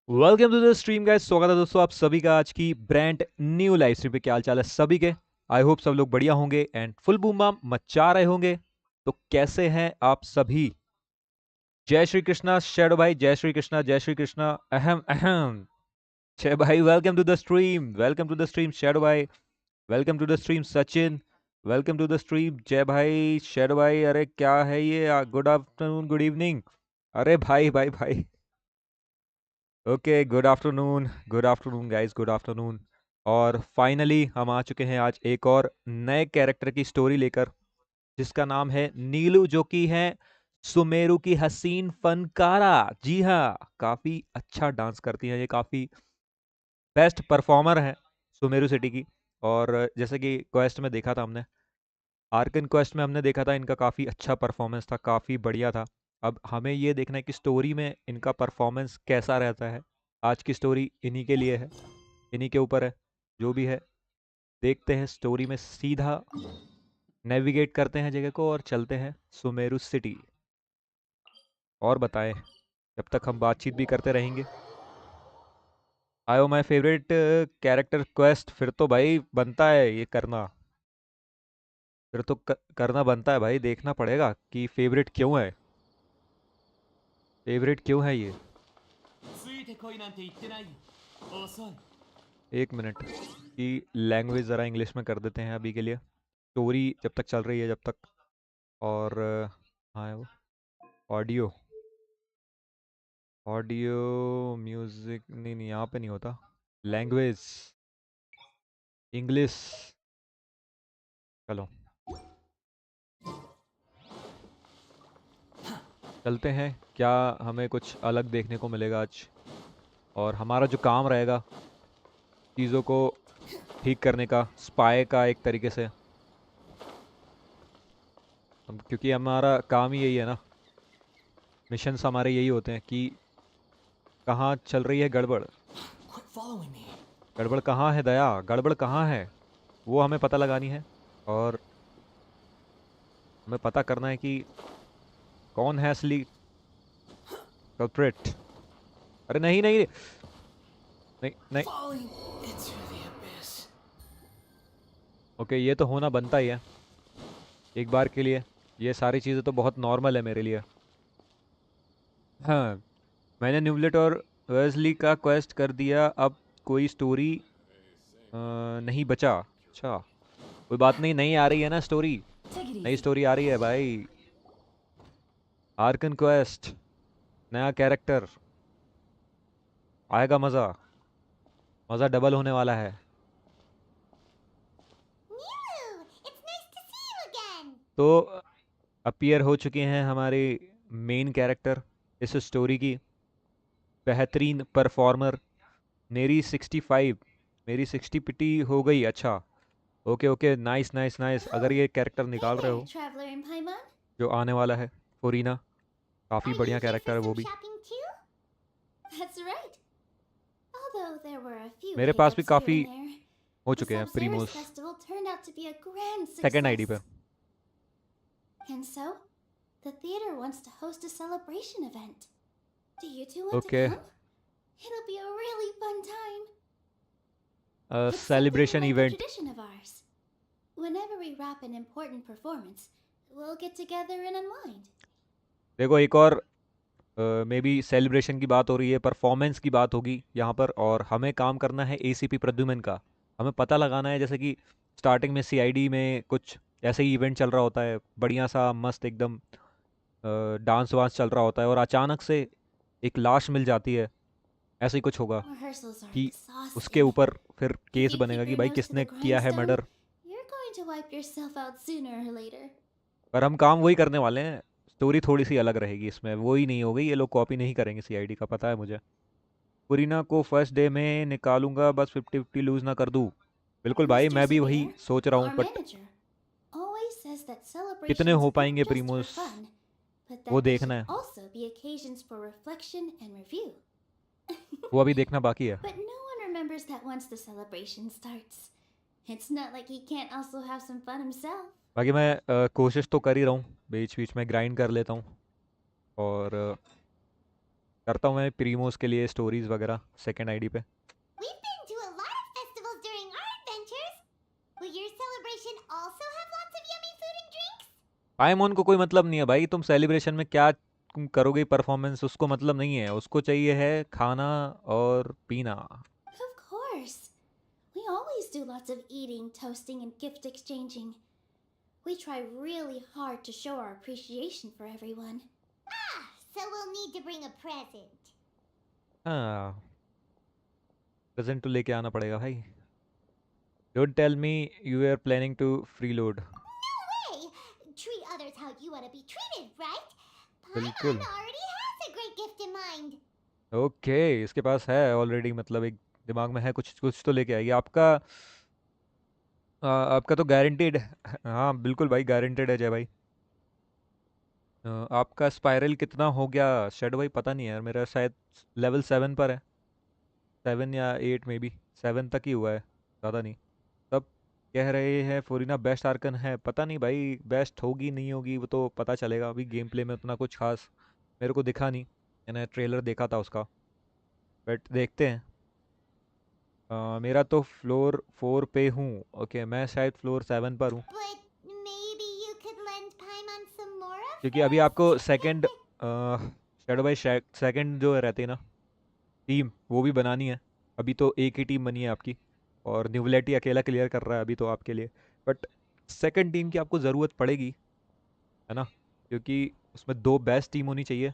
Welcome to the stream guys. स्वागत है दोस्तों आप सभी का आज की ब्रांड न्यू लाइव स्ट्रीम पे। क्या हाल चाल है सभी के? आई होप सब लोग बढ़िया होंगे एंड फुल बूम बाम मचा रहे होंगे। तो कैसे हैं आप सभी? जय श्री कृष्णा शेडो भाई, जय श्री कृष्णा, जय श्री कृष्णा। अहम अहम जय भाई, welcome to the stream, welcome to the stream shadow भाई, welcome to the stream Sachin, welcome to the stream Jai भाई। शेडो भाई अरे क्या है ये, गुड आफ्टरनून, गुड इवनिंग। अरे भाई भाई भाई, okay good afternoon guys, good afternoon. और फाइनली हम आ चुके हैं आज एक और नए कैरेक्टर की स्टोरी लेकर, जिसका नाम है नीलू, जो कि है सुमेरु की हसीन फनकारा। जी हाँ, काफी अच्छा डांस करती है ये, काफी बेस्ट परफॉर्मर है सुमेरु सिटी की। और जैसे कि क्वेस्ट में देखा था हमने, आर्कन क्वेस्ट में हमने देखा था, इनका काफी अच्छा परफॉर्मेंस था, काफी बढ़िया था। अब हमें ये देखना है कि स्टोरी में इनका परफॉर्मेंस कैसा रहता है। आज की स्टोरी इन्हीं के लिए है, इन्हीं के ऊपर है। जो भी है देखते हैं, स्टोरी में सीधा नेविगेट करते हैं जगह को और चलते हैं सुमेरु सिटी। और बताएं, जब तक हम बातचीत भी करते रहेंगे। आयो माय फेवरेट कैरेक्टर क्वेस्ट, फिर तो भाई बनता है ये करना, फिर तो करना बनता है भाई। देखना पड़ेगा कि फेवरेट क्यों है, फेवरेट क्यों है ये। ついてこいなんて言ってないよ。遅い。एक मिनट की लैंग्वेज ज़रा इंग्लिश में कर देते हैं अभी के लिए, स्टोरी जब तक चल रही है जब तक। और हाँ वो ऑडियो, ऑडियो म्यूजिक नहीं नहीं, यहाँ पे नहीं होता। Language English. चलो चलते हैं, क्या हमें कुछ अलग देखने को मिलेगा आज। और हमारा जो काम रहेगा चीज़ों को ठीक करने का, स्पाई का एक तरीके से। हम क्योंकि हमारा काम ही यही है ना, मिशंस हमारे यही होते हैं कि कहाँ चल रही है गड़बड़, Quit following me. गड़बड़ कहाँ है दया, गड़बड़ कहाँ है वो हमें पता लगानी है। और हमें पता करना है कि कौन है असली कल्प्रिट। अरे नहीं नहीं नहीं नहीं। Falling into the abyss. Okay, ये तो होना बनता ही है एक बार के लिए। ये सारी चीज़ें तो बहुत नॉर्मल है मेरे लिए। हाँ, मैंने न्यूबलेट और वेस्ली का क्वेस्ट कर दिया, अब कोई स्टोरी नहीं बचा। अच्छा, कोई बात नहीं, नहीं आ रही है ना स्टोरी, Take it नई easy. स्टोरी आ रही है भाई। आर्कन क्वेस्ट, नया कैरेक्टर, आएगा मज़ा, मज़ा डबल होने वाला है। Mew! It's nice to see you again! तो अपीयर हो चुके हैं हमारे मेन कैरेक्टर इस स्टोरी की, बेहतरीन परफॉर्मर। मेरी 65, मेरी 60 पिटी हो गई। अच्छा, okay okay, nice nice nice. अगर Oh, ये कैरेक्टर hey निकाल रहे there, हो traveler in Paimon. जो आने वाला है, फोरीना, काफ़ी Are बढ़िया you here कैरेक्टर for है वो some भी। shopping too? That's right. Although there were a few मेरे पास भी hiccups here काफ़ी and there, हो the चुके हैं Sub-Zerus प्रीमोस, festival turned out to be a grand second ID पे। success. And so, the theater wants to host a celebration event. Do you two want to okay, come? It'll be a really fun time. It's something celebration like a event. tradition of ours. Whenever we wrap an important performance, we'll get together and unwind. देखो एक और may be celebration की बात हो रही है, performance की बात होगी यहाँ पर, और हमें काम करना है एसीपी प्रद्युमन का। हमें पता लगाना है, जैसे कि स्टार्टिंग में सीआईडी में कुछ ऐसे ही इवेंट चल रहा होता है, बढ़िया सा मस्त एकदम डांस वांस चल रहा होता है, और अचानक से एक लाश मिल जाती है। ऐसे ही कुछ होगा Rehearsals are कि उसके exhausting. ऊपर फिर If केस you बनेगा keep कि your भाई nose to किसने the किया है grindstone, murder. you're going to wipe yourself out sooner or later. पर हम काम वही करने वाले हैं, स्टोरी थोड़ी सी अलग रहेगी इसमें, वही नहीं होगी, ये लोग कॉपी नहीं करेंगे सीआईडी का, पता है मुझे। पुरीना को फर्स्ट डे में निकालूंगा, बस 50-50 लूज ना कर दूं। बिल्कुल भाई, Mr. मैं भी वही Zubair, सोच रहा हूँ, our but manager, always says that कितने celebrations हो aren't पाएंगे just for प्रीमोस, fun, but वो that they देखना should है, also be occasions for reflection and review. वो अभी देखना बाकी है। But no one remembers that once the celebration starts. It's not like he can't also have some fun himself. बाकी मैं कोशिश तो कर ही रहा हूँ, बीच बीच में ग्राइंड कर लेता हूँ और करता हूँ मैं प्रीमोस के लिए स्टोरीज वगैरह सेकंड आईडी पे। We've been to a lot of festivals during our adventures. Will your celebration also have lots of yummy food and drinks? पाइमोन को कोई मतलब नहीं है भाई, तुम सेलिब्रेशन में क्या तुम करोगे परफॉर्मेंस, उसको मतलब नहीं है, उसको चाहिए है खाना और पीना। Of course. We always do lots of eating, toasting, and gift exchanging. We try really hard to show our appreciation for everyone. Ah, so we'll need to bring a present. हाँ, प्रेजेंट तो लेके आना पड़ेगा भाई। Don't tell me you are planning to free. Hey, treat others how you want to be treated, right? बिल्कुल। Paimon already has a great gift in mind. Okay, इसके पास है already, मतलब एक दिमाग में है, कुछ कुछ तो लेके आएगी। आपका आपका तो गारंटेड। हाँ बिल्कुल भाई, गारंटेड है जय भाई। आपका स्पाइरल कितना हो गया शेड भाई, पता नहीं है यार, मेरा शायद लेवल 7 पर है, 7 या 8 में भी, 7 तक ही हुआ है, ज़्यादा नहीं। तब कह रहे हैं फोरिना बेस्ट आर्कन है, पता नहीं भाई बेस्ट होगी नहीं होगी, वो तो पता चलेगा। अभी गेम प्ले में उतना कुछ खास मेरे को दिखा नहीं, मैंने ट्रेलर देखा था उसका, बट देखते हैं। मेरा तो फ्लोर 4 पे हूँ। ओके, मैं शायद फ्लोर 7 पर हूँ, But maybe you could lend Paimon some more of क्योंकि अभी आपको सेकंड शेडो बाई सेकंड जो रहती है ना टीम, वो भी बनानी है। अभी तो एक ही टीम बनी है आपकी, और न्यूवलेटी अकेला क्लियर कर रहा है अभी तो आपके लिए, बट सेकंड टीम की आपको ज़रूरत पड़ेगी, है ना, क्योंकि उसमें दो बेस्ट टीम होनी चाहिए,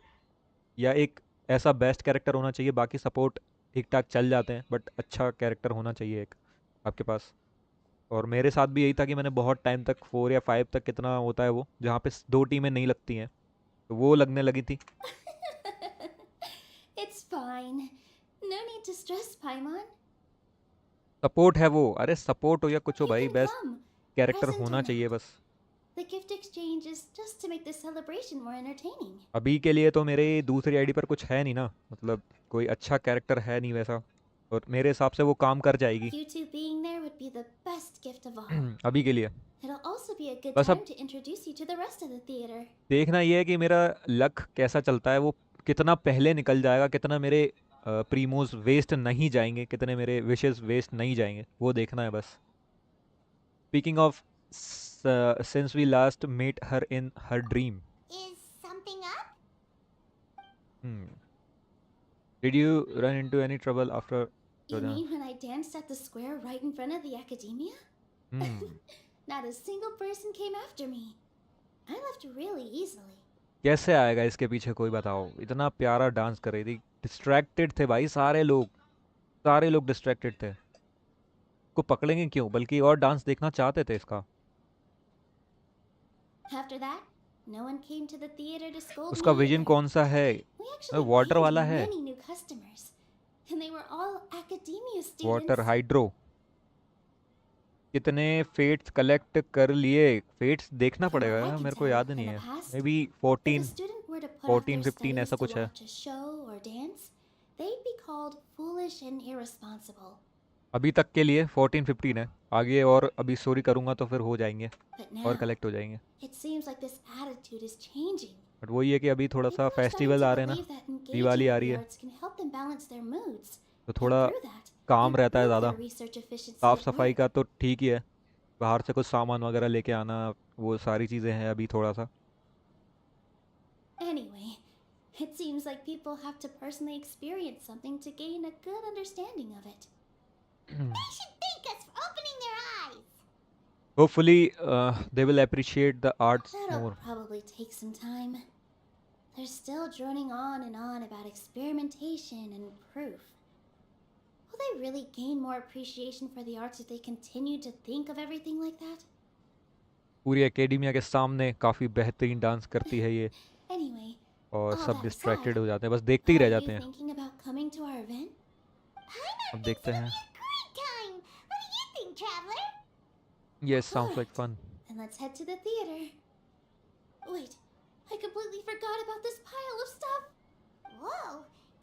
या एक ऐसा बेस्ट कैरेक्टर होना चाहिए, बाकी सपोर्ट ठीक ठाक चल जाते हैं, बट अच्छा कैरेक्टर होना चाहिए एक आपके पास। और मेरे साथ भी यही था कि मैंने बहुत टाइम तक 4 या 5 तक, कितना होता है वो, जहाँ पे दो टीमें नहीं लगती हैं, तो वो लगने लगी थी। It's fine. No need to stress, Paimon. Support है वो, अरे सपोर्ट हो या कुछ हो You भाई, can best come, character present or होना चाहिए not. बस। The gift exchange is just to make the celebration more entertaining. अभी के लिए तो मेरे दूसरी आईडी पर कुछ है नहीं ना, मतलब कोई अच्छा कैरेक्टर है नहीं वैसा, और मेरे हिसाब से वो काम कर जाएगी। You two being there would be the best gift of all. अभी के लिए It'll also be a good बस। अब time to introduce you to the rest of the theater. देखना ये है कि मेरा लक कैसा चलता है, वो कितना पहले निकल जाएगा, कितना मेरे प्रीमोस वेस्ट नहीं जाएंगे, कितने मेरे विशेस वेस्ट नहीं जाएंगे, वो देखना है बस। Speaking of, since we last met her in her dream, Is something up? Did you run into any trouble after? You mean when I danced at the square right in front of the academia? Not a single person came after me. I left really easily. कैसे आएगा इसके पीछे कोई, बताओ, इतना प्यारा dance कर रही थी, डिस्ट्रैक्टेड थे भाई सारे लोग, सारे लोग डिस्ट्रैक्टेड थे, को पकड़ेंगे क्यों, बल्कि और डांस देखना चाहते थे इसका। After that, no one came to the theater to scold उसका me विजन either. कौन सा है, We actually वाटर gained वाला है, many new customers, and they were all academia water students. Hydro. कितने फेट्स कलेक्ट कर लिए, फेट्स देखना From पड़ेगा what I यार, can मेरे को tell, याद in नहीं the है, past, may be if a 14, student were to put off 14 their 15 studies ऐसा to कुछ है। watch a show or dance, they'd be called foolish and irresponsible. अभी तक के लिए 14 15 है, आगे और अभी स्टोरी करूँगा तो फिर हो जाएंगे But और now, कलेक्ट हो जाएंगे। it seems like this attitude is changing. But वही है कि अभी थोड़ा सा People are starting festival to आ रहे हैं ना, believe that Diwali engaging uh with रही the है, arts can help them balance their moods, तो and थोड़ा through that, काम रहता है improve ज़्यादा। their research efficiency साफ़ at सफाई work. का तो ठीक ही है, बाहर से कुछ सामान वगैरह लेके आना, वो सारी चीज़ें हैं अभी थोड़ा सा। Anyway, it seems like people have to personally experience something to gain a good understanding of it. They should thank us for opening their eyes. Hopefully they will appreciate the arts That'll more. probably take some time. They're still droning on and on about experimentation and proof. Will they really gain more appreciation for the arts if they continue to think of everything like that? पूरी academia के सामने काफ़ी बेहतरीन dance करती है ये, Anyway, और all सब that aside, डिस्ट्रैक्टेड हो जाते हैं, बस देखते ही are रह you जाते हैं। thinking about coming to our event? Paimon अब thinks देखते it'll हैं। be a great time. What do you think, traveler? Yes, sounds like Alright, fun. then let's head to the theater. Wait, I completely forgot about this pile of stuff. Whoa,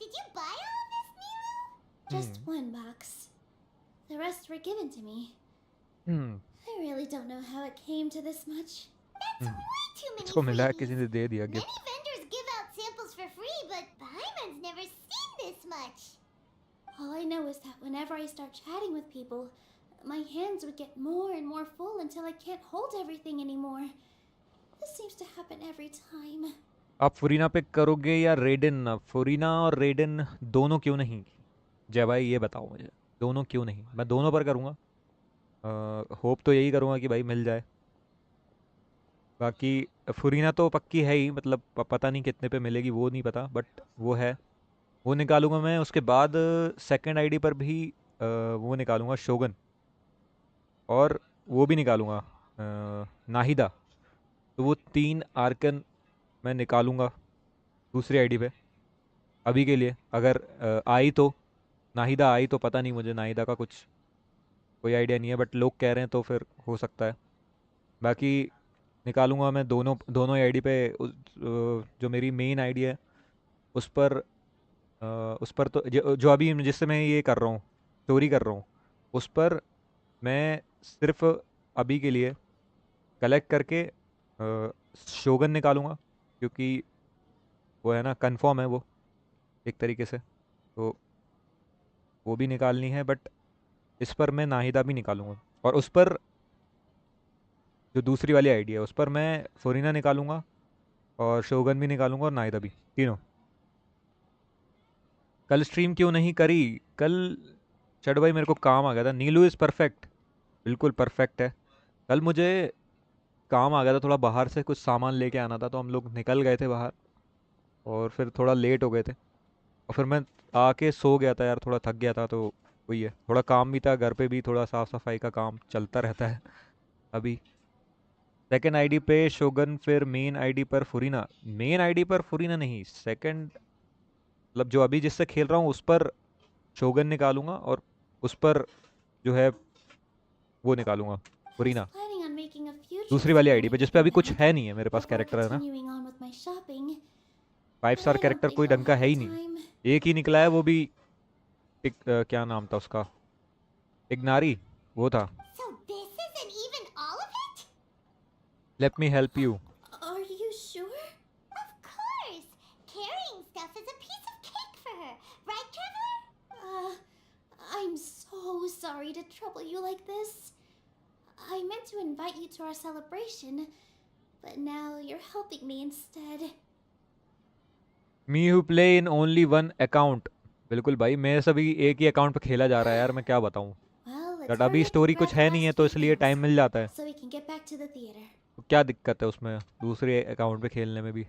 did you buy all of this, Nilu? Just one box. The rest were given to me. I really don't know how it came to this much. That's way too many इसको मिला है, किसी freebies. ने दे दिया Many gift. vendors give out samples for free, but Paimon's never much. All I know is that whenever I start chatting with people, my hands would get more and more full until I can't hold everything anymore. This seems to happen every time. आप फुरीना पे करोगे या रेडिन? फुरीना और रेडिन दोनों क्यों नहीं? जय भाई ये बताओ मुझे, दोनों क्यों नहीं? मैं दोनों पर करूँगा। होप तो यही करूँगा कि भाई मिल जाए। बाकी फुरीना तो पक्की है ही, मतलब पता नहीं कितने पे मिलेगी वो नहीं पता, बट वो है, वो निकालूंगा मैं। उसके बाद सेकंड आईडी पर भी वो निकालूंगा शोगन, और वो भी निकालूंगा नाहिदा। तो वो 3 आर्कन मैं निकालूंगा दूसरी आईडी पे अभी के लिए। अगर आई तो, नाहिदा आई तो पता नहीं, मुझे नाहिदा का कुछ कोई आइडिया नहीं है, बट लोग कह रहे हैं तो फिर हो सकता है। बाकी निकालूंगा मैं दोनों दोनों आईडी पे जो मेरी मेन आईडी है उस पर, उस पर तो जो अभी जिससे मैं ये कर रहा हूँ, स्टोरी कर रहा हूँ, उस पर मैं सिर्फ अभी के लिए कलेक्ट करके शोगन निकालूंगा, क्योंकि वो है ना, कंफर्म है वो एक तरीके से। तो वो भी निकालनी है, बट इस पर मैं नाहिदा भी निकालूंगा, और उस पर जो दूसरी वाली आईडी है उस पर मैं फोरिना निकालूंगा, और शोगन भी निकालूंगा, और नाहिदा भी, तीनों। कल स्ट्रीम क्यों नहीं करी? कल चढ़ भाई मेरे को काम आ गया था। नीलू इज़ परफेक्ट, बिल्कुल परफेक्ट है। कल मुझे काम आ गया था थोड़ा, बाहर से कुछ सामान लेके आना था, तो हम लोग निकल गए थे बाहर, और फिर थोड़ा लेट हो गए थे, और फिर मैं आके सो गया था यार, थोड़ा थक गया था। तो वही है, थोड़ा काम भी था घर पे भी, थोड़ा साफ़ सफाई का काम चलता रहता है अभी। सेकंड आईडी पे शोगन, फिर मेन आईडी पर फुरीना। मेन आईडी पर फुरीना नहीं, सेकंड मतलब जो अभी जिससे खेल रहा हूँ उस पर शोगन निकालूंगा, और उस पर जो है वो निकालूंगा I was फुरीना। planning on making a few दूसरी trips to वाली the आईडी पे जिस पे Mexican अभी कुछ land है नहीं है मेरे पास, before कैरेक्टर है ना। continuing on with my shopping, 5 but star I don't character think कोई I'll ढंग का have है the ही नहीं। time. एक ही निकला है, वो भी एक क्या नाम था उसका, इग्नारी, वो था। So this isn't even all of it? Let me help you. Are you sure? Of course! Carrying stuff is a piece of cake for her, right, Traveler? I'm so sorry to trouble you like this. I meant to invite you to our celebration, but now you're helping me instead. Me who play in only one account. बिल्कुल भाई, मेरे से भी एक ही account पे खेला जा रहा है यार, मैं क्या बताऊँ। Well, let's बट hurry अभी up and स्टोरी grab कुछ the है नहीं है, last तो few इसलिए things टाइम मिल जाता है। so we can get back to the theater. तो क्या दिक्कत है उसमें दूसरे अकाउंट पे खेलने में भी?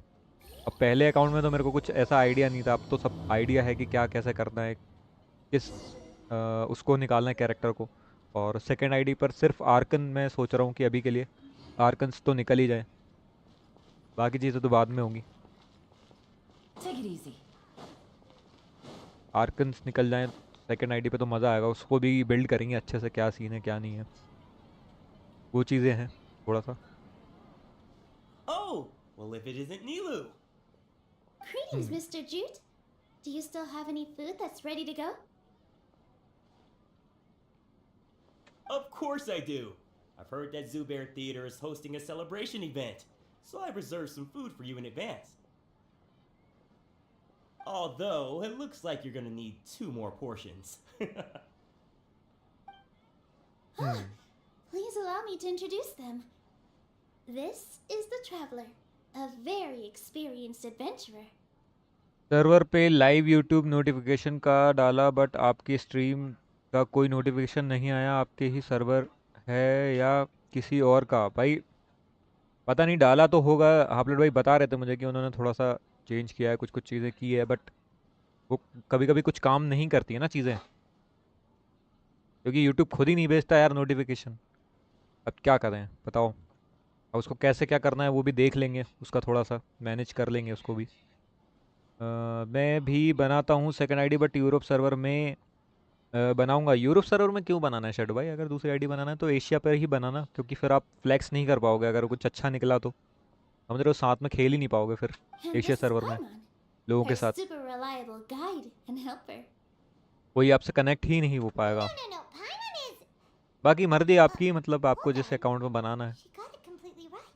अब पहले अकाउंट में तो मेरे को कुछ ऐसा आइडिया नहीं था, अब तो सब आइडिया है कि क्या कैसे करना है, किस उसको निकालना है कैरेक्टर को। और सेकंड आईडी पर सिर्फ आर्कन मैं सोच रहा हूँ कि अभी के लिए आर्कन्स तो निकल ही जाए, बाकी चीज़ें तो बाद में होंगी। Take it easy. आर्कन्स निकल जाएं सेकंड आईडी पे तो मज़ा आएगा, उसको भी बिल्ड करेंगे अच्छे से, क्या सीन है क्या नहीं है, वो चीज़ें हैं थोड़ा सा। Oh, well, if it isn't Nilu. Greetings, Mr. Jute. Do you still have any food that's ready to go? Of course I do. I've heard that Zubair Theater is hosting a celebration event, so I've reserved some food for you in advance. Although, it looks like you're gonna need 2 more portions. Please allow me to introduce them. This is the Traveler, a very experienced adventurer. Server पे live YouTube notification का डाला, but आपकी stream का कोई notification नहीं आया। आपके ही server है या किसी और का? भाई पता नहीं, डाला तो होगा। हाफलेट भाई बता रहे थे मुझे कि उन्होंने थोड़ा सा चेंज किया है, कुछ कुछ चीज़ें की है, बट वो कभी कभी कुछ काम नहीं करती है ना चीज़ें, क्योंकि यूट्यूब खुद ही नहीं भेजता यार नोटिफिकेशन। अब क्या करें बताओ। अब उसको कैसे क्या करना है वो भी देख लेंगे, उसका थोड़ा सा मैनेज कर लेंगे उसको भी। मैं भी बनाता हूँ second ID, but Europe server में बनाऊंगा। यूरोप सर्वर में क्यों बनाना है शेडो भाई? अगर दूसरी आईडी बनाना है तो एशिया पर ही बनाना, क्योंकि फिर आप फ्लैक्स नहीं कर पाओगे अगर कुछ अच्छा निकला तो। समझ रहे हो, साथ में खेल ही नहीं पाओगे फिर And Asia this is server में Paimon, लोगों के her साथ। super reliable guide and helper. कोई आपसे कनेक्ट ही नहीं हो पाएगा। No, Paimon is... बाकी मर्जी आपकी, मतलब आपको जिस अकाउंट में बनाना है, She got it completely right.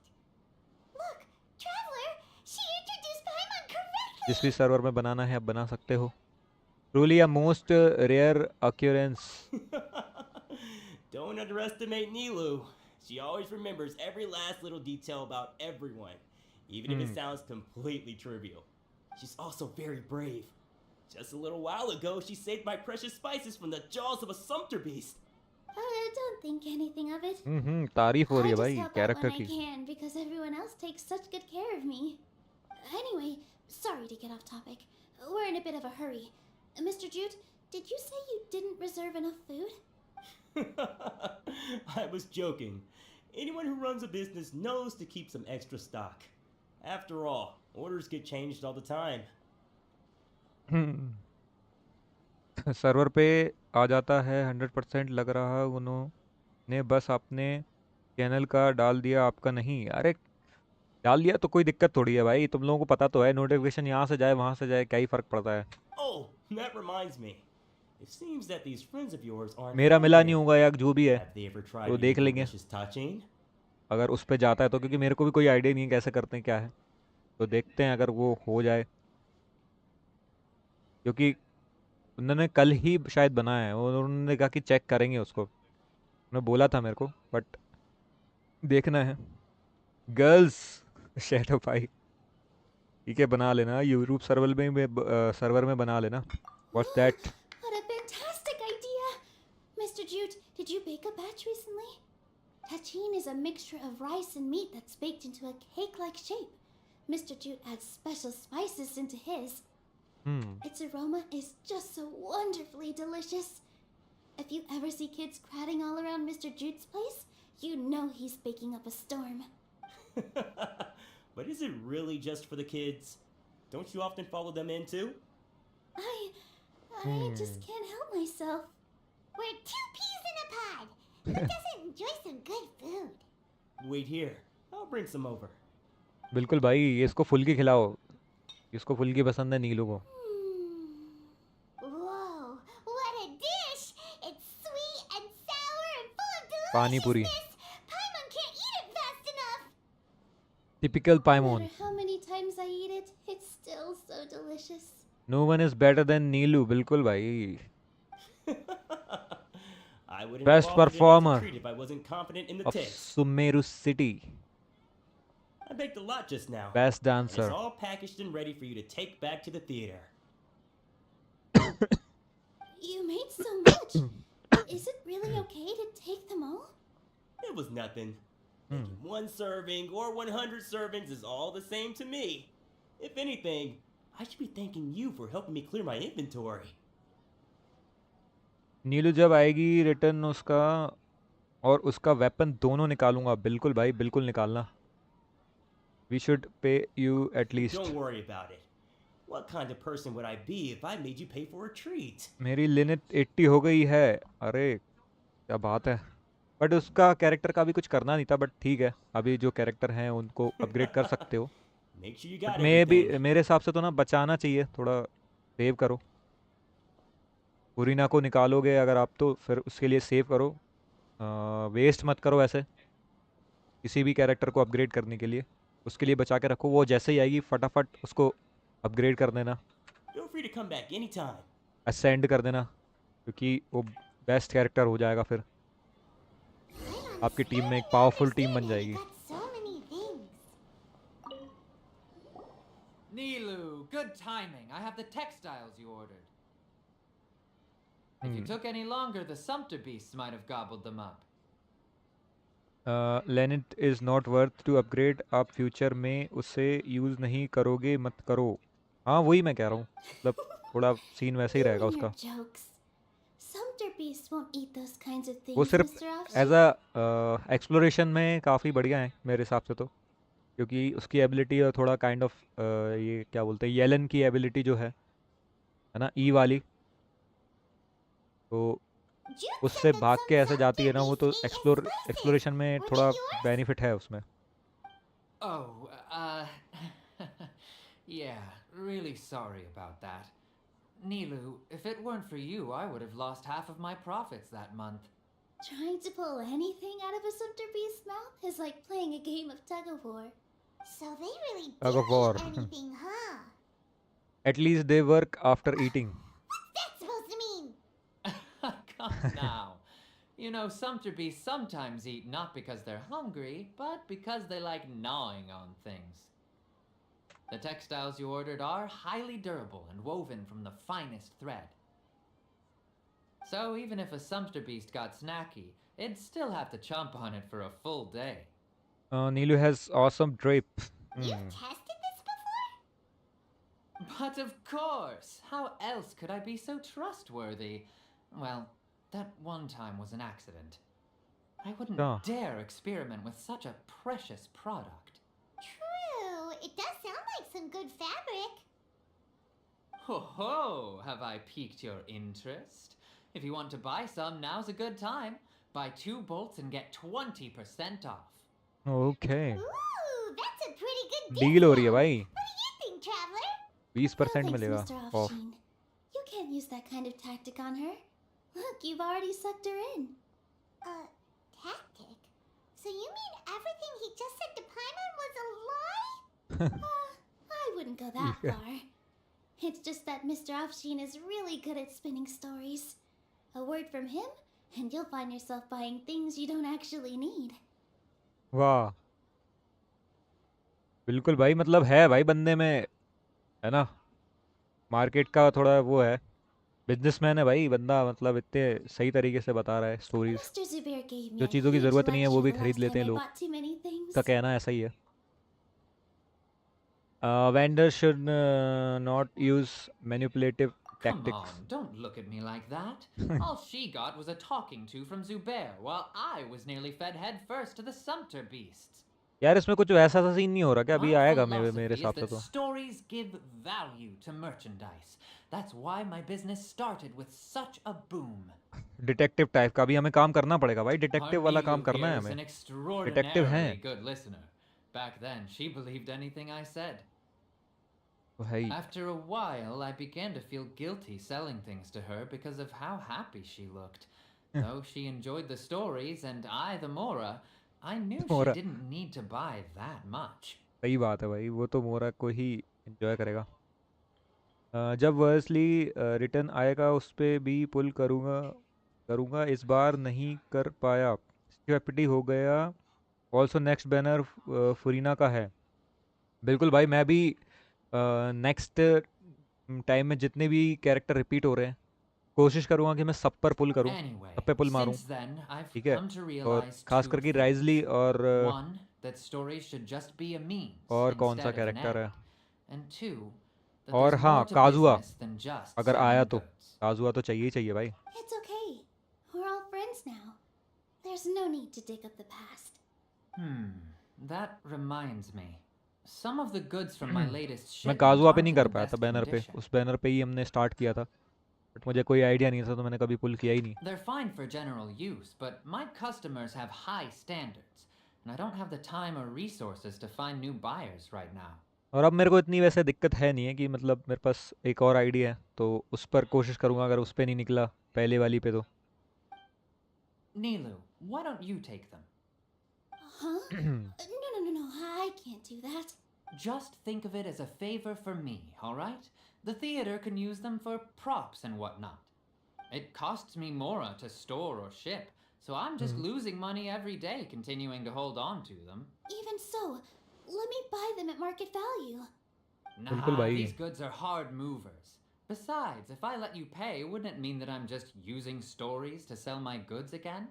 Look, Traveler, she introduced Paimon correctly. जिस भी सर्वर में बनाना है आप बना सकते हो। Truly a most rare occurrence. Don't underestimate Nilu. She always remembers every last little detail about everyone, even if it Hmm. sounds completely trivial. She's also very brave. Just a little while ago, she saved my precious spices from the jaws of a sumpter beast. Don't think anything of it. तारीफ हो रही I है just भाई help out when character I की. can because everyone else takes such good care of me. Anyway, sorry to get off topic. We're in a bit of a hurry. Mr. Jute, did you say you didn't reserve enough food? I was joking. Anyone who runs a business knows to keep some extra stock. After all, orders get changed all the time. Server पे आ जाता है 100% लग रहा उन्होंने बस अपने channel का डाल दिया आपका नहीं. अरे डाल दिया तो कोई दिक्कत थोड़ी है भाई. तुम लोगों को पता तो है नोटिफिकेशन यहाँ से जाए वहाँ से जाए क्या ही फर्क पड़ता है. Oh, that reminds me. It seems that these friends of yours aren't मेरा home मिला नहीं yet. होगा या जो भी है Have they ever tried तो any देख लेंगे delicious touching? अगर उस पे जाता है तो. क्योंकि मेरे को भी कोई आइडिया नहीं है कैसे करते हैं क्या है. तो देखते हैं अगर वो हो जाए. क्योंकि उन्होंने कल ही शायद बनाया है. उन्होंने कहा कि चेक करेंगे उसको. उन्होंने बोला था मेरे को बट देखना है. गर्ल्स शैडो भाई ठीक है बना लेना. यूट्यूब सर्वर में बना लेना. What's that. What a fantastic idea! Mr. Jute, did you bake a batch recently? Tachine is a mixture of rice and meat that's baked into a cake-like shape. Mr. Jute adds special spices into his. Its aroma is just so wonderfully delicious. If you ever see kids crowding all around Mr. Jute's place, you know he's baking up a storm. But is it really just for the kids? Don't you often follow them in too? I just can't help myself. We're two peas in a pod. Who doesn't enjoy some good food? Wait here. I'll bring some over. बिल्कुल भाई ये इसको फुल्की खिलाओ. इसको फुल्की पसंद है नीलू को. Whoa, what a dish! It's sweet and sour and full of पानी पूरी. deliciousness. Paimon can't eat it fast enough. Typical No पाइमोन. matter how many times I eat it, it's still so delicious. No one is better than Nilu. बिल्कुल भाई. I wouldn't Best have offered it as a performer treat if I wasn't confident in the of taste. Sumeru City. I baked a lot just now. Best And dancer. it's all packaged and ready for you to take back to the theater. You made so much. Is it really okay to take them all? It was nothing. Making one serving or 100 servings is all the same to me. If anything, I should be thanking you for helping me clear my inventory. नीलू जब आएगी return उसका और उसका weapon दोनों निकालूंगा. बिल्कुल भाई बिल्कुल निकालना. We should pay you at least. Don't worry about it. What kind of person would I be if I made you pay for a treat? मेरी लिमिट 80 हो गई है. अरे क्या बात है. बट उसका कैरेक्टर का भी कुछ करना नहीं था. बट ठीक है अभी जो कैरेक्टर हैं उनको अपग्रेड कर सकते हो. Make sure you but got मैं भी everything. मेरे हिसाब से तो ना बचाना चाहिए. थोड़ा सेव करो. पुरीना को निकालोगे अगर आप तो फिर उसके लिए सेव करो. वेस्ट मत करो ऐसे किसी भी कैरेक्टर को अपग्रेड करने के लिए. उसके लिए बचा के रखो. वो जैसे ही आएगी फटाफट उसको अपग्रेड कर देना. Feel free to come back anytime. Ascend कर देना क्योंकि वो बेस्ट कैरेक्टर हो जाएगा. फिर आपकी टीम में एक पावरफुल टीम बन जाएगी. Got so many things. Nilu, good timing. I have the textiles you ordered. If you took any longer, the sumpter beasts might have gobbled them up. Lynette is not worth to upgrade. आप future में उसे use नहीं करोगे मत करो. हाँ वही मैं कह रहा हूँ. मतलब थोड़ा सीन वैसे ही You रहेगा and उसका. your jokes. Sumpter beasts won't eat those kinds of वो things, सिर्फ Mr. As Offshoot. A exploration में काफ़ी बढ़िया है मेरे हिसाब से तो. क्योंकि उसकी एबिलिटी और थोड़ा काइंड ऑफ ये क्या बोलते हैं येलन की एबिलिटी जो है ना ई वाली. तो Jude उससे said that भाग some के ऐसे जाती है sumpter ना वो तो beasts eat his spices. Exploration में Were थोड़ा they yours? बेनिफिट है उसमें. Oh, yeah, really sorry about that. Nilu, if it weren't for you, I would have lost half of my profits that month. Trying to pull anything out of a sumpter beast's mouth is like playing a game of tug of war. So they really Tug do of war. eat anything, huh? At least they work after eating. What's that Not now. You know, sumpter beasts sometimes eat not because they're hungry, but because they like gnawing on things. The textiles you ordered are highly durable and woven from the finest thread. So even if a sumpter beast got snacky, it'd still have to chomp on it for a full day. Neelu has awesome drape. You've tested this before? But of course! How else could I be so trustworthy? Well, that one time was an accident. I wouldn't Ah. dare experiment with such a precious product. True. It does sound like some good fabric. Ho ho! Have I piqued your interest? If you want to buy some, now's a good time. Buy 2 bolts and get 20% off. Okay. Ooh, that's a pretty good deal हो रही है discount. भाई. What do you think, traveler? 20% Thanks, मिलेगा Mr. off. Offsheen. You can't use that kind of tactic on her. Look, you've already sucked her in. Tactic? So you mean everything he just said to Paimon was a lie? I wouldn't go that far. It's just that Mr. Offsheen is really good at spinning stories. A word from him, and you'll find yourself buying things you don't actually need. वाह, बिल्कुल भाई. मतलब है भाई बंदे में, है ना, मार्केट का थोड़ा वो है. बिजनेसमैन है भाई बंदा. मतलब इतने सही तरीके से बता रहा है stories. Mr. Zubair gave me जो a चीज़ों की huge ज़रूरत नहीं है वो lecture भी the खरीद last लेते time हैं I लोग. bought too many things. का कहना ऐसा ही है. Vendors should not use manipulative Come tactics. on, don't look at me like that. All she got was a talking to from Zubair, while I was nearly fed head first to the sumpter beasts. यार इसमें कुछ वैसा सा scene नहीं हो रहा क्या? अभी My आएगा मेरे philosophy is हिसाब से that तो. stories give value to merchandise. That's why my business started with such a boom. Detective type का भी हमें काम करना पड़ेगा भाई. Our डिटेक्टिव वाला काम Nilu करना here है is हमें. an डिटेक्टिव हैं. extraordinarily good listener. Back then, she believed anything I said. तो है ही. After a while, I began to feel guilty selling things to her because of how happy she looked. Though she enjoyed the stories and I the Mora, I knew she Mora. didn't need to buy that much. सही बात है भाई. वो तो मोरा को ही enjoy करेगा. जब वर्सली रिटर्न आएगा उस पर भी पुल करूँगा. इस बार नहीं कर पाया. स्टेपिटी हो गया. ऑल्सो नेक्स्ट बैनर फुरीना का है. बिल्कुल भाई. मैं भी नेक्स्ट टाइम में जितने भी कैरेक्टर रिपीट हो रहे हैं कोशिश करूँगा कि मैं सब पर पुल करूँ. Anyway, सब पे पुल मारूँ. since then, I've ठीक है. come to और realize खास 2 करके things. राइजली और One, that stories should just be a means और कौन सा instead of an कैरेक्टर है. end. And 2, that और there's हाँ, more to काजुआ business than just अगर आया selling तो. goods. काजुआ तो चाहिए ही चाहिए भाई. It's okay. We're all friends now. There's no need to dig up the past. That reminds me. Some of the goods from my latest मैं shipment काजुआ पे aren't नहीं in कर the पाया था best बैनर पे. condition. उस banner पे ही हमने स्टार्ट किया था. बट मुझे कोई आइडिया नहीं था तो मैंने कभी पुल किया ही नहीं. They're fine for general use, but my customers have high standards, and I don't have the time or resources to find new buyers right now. और अब मेरे को इतनी वैसे दिक्कत है नहीं है कि मतलब मेरे पास एक और आइडिया है तो उस पर कोशिश करूँगा. अगर उस पर नहीं निकला पहले वाली पे तो. Nilu, why don't you take them? Huh? No. I can't do that. Just think of it as a favor for me, all right? The theater can use them for props and whatnot. It costs me Mora to store or ship, so I'm just losing money every day continuing to hold on to them. Even so, let me buy them at market value. बिल्कुल Nah, भाई. these goods are hard movers. Besides, if I let you pay, wouldn't it mean that I'm just using stories to sell my goods again?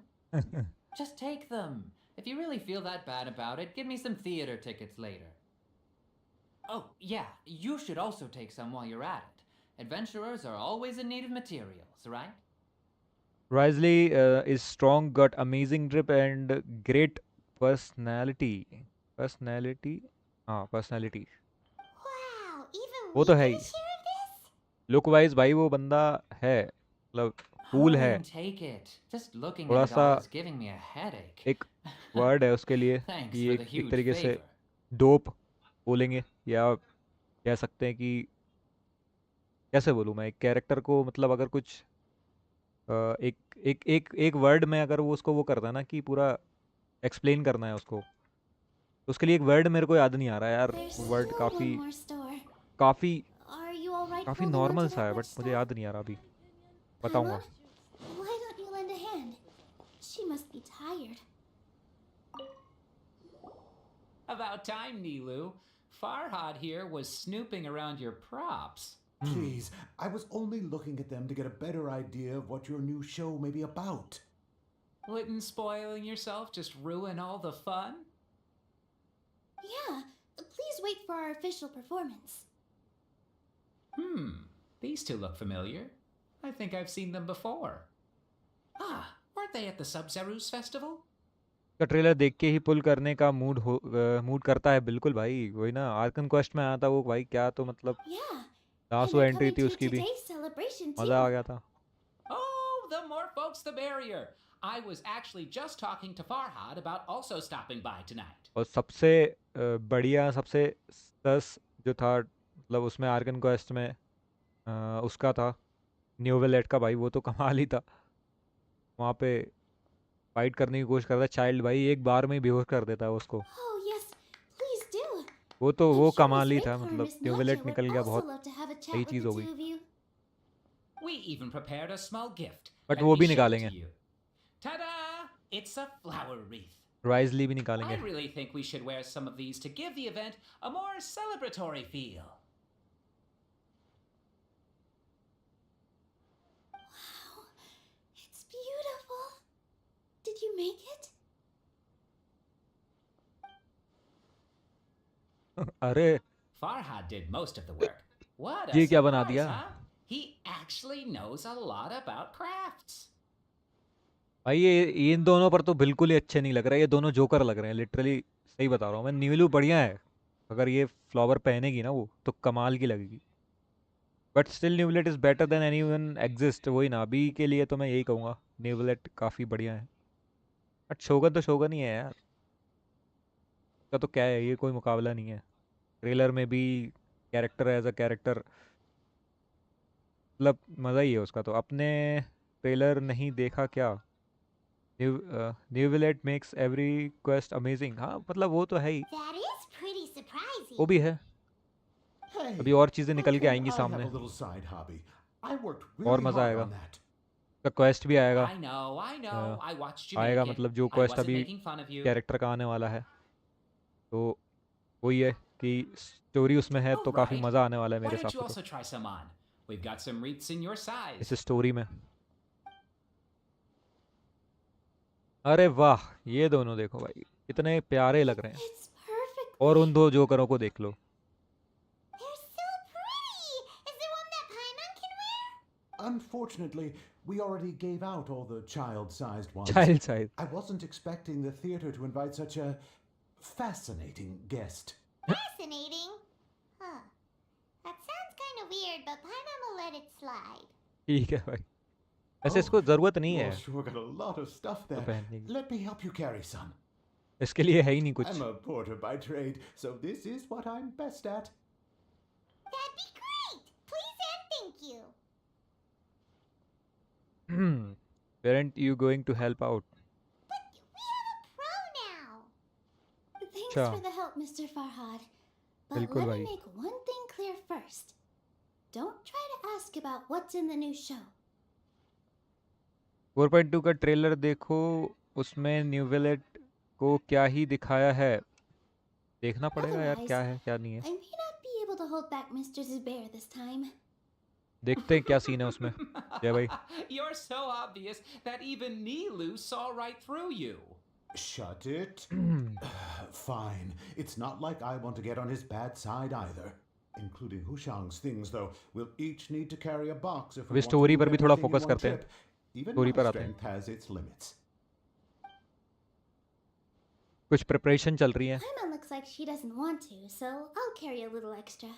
Just take them. If you really feel that bad about it, give me some theater tickets later. Oh, yeah, you should also take some while you're at it. Adventurers are always in need of materials, right? Risley is strong, got amazing drip and great personality. Personality? हाँ, personality. Wow, even वो we तो है get he. a share of this? Look wise भाई वो बंदा है. मतलब cool Hurry है. and take it. Just looking थोड़ा at it सा all is giving me a headache. एक वर्ड है उसके लिए Thanks कि for the एक huge तरीके से favor. डोप बोलेंगे या कह सकते हैं कि कैसे बोलूँ मैं एक कैरेक्टर को. मतलब अगर कुछ एक एक एक एक वर्ड में अगर वो उसको वो करता है ना कि पूरा एक्सप्लेन करना है उसको तो उसके लिए एक वर्ड मेरे को याद नहीं आ रहा है यार. There's वर्ड still काफ़ी one more store. काफ़ी Are you all right काफ़ी holding on नॉर्मल to सा that है much बट मुझे stuff? याद नहीं आ रहा अभी. Paimon, बताऊंगा. why don't you She must be tired. About time, Nilu. Farhad here was snooping around your props. Please, I was only looking at them to get a better idea of what your new show may be about. Wouldn't spoiling yourself just ruin all the fun? Yeah, please wait for our official performance. These two look familiar. I think I've seen them before. Ah, weren't they at the Sub-Zerus festival? का trailer देख के ही पुल करने का mood करता है बिल्कुल भाई। वही ना, आर्कन क्वेस्ट में आया था वो भाई, क्या तो मतलब Yeah. Lasso And entry coming थी to उसकी भी, today's celebration मजा आ too. गया था। Oh, the more folks the merrier. I was actually just talking to Farhad about also stopping by tonight. और सबसे बढ़िया, सबसे सस जो था मतलब उसमें आर्कन क्वेस्ट में उसका था न्यूवेलेट का भाई, वो तो कमाल ही था। वहाँ पे फाइट करने की कोशिश करता है चाइल्ड भाई, एक बार में ही बेहोश कर देता है उसको। Oh yes, please do. वो तो I'm वो sure कमाल Miss ही Rainform था, मतलब Miss न्यूवेलेट Notcha निकल would गया, also बहुत love to have a chat सही with चीज़ the हो गई। two of you. We even prepared a small gift. But Let वो me भी show it निकालेंगे, to you. Ta-da! It's a flower wreath. राइजली भी I निकालेंगे। really think we should wear some of these to give the event a more celebratory feel. Wow, it's beautiful. Did you make it? अरे Farhad did most of the work. What a ये क्या बना surprise, दिया huh? He actually knows a lot about crafts. भाई, ये इन दोनों पर तो बिल्कुल ही अच्छे नहीं लग रहे, ये दोनों जोकर लग रहे हैं लिटरली, सही बता रहा हूँ मैं। नीलू बढ़िया है, अगर ये फ्लावर पहनेगी ना वो तो कमाल की लगेगी। But still Neuvillette is better than anyone exist. वही ना, अभी के लिए तो मैं यही कहूँगा, न्यूवलेट काफ़ी बढ़िया है। बट शोगन तो शोगन ही है यार, उसका तो क्या है, ये कोई मुकाबला नहीं है। ट्रेलर में भी कैरेक्टर एज अ कैरेक्टर मतलब मज़ा ही है उसका। तो अपने ट्रेलर नहीं देखा क्या? न्यूवलेट मेक्स एवरी क्वेस्ट अमेजिंग। हाँ मतलब वो तो है ही, That is pretty surprising. वो भी है। Hey, अभी और चीज़ें how निकल के can आएंगी I सामने, have a little side hobby? I worked और really मज़ा hard आएगा। on that. का क्वेस्ट भी आएगा, I know. I watched you आएगा make it. मतलब जो I क्वेस्ट wasn't अभी making fun of you. Character का आने वाला है, तो वही है कि स्टोरी उसमें है, तो Oh, काफ़ी right. मज़ा आने वाला है Why मेरे don't हिसाब you से तो also try some on? We've got some wreaths in your size. इस स्टोरी में। अरे वाह, ये दोनों देखो भाई, कितने प्यारे लग रहे हैं। It's perfect. और उन दो जोकरों को देख लो। They're so pretty. Is there one that Paimon can wear? Unfortunately, we already gave out all the child-sized ones. Child size. I wasn't expecting the theater to invite such a fascinating guest. Fascinating. Huh. That sounds kind of weird, but Paimon will let it slide. ठीक है भाई, वैसे इसको ज़रूरत नहीं You है all sure got a lot of stuff तो there. पहनने की, Let me help you carry some. इसके लिए है ही नहीं कुछ। I'm a porter by trade, so this is what I'm best at. That'd be great. Please and thank you. Weren't you going to help out? But we have a pro now. Thanks अच्छा। for the help, Mr. Farhad. But बिल्कुल let भाई। me make one thing clear first. Don't try to ask about what's in the new show. 4.2 का trailer देखो, उसमें न्यूवेलेट को क्या ही दिखाया है, देखना पड़ेगा यार Otherwise, क्या है क्या नहीं है। I may not be able to hold back Mr. Zubair this time. देखते हैं क्या सीन है उसमें। जय भाई। You're so obvious that even Nilu saw right through you. Shut it. Fine. It's not like I want to get on his bad side either. Including Hushang's things, though. We'll each need to carry a box if we अभी want to story move पर भी थोड़ा everything in focus one करते हैं, trip. Even story my पर आते हैं। strength has its limits. कुछ प्रिपरेशन चल रही है। Paimon looks like she doesn't want to, so I'll carry a little extra.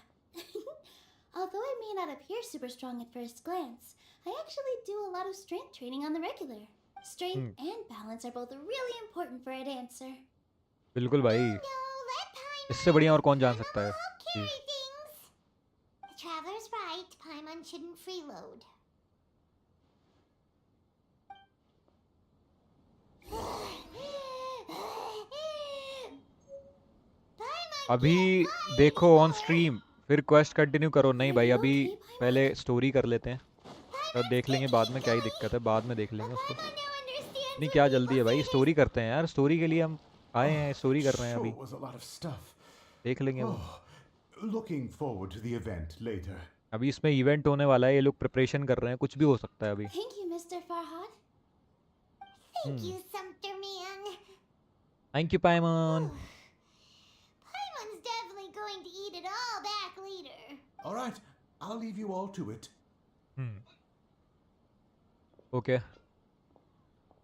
Although I may not appear super strong at first glance, I actually do a lot of strength training on the regular. Strength and balance are both really important for a dancer. बिल्कुल भाई, No, let Paimon. इससे बढ़िया और कौन जान सकता है। Paimon will help carry things. The traveler's right. Paimon shouldn't freeload. अभी देखो ऑन स्ट्रीम, फिर क्वेस्ट कंटिन्यू करो। नहीं भाई, अभी पहले स्टोरी कर लेते हैं, तो देख लेंगे बाद में क्या ही दिक्कत है, बाद में देख लेंगे उसको। Paimon now understands नहीं क्या जल्दी है भाई, स्टोरी करते हैं यार, स्टोरी के लिए हम आए हैं, स्टोरी कर रहे हैं Sure अभी, was a lot of stuff. देख लेंगे वो। Oh, looking forward to the event later. अभी इसमें इवेंट होने वाला है, ये लोग प्रिपरेशन कर रहे हैं, कुछ भी हो सकता है अभी। Thank you, Mr. Farhad. Thank you, Sumter Man. Thank you Paimon. Paimon's definitely going to eat it all back later. All right, I'll leave you all to it. Okay,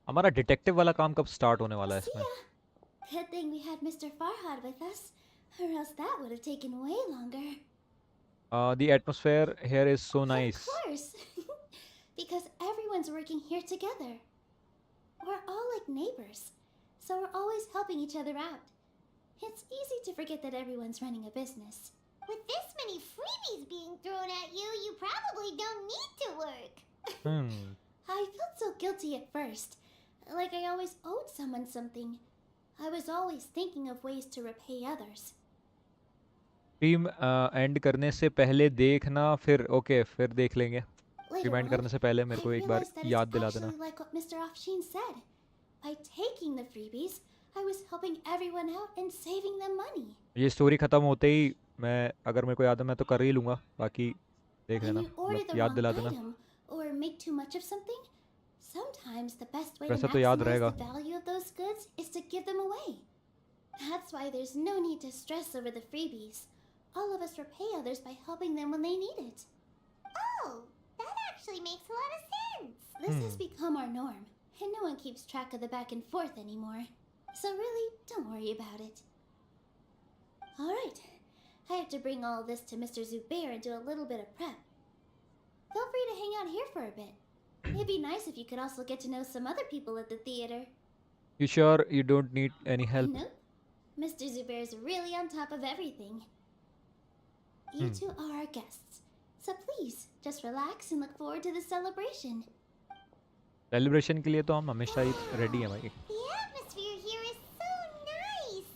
हमारा डिटेक्टिव वाला काम कब स्टार्ट होने वाला है See इसमें? ya. Good thing we had Mr. Farhad with us, or else that would have taken way longer. The atmosphere here is so nice. Of course. Because everyone's working here together. We're all like neighbors, so we're always helping each other out. It's easy to forget that everyone's running a business. With this many freebies being thrown at you, you probably don't need to work. I felt so guilty at first, like I always owed someone something. I was always thinking of ways to repay others. Stream and करने से पहले देखना, फिर okay फिर देख लेंगे। Later remind on, करने से पहले मेरे I को एक बार realized that याद it's दिला देना। actually like what Mr. Afshin said. By taking the freebies, I was helping everyone out and saving them money. ये स्टोरी खत्म होते ही मैं, अगर मेरे को याद है मैं तो कर ही लूँगा, बाकी देख When लेना, you order मतलब the याद wrong दिला देना। item or make too much of something, sometimes the best way to वैसे तो याद maximize रहेगा। the value of those goods is to give them away. That's why there's no need to stress over the freebies. All of us repay others by helping them when they need it. Oh, that actually makes a lot of sense. This has become our norm, and no one keeps track of the back and forth anymore. So really, don't worry about it. Alright, I have to bring all this to Mr. Zubair and do a little bit of prep. Feel free to hang out here for a bit. It'd be nice if you could also get to know some other people at the theater. You sure you don't need any help? Nope. Mr. Zubair's really on top of everything. You two are our guests, so please, just relax and look forward to the celebration. Celebration के लिए तो हम हमेशा ही ready हैं भाई। The atmosphere here is so nice.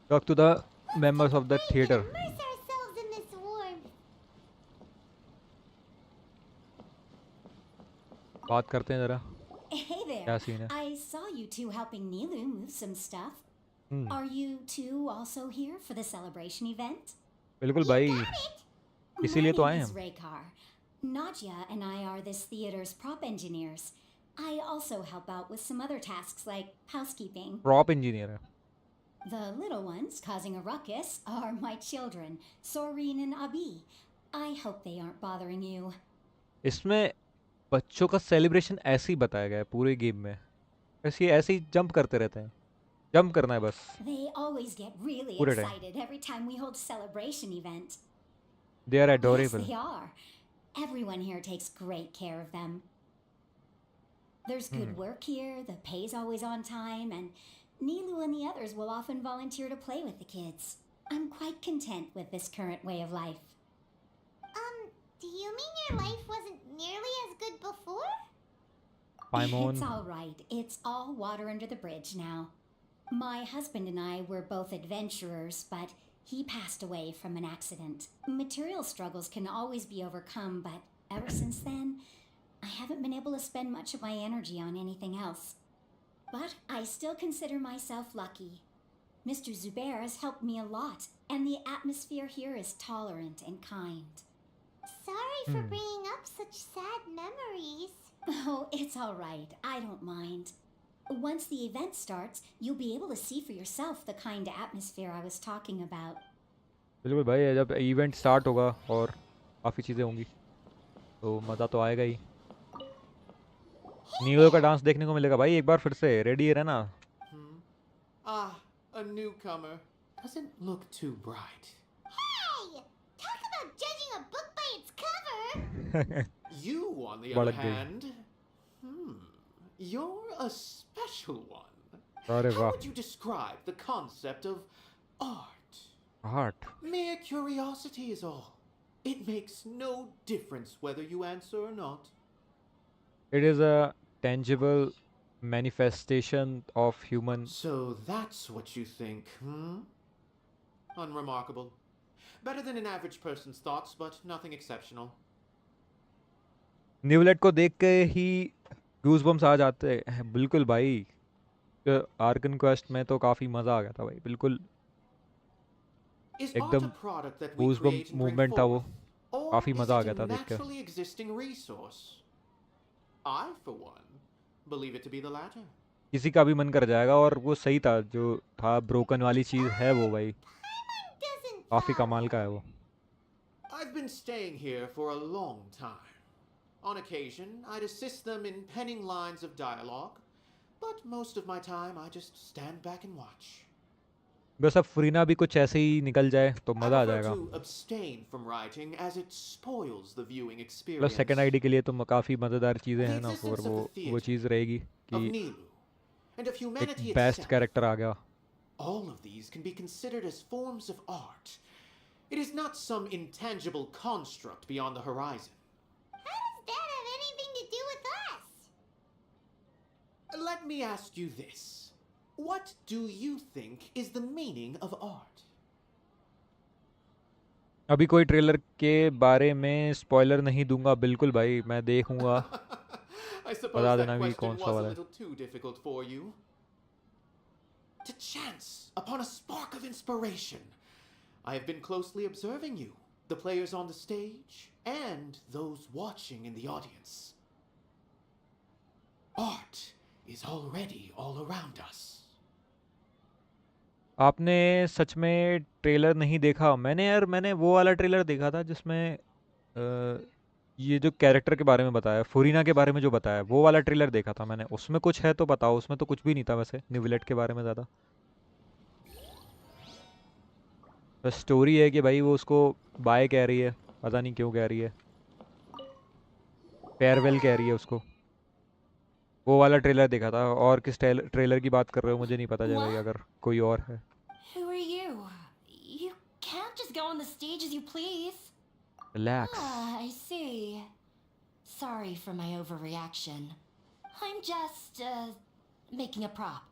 Talk to the members of the We can theatre. immerse ourselves in this warmth. बात करते हैं जरा, Hey there. क्या सीन है? I saw you two helping Nilu move some stuff. Are you two also here for the celebration event? बिल्कुल भाई, इसीलिए तो My आए name is हम। Raykar. Nadia and I are this theater's prop engineers. I also help out with some other tasks like housekeeping. Prop engineer है। The little ones causing a ruckus are my children, Soreen and Abi. I hope they aren't bothering you. इसमें बच्चों का celebration ऐसे ही बताया गया है पूरे game में, बस ये ऐसे ही जंप करते रहते हैं, जंप करना है बस। They always get really Put it in. excited every time we hold a celebration event. They are Yes, adorable. they are. Everyone here takes great care of them. There's good work here, the pay's always on time, and Nilu and the others will often volunteer to play with the kids. I'm quite content with this current way of life. Do you mean your life wasn't nearly as good before? पाइमोन It's all right. It's all water under the bridge now. My husband and I were both adventurers, but he passed away from an accident. Material struggles can always be overcome, but ever since then, I haven't been able to spend much of my energy on anything else. But I still consider myself lucky. Mr. Zubair has helped me a lot, and the atmosphere here is tolerant and kind. Sorry for bringing up such sad memories. Oh, it's all right. I don't mind. Once the event starts, you'll be able to see for yourself the kind of atmosphere I was talking about. बिल्कुल भाई, जब event start होगा और काफ़ी चीज़ें होंगी तो मज़ा तो आएगा ही। नीलो का डांस देखने को मिलेगा भाई एक बार फिर से, रेडी रहना। Ah, a newcomer. Doesn't look too bright. Hey! Talk about judging a book by its cover! You, on the Balag other gayi. hand, you're a special one. अरे How वाह, would you describe the concept of art? Heart. Mere curiosity is all. It makes no difference whether you answer or not. It is a tangible manifestation of human। So that's what you think, Unremarkable. Better than an average person's thoughts, but nothing exceptional. न्यूलेट को देख के ही goosebumps आ जाते हैं बिल्कुल भाई। Arkan quest में तो काफ़ी मज़ा आ गया था भाई, बिल्कुल Is art a एकदम product that we goosebump create and bring movement था वो, forth? Or काफ़ी is मज़ा आ it a गया था देख के। naturally existing resource? I, for one, believe it to be the latter. किसी का भी मन कर जाएगा, और वो सही था जो था, ब्रोकन वाली चीज़ है वो भाई, Paimon doesn't काफ़ी कमाल का follow. है वो। I've been staying here for a long time. On occasion, I'd assist them in penning lines of dialogue, but most of my time I just stand back and watch. बस अब फरीना भी कुछ ऐसे ही निकल जाए तो I मज़ा आ prefer जाएगा। to abstain from writing as it spoils the viewing plus experience. Second ID के लिए तो काफ़ी मज़ेदार चीज़ें The हैं ना, और existence of the वो theater, चीज़ रहेगी of कि Nilu, and of एक humanity बेस्ट itself. कैरेक्टर आ गया। All of these can be considered as forms of art. It is not some intangible construct beyond the horizon. How does that have anything to do with us? Let me ask you this. What do you think is the meaning of art? अभी कोई trailer के बारे में spoiler नहीं दूंगा, बिल्कुल भाई, मैं देखूंगा, I suppose बता that देना कि कौन question सा was a वाला है। little too difficult for you. To chance upon a spark of inspiration, I have been closely observing you, the players on the stage, and those watching in the audience. Art is already all around us. आपने सच में trailer नहीं देखा? मैंने यार, मैंने वो वाला trailer देखा था जिसमें ये जो कैरेक्टर के बारे में बताया, फुरीना के बारे में जो बताया, वो वाला ट्रेलर देखा था मैंने। उसमें कुछ है तो बताओ। उसमें तो कुछ भी नहीं था वैसे, निवलेट के बारे में ज़्यादा। बस स्टोरी है कि भाई वो उसको बाय कह रही है, पता नहीं क्यों कह रही है, फेयरवेल कह रही है उसको। वो वाला ट्रेलर देखा था। और किस ट्रेलर की बात कर रहे हो मुझे नहीं पता जय भाई, What? अगर कोई और है। Who are you? You can't just go on the stage as you please. Relax. Ah, I see. Sorry for my overreaction. I'm just, making a prop.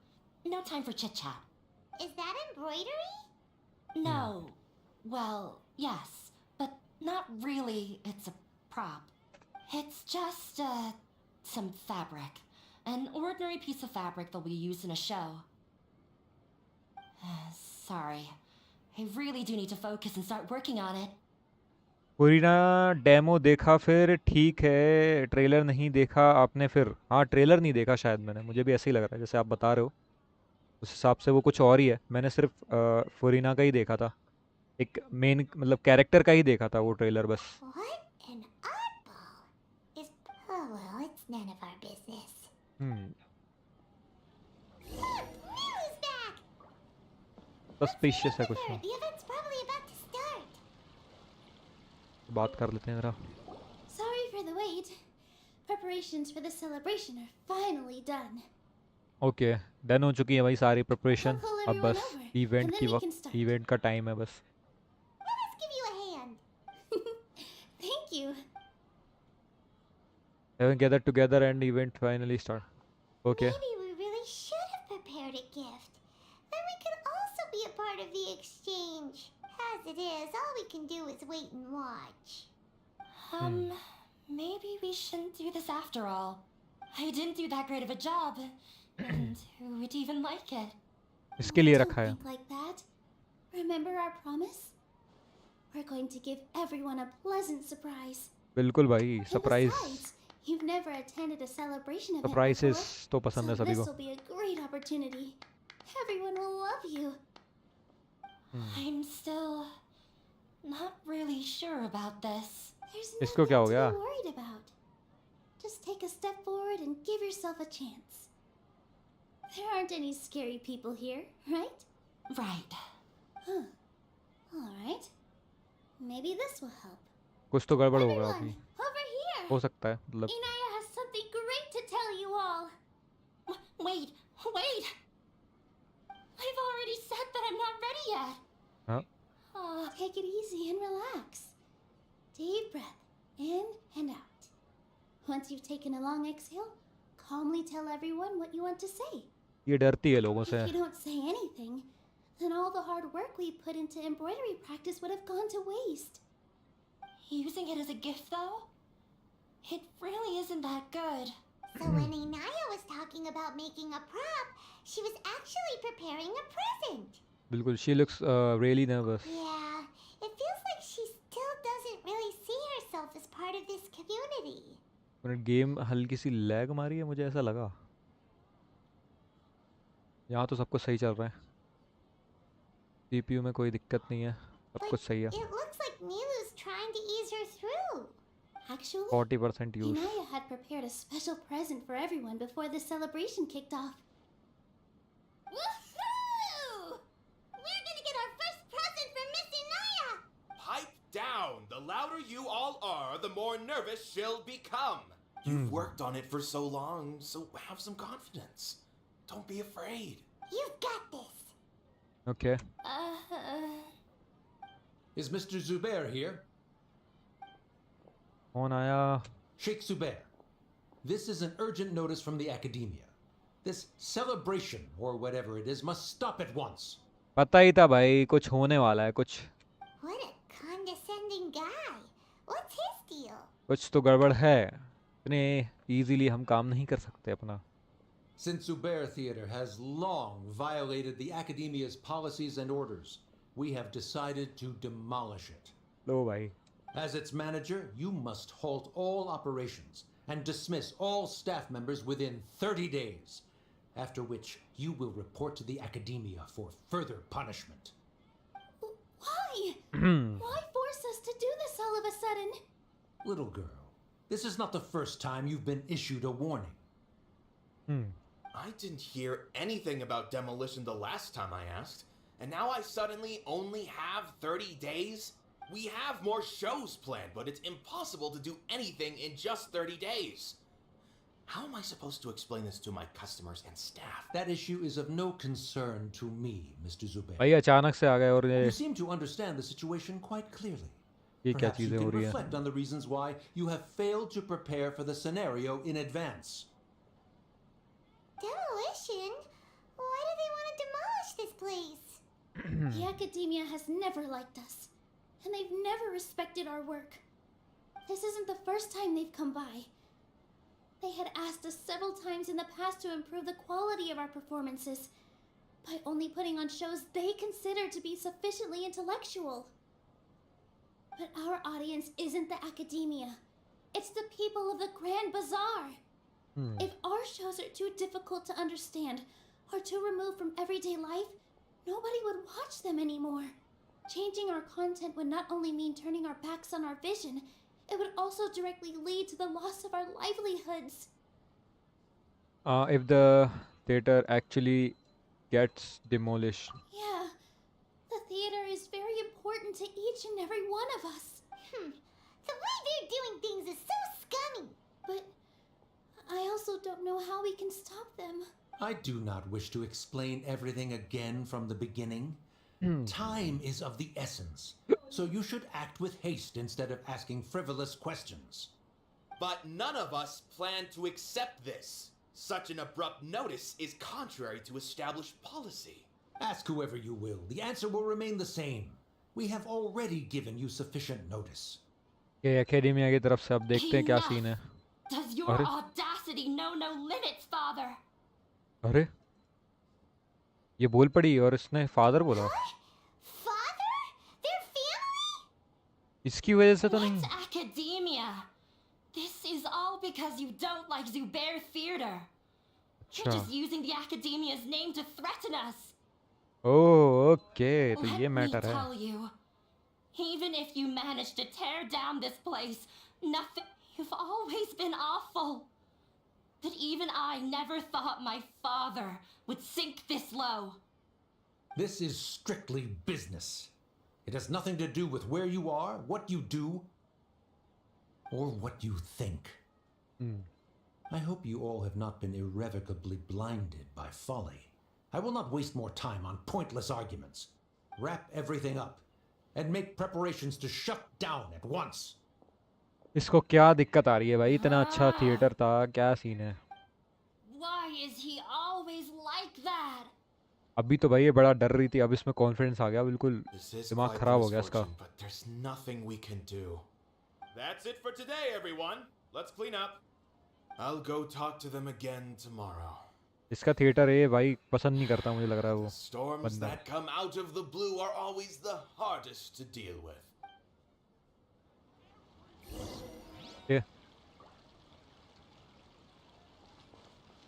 No time for chit chat. Is that embroidery? No. Well, yes, but not really. It's a prop. It's just, some fabric. An ordinary piece of fabric that'll be used in a show. Sorry. I really do need to focus and start working on it. Furina demo देखा फिर ठीक है, trailer नहीं देखा आपने फिर? हाँ, trailer नहीं देखा शायद मैंने, मुझे भी ऐसे ही लग रहा है जैसे आप बता रहे हो। उस हिसाब से वो कुछ और ही है। मैंने सिर्फ फुरीना का ही देखा था, एक मेन मतलब कैरेक्टर का ही देखा था वो ट्रेलर बस। What an oddball. Is oh well, it's none of our business. Hmm, Look, Milu's back. Suspicious है कुछ Sure, तो। the event's probably about to start. बात कर लेते हैं ज़रा। Sorry for the wait. Preparations for the celebration are finally done. Okay, done हो चुकी है भाई सारी प्रिपरेशन। I'll call अब everyone बस over, इवेंट and then की we can वक्त, start. इवेंट का टाइम है बस। Let us give you a hand. Thank you. Everyone gather together and event finally start. Okay. Maybe we really should have prepared a gift. Then we could also be a part of the exchange. As it is, all we can do is wait and watch. Maybe we shouldn't do this after all. I didn't do that great of a job. And who would even like it? इसके लिए Don't रखा है। think like that. Remember our promise? We're going to give everyone a pleasant surprise. बिल्कुल भाई, And surprise. besides, you've never attended a celebration event surprises before, तो पसंद है so सभी this को। will be a great opportunity. Everyone will love you. I'm still not really sure about this. There's इसको nothing क्या हो to गया? be worried about. Just take a step forward and give yourself a chance. There aren't any scary people here, right? Right. Huh. All right. Maybe this will help. कुछ तो गड़बड़ होगा Everyone, अभी, over here. हो सकता है मतलब। Inaya has something great to tell you all. Wait, wait! I've already said that I'm not ready yet. हाँ, Take it easy and relax. Deep breath in and out. Once you've taken a long exhale, calmly tell everyone what you want to say. ये डरती है लोगों से। If you don't say anything, then all the hard work we put into embroidery practice would have gone to waste. Using it as a gift, though? It really isn't that good. So when Inaya was talking about making a prop, she was actually preparing a present. बिल्कुल, she looks really nervous. Yeah, it feels like she still doesn't really see herself as part of this community. Game हल्की सी lag मारी है, मुझे ऐसा लगा। यहाँ तो सब कुछ सही चल रहा है, सीपीयू में कोई दिक्कत नहीं है, सब कुछ सही है। It looks like Nilu's trying to ease her through. Actually, 40% use. Inaya had prepared a special present for everyone before the celebration kicked off. Woohoo! We're gonna get our first present from Miss Inaya! Pipe down! The louder you all are, the more nervous she'll become. You've worked on it for so long, so have some confidence. Don't be afraid. You've got this. Okay. Is Mr. Zubair here? कौन आया? Sheikh Zubair, this is an urgent notice from the academia. This celebration, or whatever it is, must stop at once. पता ही था भाई कुछ होने वाला है, कुछ What a condescending guy. What's his deal? कुछ तो गड़बड़ है। इतने इजीली हम काम नहीं कर सकते अपना। Since Zubair Theater has long violated the academia's policies and orders, we have decided to demolish it. लो भाई। As its manager, you must halt all operations and dismiss all staff members within 30 days, after which you will report to the academia for further punishment. Why? Why force us to do this all of a sudden? Little girl, this is not the first time you've been issued a warning. I didn't hear anything about demolition the last time I asked, and now I suddenly only have 30 days? We have more shows planned, but it's impossible to do anything in just 30 days. How am I supposed to explain this to my customers and staff? That issue is of no concern to me, Mr. Zubair. भाई अचानक से आ गए और ये You seem to understand the situation quite clearly. क्या Perhaps you चीजें हो can रही है? reflect on the reasons why you have failed to prepare for the scenario in advance. Demolition? Why do they want to demolish this place? The academia has never liked us, and they've never respected our work. This isn't the first time they've come by. They had asked us several times in the past to improve the quality of our performances by only putting on shows they consider to be sufficiently intellectual. But our audience isn't the academia. It's the people of the Grand Bazaar. If our shows are too difficult to understand or too removed from everyday life, nobody would watch them anymore. Changing our content would not only mean turning our backs on our vision, it would also directly lead to the loss of our livelihoods. If the theater actually gets demolished. Yeah, the theater is very important to each and every one of us. The way they're doing things is so scummy. But I also don't know how we can stop them. I do not wish to explain everything again from the beginning. Time is of the essence, so you should act with haste instead of asking frivolous questions. But none of us plan to accept this. Such an abrupt notice is contrary to established policy. Ask whoever you will, the answer will remain the same. We have already given you sufficient notice. ये academia की तरफ से अब देखते हैं क्या scene है। Does your अरे? audacity know no limits, father? अरे ये बोल पड़ी और इसने फादर बोला। Father? Their family? इसकी वजह से तो नहीं। What's academia? This is all because you don't like Zubair Theater. You're अच्छा। just using the academia's name to threaten us. Oh okay, तो Let ये me मैटर है। tell you, even if you manage to tear down this place, nothing. You've always been awful. But even I never thought my father would sink this low. This is strictly business. It has nothing to do with where you are, what you do, or what you think. I hope you all have not been irrevocably blinded by folly. I will not waste more time on pointless arguments. Wrap everything up and make preparations to shut down at once. इसको क्या दिक्कत आ रही है भाई? इतना अच्छा theatre था, क्या सीन है? Why is he always like that? अभी तो भाई ये बड़ा डर रही थी, अब इसमें कॉन्फिडेंस आ गया, बिल्कुल This is दिमाग quite खराब हो गया इसका। misfortune, but there's nothing we can do. That's it for today, everyone. Let's clean up. I'll go talk to them again tomorrow. इसका थिएटर है भाई पसंद नहीं करता मुझे लग रहा है The वो storms बंदा that come out of the blue are always the hardest to deal with. ये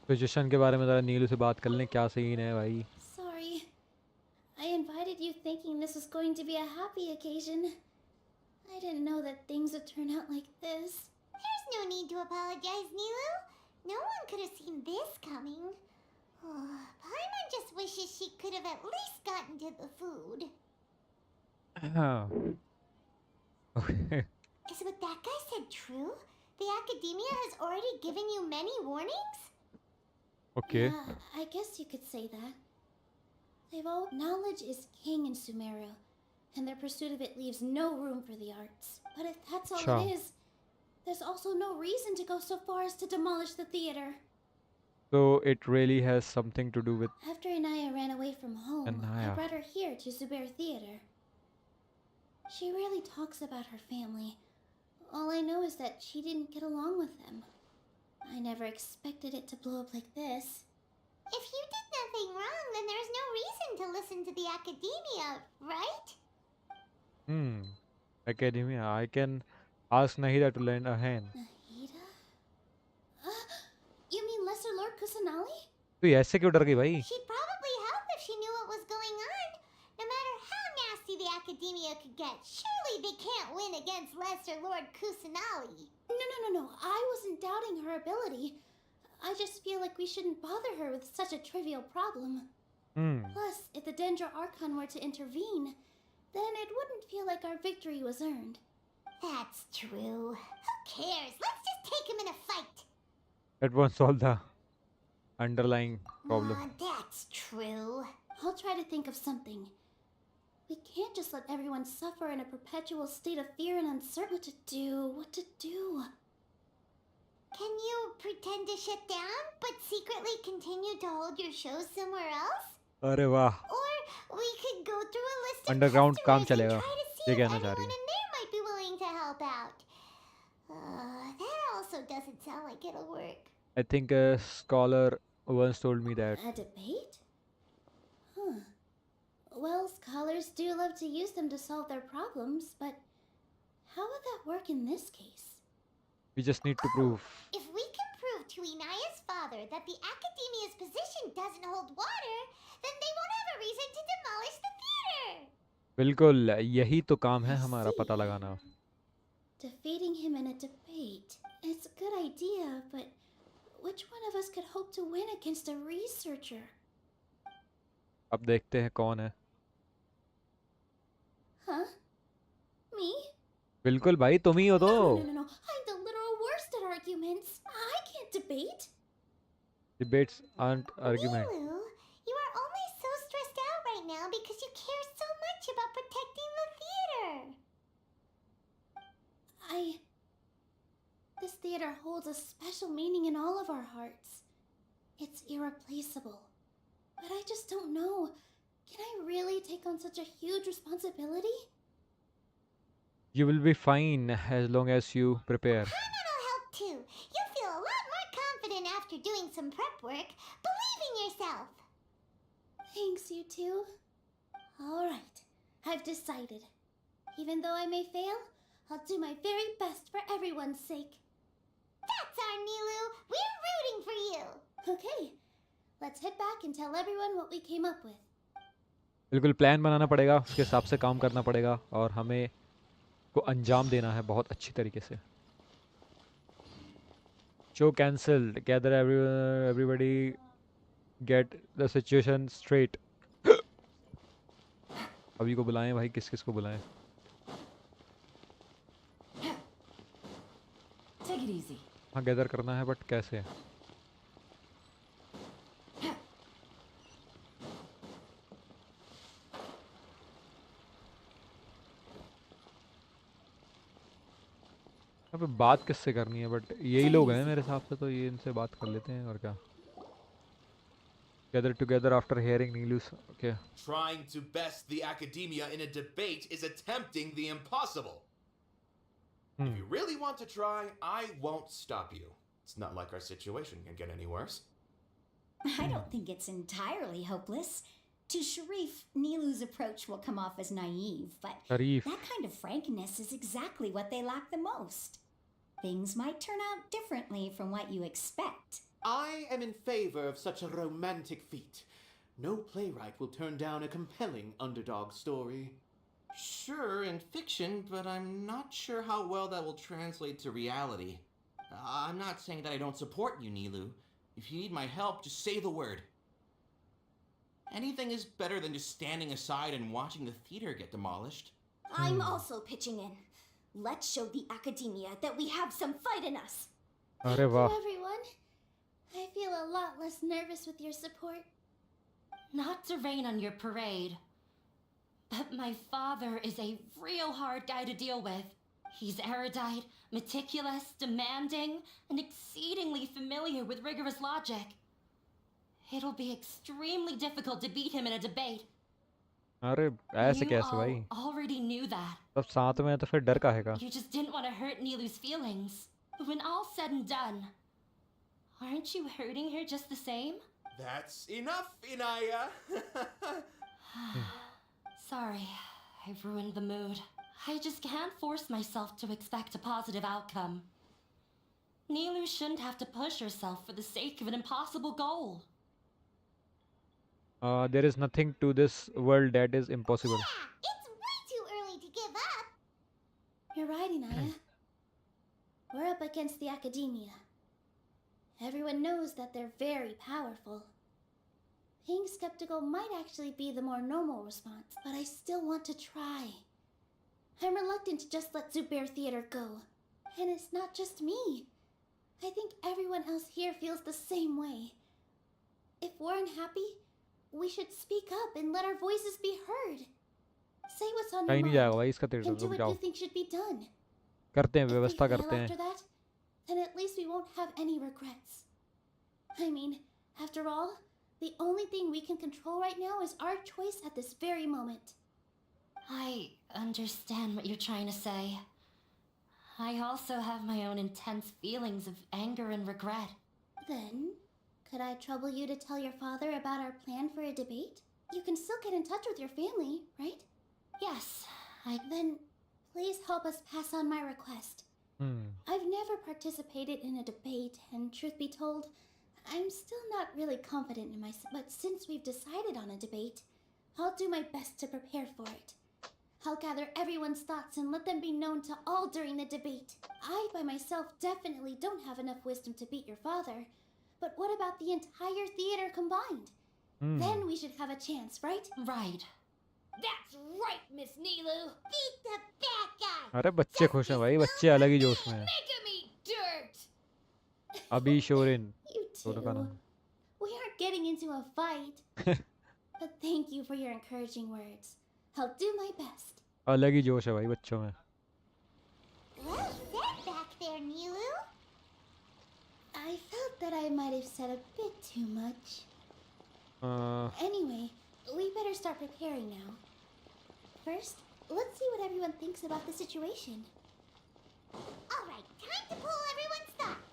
पोजीशन के बारे में ज़रा नीलू से बात कर लें क्या सीन है भाई Sorry. I invited you thinking this was going to be a happy occasion. I didn't know that things would turn out like this. There's no need to apologize, Nilu. No one could have seen this coming. Oh, Paimon just wishes she could have at least gotten to the food. Okay. Is what that guy said true? The academia has already given you many warnings? Okay. Yeah, I guess you could say that. Knowledge is king in Sumeru, and their pursuit of it leaves no room for the arts. But if that's all Sure. it is, there's also no reason to go so far as to demolish the theater. So it really has something to do with After Anaya ran away from home, Anaya. I brought her here to Zubair Theater. She rarely talks about her family. All I know is that she didn't get along with them. I never expected it to blow up like this. If you did nothing wrong, then there's no reason to listen to the academia, right? Academia. I can ask Nahida to lend a hand. Nahida? You mean Lesser Lord Kusanali? तो ये ऐसे क्यों डर गई भाई She'd probably help if she knew what was going on. No matter how nasty the academia could get, surely they can't win against Lesser Lord Kusanali. No. I wasn't doubting her ability. I just feel like we shouldn't bother her with such a trivial problem. Plus, if the Dendra Archon were to intervene, then it wouldn't feel like our victory was earned. That's true. Who cares? Let's just take him in a fight. That won't solve the underlying problem. That's true. I'll try to think of something. We can't just let everyone suffer in a perpetual state of fear and uncertainty. What to do? Can you pretend to shut down, but secretly continue to hold your show somewhere else? अरे वाह Or we could go through a list of Underground काम customers and चलेगा try to see ये if कहना चाह रही anyone है in there might be willing to help out. That also doesn't sound like it'll work. I think a scholar once told me that A debate? Huh. Well, scholars do love to use them to solve their problems, but how would that work in this case? we just need to prove If we can prove to Inaya's father that the academia's position doesn't hold water, then they won't have a reason to demolish the theater. बिल्कुल यही तो काम है I हमारा पता see. लगाना Defeating him in a debate. It's a good idea, but which one of us could hope to win against a researcher? अब देखते हैं कौन है Huh? Me? बिल्कुल भाई तुम ही हो तो No. I'm the literal worst at arguments. I can't debate. debates aren't argument Milu, you are only so stressed out right now because you care so much about protecting the theater. This theater holds a special meaning in all of our hearts. It's irreplaceable. But I just don't know. Can I really take on such a huge responsibility? you will be fine as long as you prepare Paimon will help too. You'll feel a lot more confident after doing some prep work. Believe in yourself. Thanks, you two. Alright, I've decided. Even though I may fail, I'll do my very best for everyone's sake. That's our Nilu. We're rooting for you. Okay, let's head back and tell everyone what we came up with. बिल्कुल plan बनाना पड़ेगा उसके हिसाब से काम करना पड़ेगा और हमें को अंजाम देना है बहुत अच्छी तरीके से show cancelled gather everybody get the situation straight अभी को बुलाएं भाई किस किस को बुलाएं Take it easy. हाँ गैदर करना है बट कैसे अब बात किससे करनी है बट यही लोग हैं मेरे हिसाब से तो ये इनसे बात कर लेते हैं और क्या gather together after hearing Neelu's okay Trying to best the academia in a debate is attempting the impossible. If you really want to try, I won't stop you. It's not like our situation can get any worse. I don't think it's entirely hopeless. To Sharif, Nilu's approach will come off as naive, but Sharif. that kind of frankness is exactly what they lack the most. Things might turn out differently from what you expect. I am in favor of such a romantic feat. No playwright will turn down a compelling underdog story. Sure, in fiction, but I'm not sure how well that will translate to reality. I'm not saying that I don't support you, Nilu. If you need my help, just say the word. Anything is better than just standing aside and watching the theater get demolished. I'm also pitching in. Let's show the academia that we have some fight in us. अरे Thank वाह. you, everyone. I feel a lot less nervous with your support. Not to rain on your parade, but my father is a real hard guy to deal with. He's erudite, meticulous, demanding, and exceedingly familiar with rigorous logic. It'll be extremely difficult to beat him in a debate. अरे ऐसे You कैसे all भाई? already knew that. सब साथ में हैं तो फिर डर काहे का? You just didn't want to hurt Nilu's feelings. But when all's said and done, aren't you hurting her just the same? That's enough, Inaya! Sorry, I've ruined the mood. I just can't force myself to expect a positive outcome. Nilu shouldn't have to push herself for the sake of an impossible goal. There is nothing to this world that is impossible. Yeah, it's way too early to give up. You're right, Inaya. We're up against the academia. Everyone knows that they're very powerful. Being skeptical might actually be the more normal response, but I still want to try. I'm reluctant to just let Zubair Theater go. And it's not just me. I think everyone else here feels the same way. If we're unhappy, we should speak up and let our voices be heard. Say what's on कहीं your नहीं जाएगा mind भाई इसका तेरे and do रुक what जाओ. you think should be done. करते हैं If we व्यवस्था fail करते after हैं. that, then at least we won't have any regrets. I mean, after all, the only thing we can control right now is our choice at this very moment. I understand what you're trying to say. I also have my own intense feelings of anger and regret. Then, could I trouble you to tell your father about our plan for a debate? You can still get in touch with your family, right? Yes, Then, please help us pass on my request. I've never participated in a debate, and truth be told, I'm still not really confident in myself. But since we've decided on a debate, I'll do my best to prepare for it. I'll gather everyone's thoughts and let them be known to all during the debate. I, by myself, definitely don't have enough wisdom to beat your father. But what about the entire theater combined? Then we should have a chance, right? right. That's right, Miss Nilu. Beat the bad guy. अरे बच्चे खुश हैं भाई. बच्चे अलग ही जोश में हैं. Making me dirt. अभी शोरिन. You दोनों का two. नाम. We aren't getting into a fight. But thank you for your encouraging words. I'll do my best. अलग ही जोश है भाई बच्चों में. Well said back there, Nilu. I felt that I might have said a bit too much. Anyway, we better start preparing now. First, let's see what everyone thinks about the situation. All right, time to pull everyone's thoughts.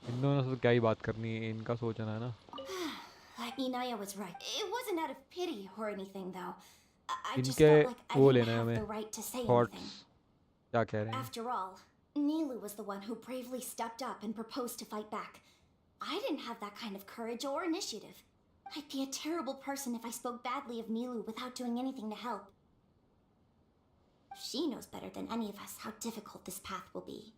इन दोनों से तो क्या ही बात करनी है. इनका सोचना है ना. Inaya was right. It wasn't out of pity or anything, though. I just इनके felt like I वो didn't लेना है have the हमें. right to say Thoughts. anything. क्या कह रहे हैं? After all, Nilu was the one who bravely stepped up and proposed to fight back. I didn't have that kind of courage or initiative. I'd be a terrible person if I spoke badly of Nilu without doing anything to help. She knows better than any of us how difficult this path will be.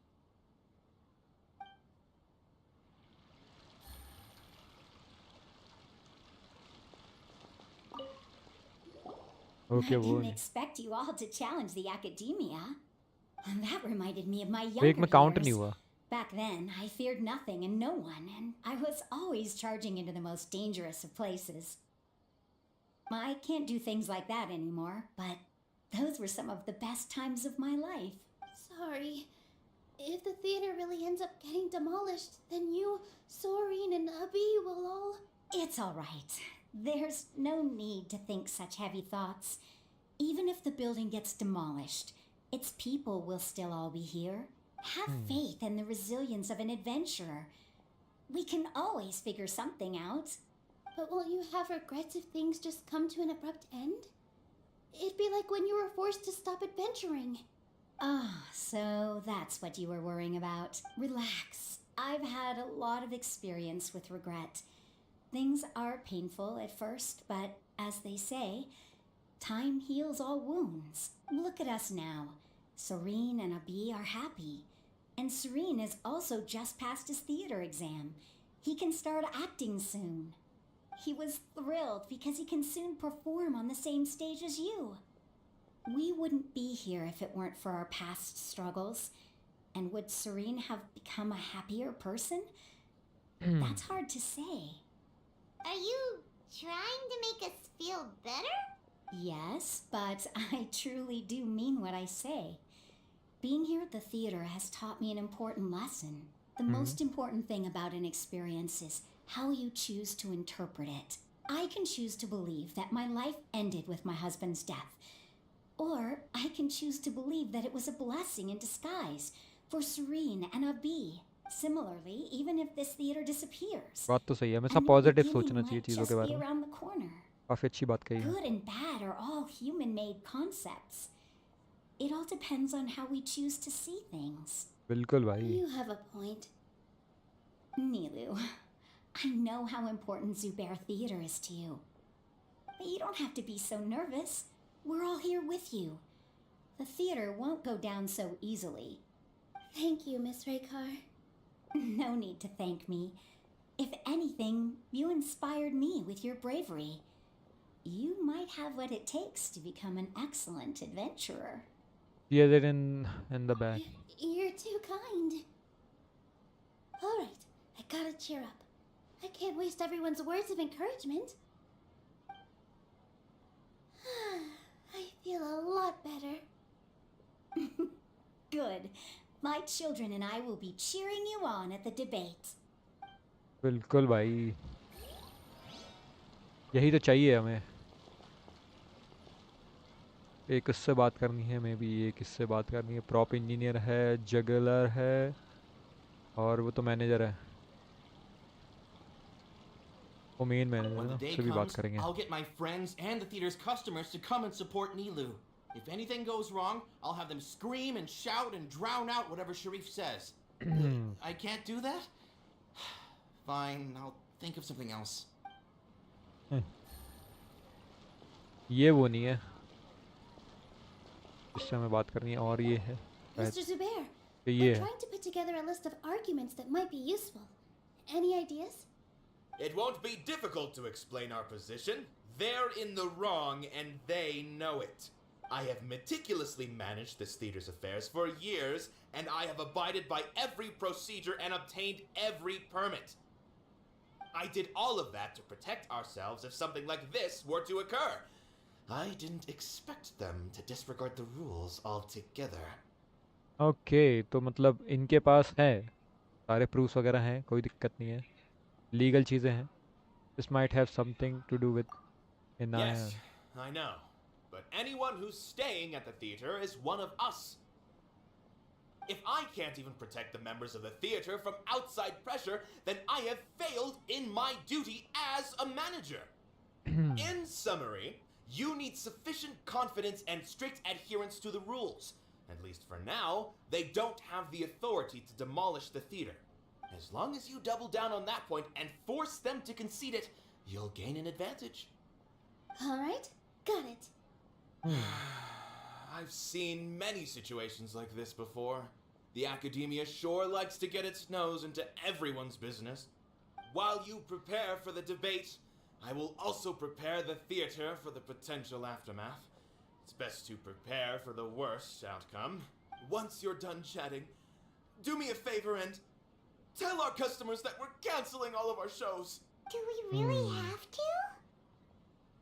Okay, I वो didn't नहीं. expect you all to challenge the academia. And that reminded me of my एक younger में count years. नहीं हुआ. Back then, I feared nothing and no one, and I was always charging into the most dangerous of places. I can't do things like that anymore, but those were some of the best times of my life. Sorry. If the theater really ends up getting demolished, then you, Soreen, and Abi will all... It's all right. There's no need to think such heavy thoughts. Even if the building gets demolished, its people will still all be here. Have faith in the resilience of an adventurer. We can always figure something out. But won't you have regrets if things just come to an abrupt end? It'd be like when you were forced to stop adventuring. Ah, so that's what you were worrying about. Relax. I've had a lot of experience with regret. Things are painful at first, but as they say, time heals all wounds. Look at us now. Serene and Abi are happy. And Serene is also just passed his theater exam. He can start acting soon. He was thrilled because he can soon perform on the same stage as you. We wouldn't be here if it weren't for our past struggles. And would Serene have become a happier person? That's hard to say. Are you trying to make us feel better? Yes, but I truly do mean what I say. Being here at the theater has taught me an important lesson. The most important thing about an experience is how you choose to interpret it. I can choose to believe that my life ended with my husband's death. Or I can choose to believe that it was a blessing in disguise for Serene and Abi. Similarly, even if this theater disappears, बात तो सही है, हमेशा and the positive beginning सोचना चाहिए might चीज़ों just के be बारे में. around the corner. काफ़ी अच्छी बात कही है. Good and bad are all human-made concepts. It all depends on how we choose to see things. बिल्कुल भाई. You have a point. Nilu, I know how important Zubair Theater is to you. But you don't have to be so nervous. We're all here with you. The theater won't go down so easily. Thank you, Miss Raykar. No need to thank me. If anything, you inspired me with your bravery. You might have what it takes to become an excellent adventurer. Hear it in the back. You're too kind. All right, I gotta cheer up. I can't waste everyone's words of encouragement. I feel a lot better. Good. My children and I will be cheering you on at the debate. बिल्कुल भाई. यही तो चाहिए हमें. एक इससे बात करनी है, मे बी एक इससे बात करनी है. प्रॉप इंजीनियर है, जगलर है, और वो तो मैनेजर है. वो मेन मैनेजर है When the ना, day उससे भी बात comes, करेंगे. I'll get my friends and the theater's customers to come and support Nilu. If anything goes wrong, I'll have them scream and shout and drown out whatever Sharif says. I can't do that? Fine, I'll think of something else. ये वो नहीं है इससे हमें बात करनी है, और ये है Mr. Zubair, ये we're है. trying to put together a list of arguments that might be useful. Any ideas? It won't be difficult to explain our position. They're in the wrong and they know it. I have meticulously managed this theater's affairs for years, and I have abided by every procedure and obtained every permit. I did all of that to protect ourselves if something like this were to occur. I didn't expect them to disregard the rules altogether. Okay तो मतलब इनके पास है सारे proofs वगैरह हैं, कोई दिक्कत नहीं है, लीगल चीज़ें हैं. This might have something to do with in. Yes, I know. But anyone who's staying at the theater is one of us. If I can't even protect the members of the theater from outside pressure, then I have failed in my duty as a manager. In summary, you need sufficient confidence and strict adherence to the rules. At least for now, they don't have the authority to demolish the theater. As long as you double down on that point and force them to concede it, you'll gain an advantage. All right, got it. I've seen many situations like this before. The academia sure likes to get its nose into everyone's business. While you prepare for the debate, I will also prepare the theater for the potential aftermath. It's best to prepare for the worst outcome. Once you're done chatting, do me a favor and tell our customers that we're canceling all of our shows. Do we really have to?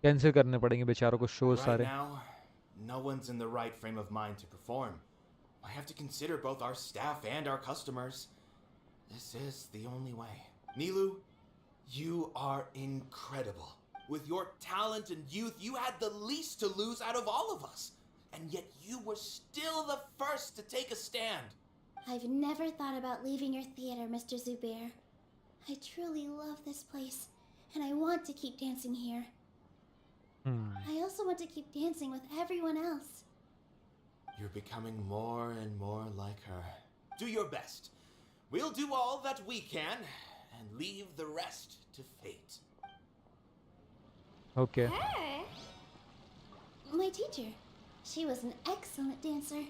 Cancel करने पड़ेंगे बेचारों को show Right सारे. now, no one's in the right frame of mind to perform. I have to consider both our staff and our customers. This is the only way. Nilu, you are incredible. With your talent and youth, you had the least to lose out of all of us. And yet you were still the first to take a stand. I've never thought about leaving your theater, Mr. Zubair. I truly love this place, and I want to keep dancing here. I also want to keep dancing with everyone else. You're becoming more and more like her. Do your best. We'll do all that we can and leave the rest to fate. Okay. Her? My teacher. She was an excellent dancer,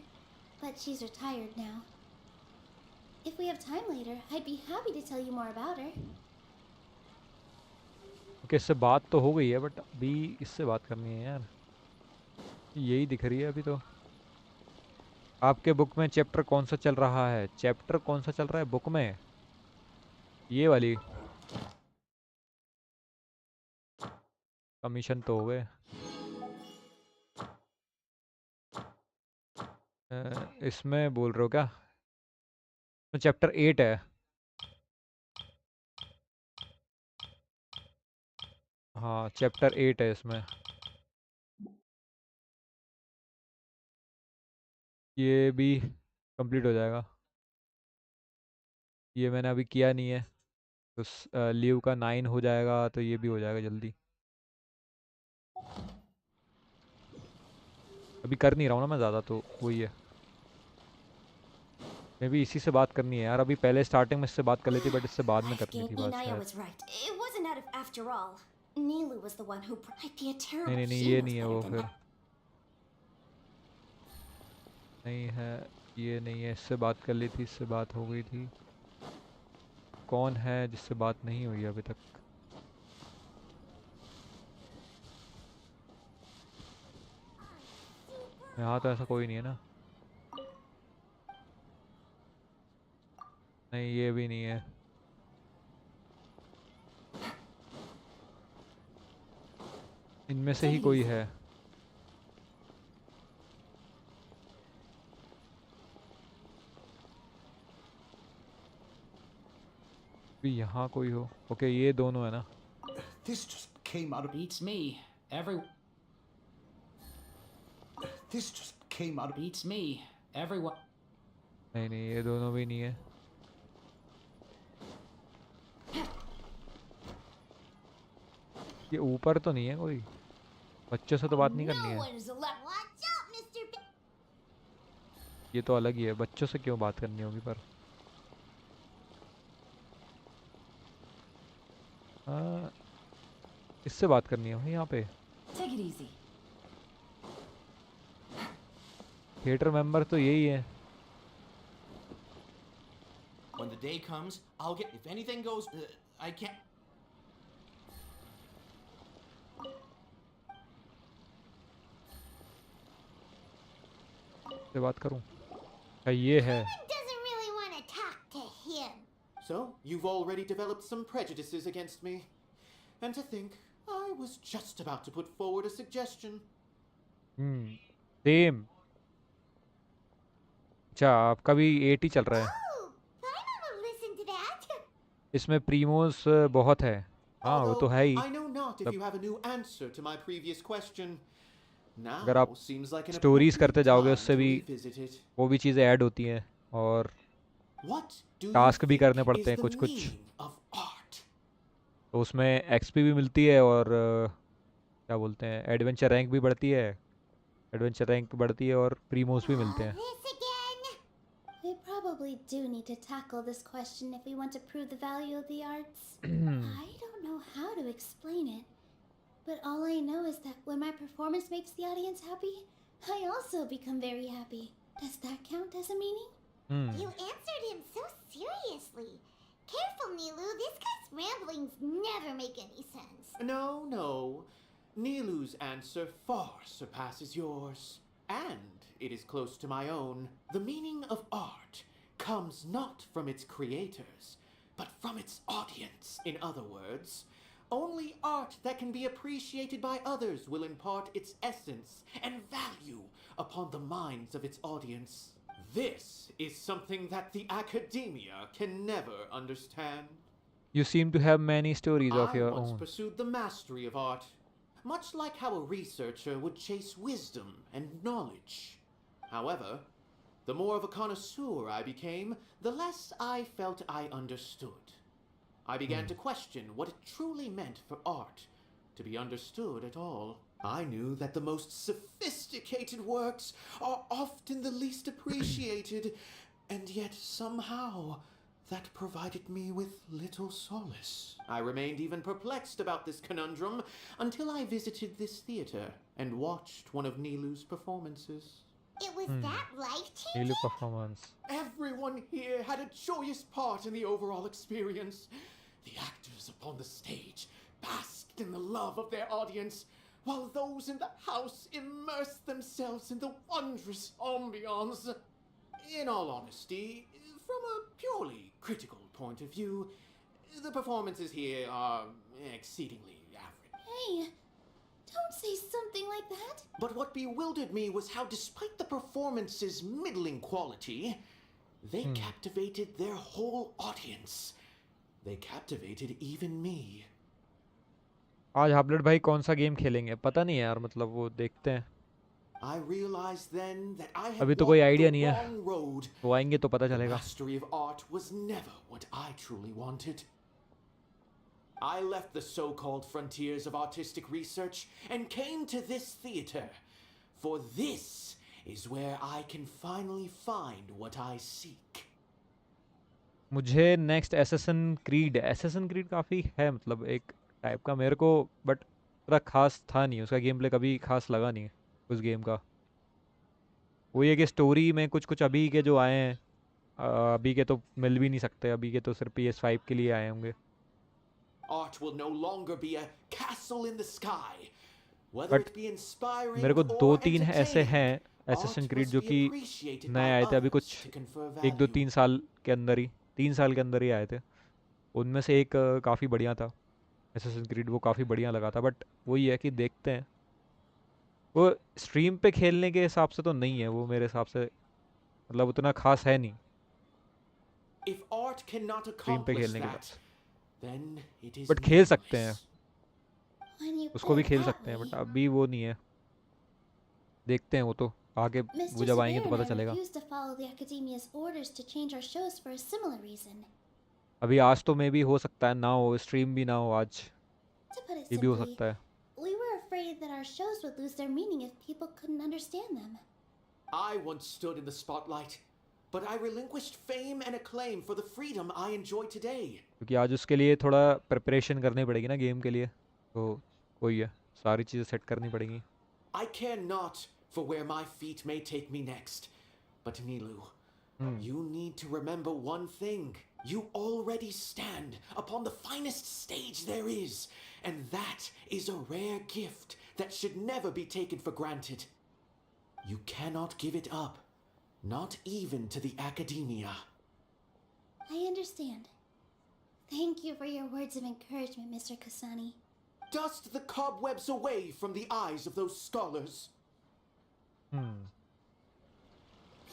but she's retired now. If we have time later, I'd be happy to tell you more about her. Okay, इससे बात तो हो गई है, but अभी इससे बात करनी है यार. यही दिख रही है अभी तो. आपके बुक में चैप्टर कौन सा चल रहा है? चैप्टर कौन सा चल रहा है बुक में? ये वाली. कमीशन तो हो गए. इसमें बोल रहे हो क्या? तो चैप्टर 8 है. हाँ, चैप्टर 8 है इसमें. ये भी कंप्लीट हो जाएगा. ये मैंने अभी किया नहीं है, तो लीव का 9 हो जाएगा तो ये भी हो जाएगा जल्दी. अभी कर नहीं रहा हूँ ना मैं ज़्यादा, तो वही है. मैं भी इसी से बात करनी है यार. अभी पहले स्टार्टिंग में इससे बात कर लेती, बट इससे बाद में करनी थी बात Inaya शायद. was right. It wasn't out of after all. Nilu was the one who I'd be a terrible नहीं नहीं नहीं, she ये knows नहीं है better वो. than फिर that. नहीं है, ये नहीं है. इससे बात कर ली थी, इससे बात हो गई थी. कौन है जिससे बात नहीं हुई अभी तक? यहाँ तो ऐसा कोई नहीं है ना. नहीं, ये भी नहीं है. इनमें से ही कोई है. भी यहाँ कोई हो. ओके, ये दोनों है ना. This just came out of Beats me. This just came out of Beats me. Everyone. नहीं नहीं, ये दोनों भी नहीं है. ये ऊपर तो नहीं है कोई. बच्चों से तो बात नहीं करनी No है. one is allowed. Watch out, Mr. ये तो अलग ही है. बच्चों से क्यों बात करनी होगी पर? हाँ, इससे बात करनी है यहाँ पे. Take it easy. Theatre member तो यही है. When the day comes, I'll get. If anything goes, I can't. से बात करूं? ये है. doesn't really want to talk to him. So, you've already developed some prejudices against me. And to think, I was just about to put forward a suggestion. Same. अच्छा, आपका भी 8 ही चल रहा है. Oh, Paimon will listen to that. इसमें प्रीमोस बहुत है. हाँ, वो तो Although, है ही. I know not if you have a new answer to my previous question. अगर आप Now seems like an stories करते appropriate जाओगे time उससे to भी revisit it. वो भी चीज़ें ऐड होती हैं, और What do you टास्क भी think करने is पड़ते हैं the कुछ कुछ. meaning of art? तो उसमें एक्सपी भी मिलती है, और क्या बोलते हैं, एडवेंचर रैंक भी बढ़ती है. एडवेंचर रैंक बढ़ती है और प्रीमोस भी मिलते हैं. This again? We probably do need to tackle this question if we want to prove the value of the arts. I don't know how to explain it, but all I know is that when my performance makes the audience happy, I also become very happy. Does that count as a meaning? You answered him so seriously. Careful, Nilu. This guy's ramblings never make any sense. No, no. Nilu's answer far surpasses yours. And it is close to my own. The meaning of art comes not from its creators, but from its audience. In other words, only art that can be appreciated by others will impart its essence and value upon the minds of its audience. This is something that the academia can never understand. You seem to have many stories of I your once own. pursued the mastery of art, much like how a researcher would chase wisdom and knowledge. However, The more of a connoisseur I became, the less I felt I understood. I began to question what it truly meant for art to be understood at all. I knew that the most sophisticated works are often the least appreciated, and yet somehow that provided me with little solace. I remained even perplexed about this conundrum until I visited this theater and watched one of Nilu's performances. It was that life-changing? Nilu performance. Everyone here had a joyous part in the overall experience. The actors upon the stage basked in the love of their audience, while those in the house immersed themselves in the wondrous ambiance. In all honesty, from a purely critical point of view, the performances here are exceedingly average. Hey, don't say something like that. But what bewildered me was how, despite the performance's middling quality, they captivated their whole audience. They captivated even me. आज हाबलेट भाई कौन सा game खेलेंगे पता नहीं है यार, मतलब वो देखते हैं. I realized then that I had अभी तो कोई walked आइडिया the नहीं है, wrong road. वो आएंगे तो पता The चलेगा. mastery of art was never what I truly wanted. I left the so-called frontiers of artistic research and came to this theater, for this is where I can finally find what I seek. मुझे next एसेसन creed काफ़ी है, मतलब एक type का मेरे को, but थोड़ा खास था नहीं उसका गेम प्ले, कभी खास लगा नहीं उस गेम का. वो ये कि स्टोरी में कुछ कुछ अभी के जो आए हैं, अभी के तो मिल भी नहीं सकते, अभी के तो सिर्फ PS5 के लिए आए होंगे. Art will no longer be a castle in the sky. Whether but it be inspiring मेरे को or 2-3 ऐसे entertaining, हैं art एसेसन क्रीड must जो be कि appreciated नए by आए थे अभी others कुछ to confer 1-2-3 value. साल के अंदर ही, 3 साल के अंदर ही आए थे. उनमें से एक काफ़ी बढ़िया था एसेसन क्रीड, वो काफ़ी बढ़िया लगा था. बट वही है कि देखते हैं, वो स्ट्रीम पे खेलने के हिसाब से तो नहीं है वो, मेरे हिसाब से मतलब उतना खास है नहीं If art cannot स्ट्रीम पे accomplish खेलने के that, बाद. then it is बट खेल सकते हैं, meaningless. When you उसको put भी it खेल that सकते हैं, way, बट अभी वो नहीं है. देखते हैं वो तो आगे, वो Mr. जब आएंगे Severe तो and पता I चलेगा. refused to follow the Academia's orders to change our shows for a similar reason. अभी आज तो मे भी हो सकता है ना हो, स्ट्रीम भी ना हो आज, To put it ये भी हो simply, सकता है. we were afraid that our shows would lose their meaning if people couldn't understand them. I once stood in the spotlight, but I relinquished fame and acclaim for the freedom I enjoy today. क्योंकि आज उसके लिए थोड़ा preparation करनी पड़ेगी ना game के लिए, तो वही है, सारी चीज़ें सेट करनी पड़ेंगी. I care not for where my feet may take me next. But Nilu, you need to remember one thing. You already stand upon the finest stage there is, and that is a rare gift that should never be taken for granted. You cannot give it up, not even to the Academia. I understand. Thank you for your words of encouragement, Mr. Kasani. Dust the cobwebs away from the eyes of those scholars.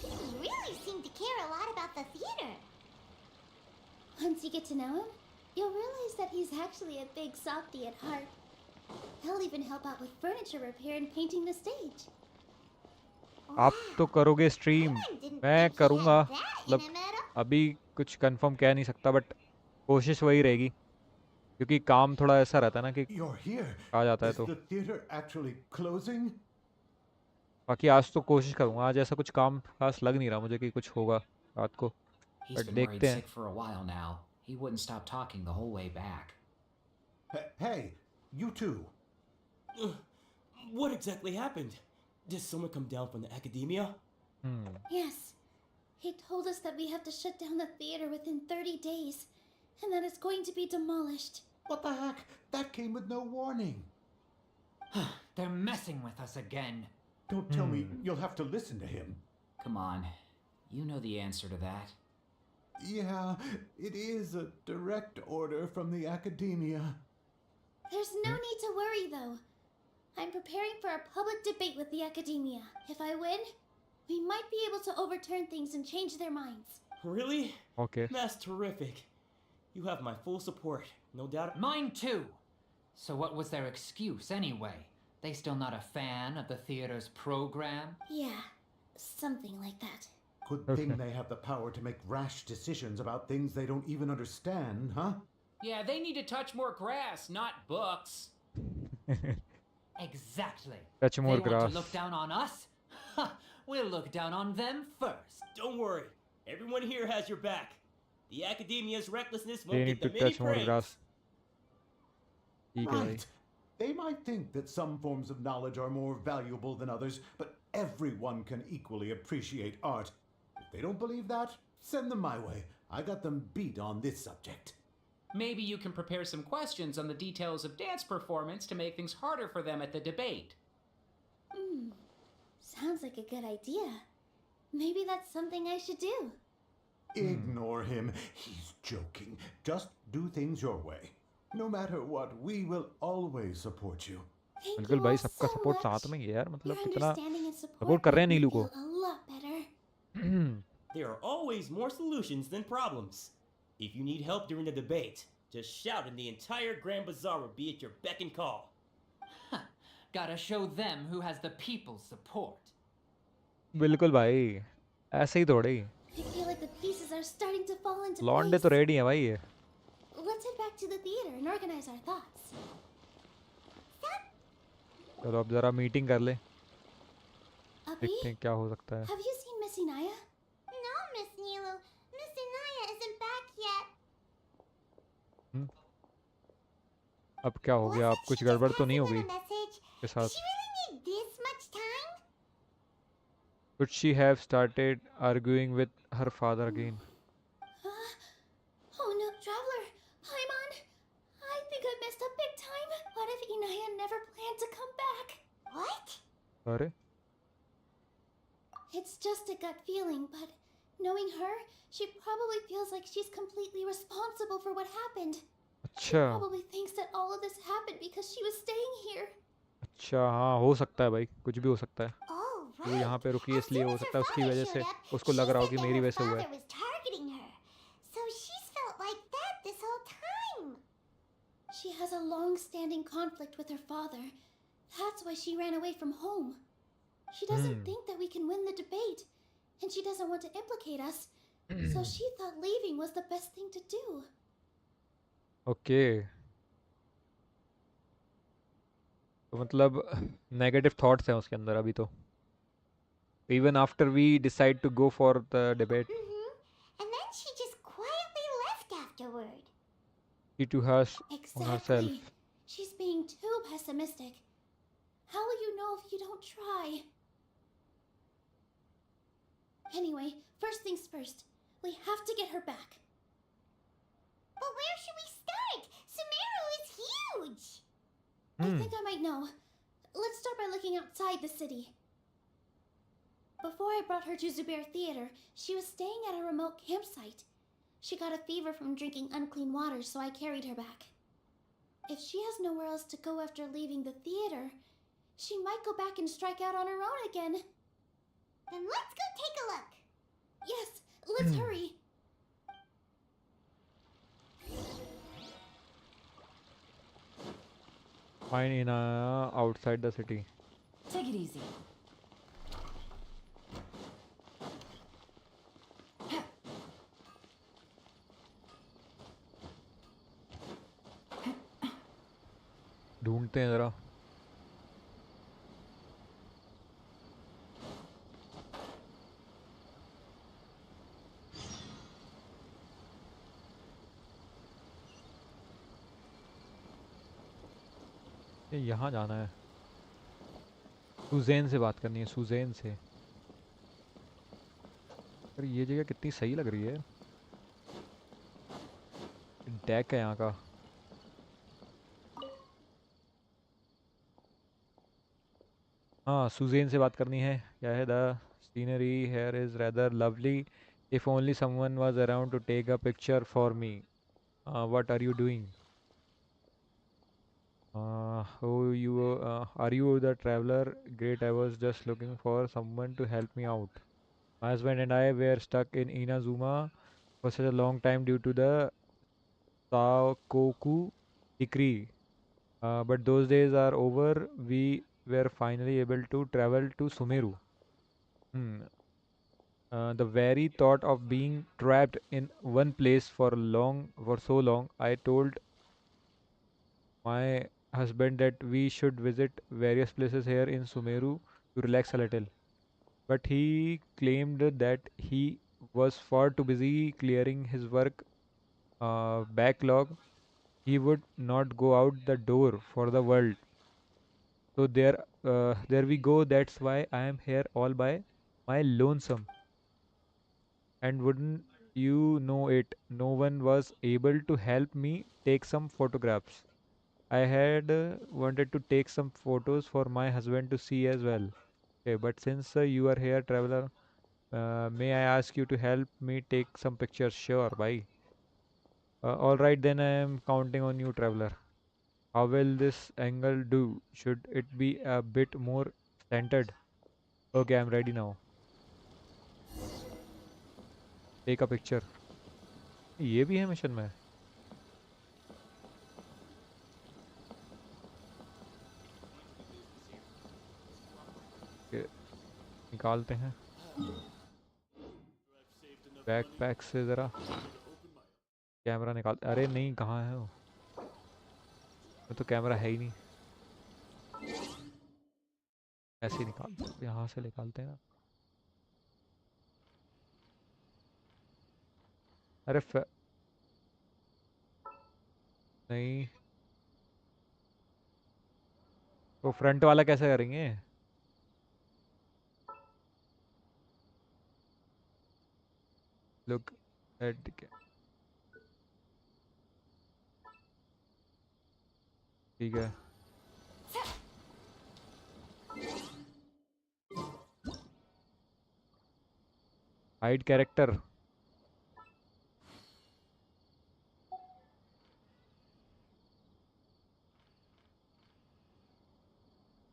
He really seemed to care a lot about the theater. Once you get to know him, you'll realize that he's actually a big softie at heart. He'll even help out with furniture repair and painting the stage. आप तो करोगे stream, Paimon didn't मैं think he करूँगा, had that in मतलब him, Adam. अभी कुछ confirm कह नहीं सकता, बट कोशिश वही रहेगी, क्योंकि काम थोड़ा ऐसा रहता है ना कि You're here. आ जाता है Is तो. the theater actually closing? बाकी आज तो कोशिश करूँगा, आज ऐसा कुछ काम खास लग नहीं रहा मुझे कि कुछ होगा रात को, He's बट been worried देखते हैं. sick for a while now. He wouldn't stop talking the whole way back. Hey, you two. What exactly happened? Did someone come down from the Academia? Yes. He told us that we have to shut down the theater within 30 days, and that it's going to be demolished. What the heck? That came with no warning. They're messing with us again. Don't tell me you'll have to listen to him. Come on. You know the answer to that. Yeah, it is a direct order from the Academia. There's no need to worry, though. I'm preparing for a public debate with the Academia. If I win, we might be able to overturn things and change their minds. Really? Okay. That's terrific. You have my full support, no doubt. Mine too. So what was their excuse anyway? They still not a fan of the theater's program? Yeah, something like that. Good Okay. thing they have the power to make rash decisions about things they don't even understand, huh? Yeah, they need to touch more grass, not books. Exactly. Touch They more want to grass. look down on us? Ha! We'll look down on them first. Don't worry, everyone here has your back. The Academia's recklessness They won't need get to them any touch more praise. grass. ठीक है भाई. Right. They might think that some forms of knowledge are more valuable than others, but everyone can equally appreciate art. If they don't believe that, send them my way. I got them beat on this subject. Maybe you can prepare some questions on the details of dance performance to make things harder for them at the debate. Sounds like a good idea. Maybe that's something I should do. Ignore him. He's joking. Just do things your way. No matter what, we will always support you. Thank बिल्कुल you भाई, all सबका so support much. साथ में ही है यार. मतलब Your कितना understanding and support support कर रहे हैं make me नीलू को. feel a lot better. There are always more solutions than problems. If you need help during the debate, just shout and the entire Grand Bazaar will be at your beck and call. Huh. Gotta show them who has the people's support. बिल्कुल भाई, ऐसे ही थोड़ी. I feel like the pieces are starting to fall into लौंडे place. तो ready हैं भाई ये. Let's head back to the theater and organize our thoughts. चलो अब जरा मीटिंग कर ले. Abby, देखते हैं क्या हो सकता है. have you seen Miss Inaya? No, Miss Nilu. Miss Inaya isn't back yet. अब क्या हो गया? अब Wasn't कुछ she गड़बड़ just तो नहीं हो passing गई on a message? के Does साथ? she really need this much time? Could she have started arguing with her father again? Oh no, Traveler! Paimon! I think I messed up big time. What if Inaya never planned to come back? What? अरे It's just a gut feeling, but knowing her, she probably feels like she's completely responsible for what happened. She अच्छा probably thinks that all of this happened because she was staying here. अच्छा, हाँ हो सकता है भाई, कुछ भी हो सकता है. Oh, वो right. यहाँ पे रुकी As इसलिए soon हो as her सकता है उसकी father वजह showed से up, उसको she लग रहा हो said कि that मेरी her वजह से हुआ father है. was targeting her. So she's felt like that this whole time. She has a long-standing conflict with her father. That's why she ran away from home. She doesn't think that we can win the debate, and she doesn't want to implicate us. So she thought leaving was the best thing to do. Okay, तो मतलब negative thoughts हैं उसके अंदर अभी तो. Even after we decide to go for the debate, And then she just quietly left afterward. she to has on Exactly. herself. She's being too pessimistic. How will you know if you don't try? Anyway, first things first. We have to get her back. But where should we start? Sumeru is huge. I think I might know. Let's start by looking outside the city. Before I brought her to Zubair Theater, she was staying at a remote campsite. She got a fever from drinking unclean water, so I carried her back. If she has nowhere else to go after leaving the theater, she might go back and strike out on her own again. Then let's go take a look. Yes, let's hurry. Find in outside the city. Take it easy. ढूंढते हैं जरा. ये यहाँ जाना है. Suzanne से बात करनी है, सुजैन से. अरे ये जगह कितनी सही लग रही है. डेक है यहाँ का. हाँ, सुजैन से बात करनी है. क्या है? The scenery here is rather lovely. If only someone was around to take a picture for me. What are you doing? Are you the traveler? Great, I was just looking for someone to help me out. My husband and I were stuck in Inazuma for such a long time due to the Sakoku decree. But those days are over. We were finally able to travel to Sumeru. Hmm. The very thought of being trapped in one place for so long, I told my husband that we should visit various places here in Sumeru to relax a little. But he claimed that he was far too busy clearing his work backlog. He would not go out the door for the world. So there we go. That's why I am here all by my lonesome. And wouldn't you know it, no one was able to help me take some photographs. I had wanted to take some photos for my husband to see as well. Okay, but since you are here, traveler, may I ask you to help me take some pictures? Sure, bye. All right, then I am counting on you, traveler. How will this angle do? Should it be a bit more centered? Okay, I'm ready now. Take a picture. ये भी है mission में. निकालते हैं backpack से ज़रा camera निकाल. अरे नहीं, कहाँ है वो? तो कैमरा है ही नहीं. ऐसे ही निकाल, यहाँ से निकालते हैं ना. अरे नहीं, वो फ्रंट वाला कैसे करेंगे? लुक एट ठीक है. Hide character.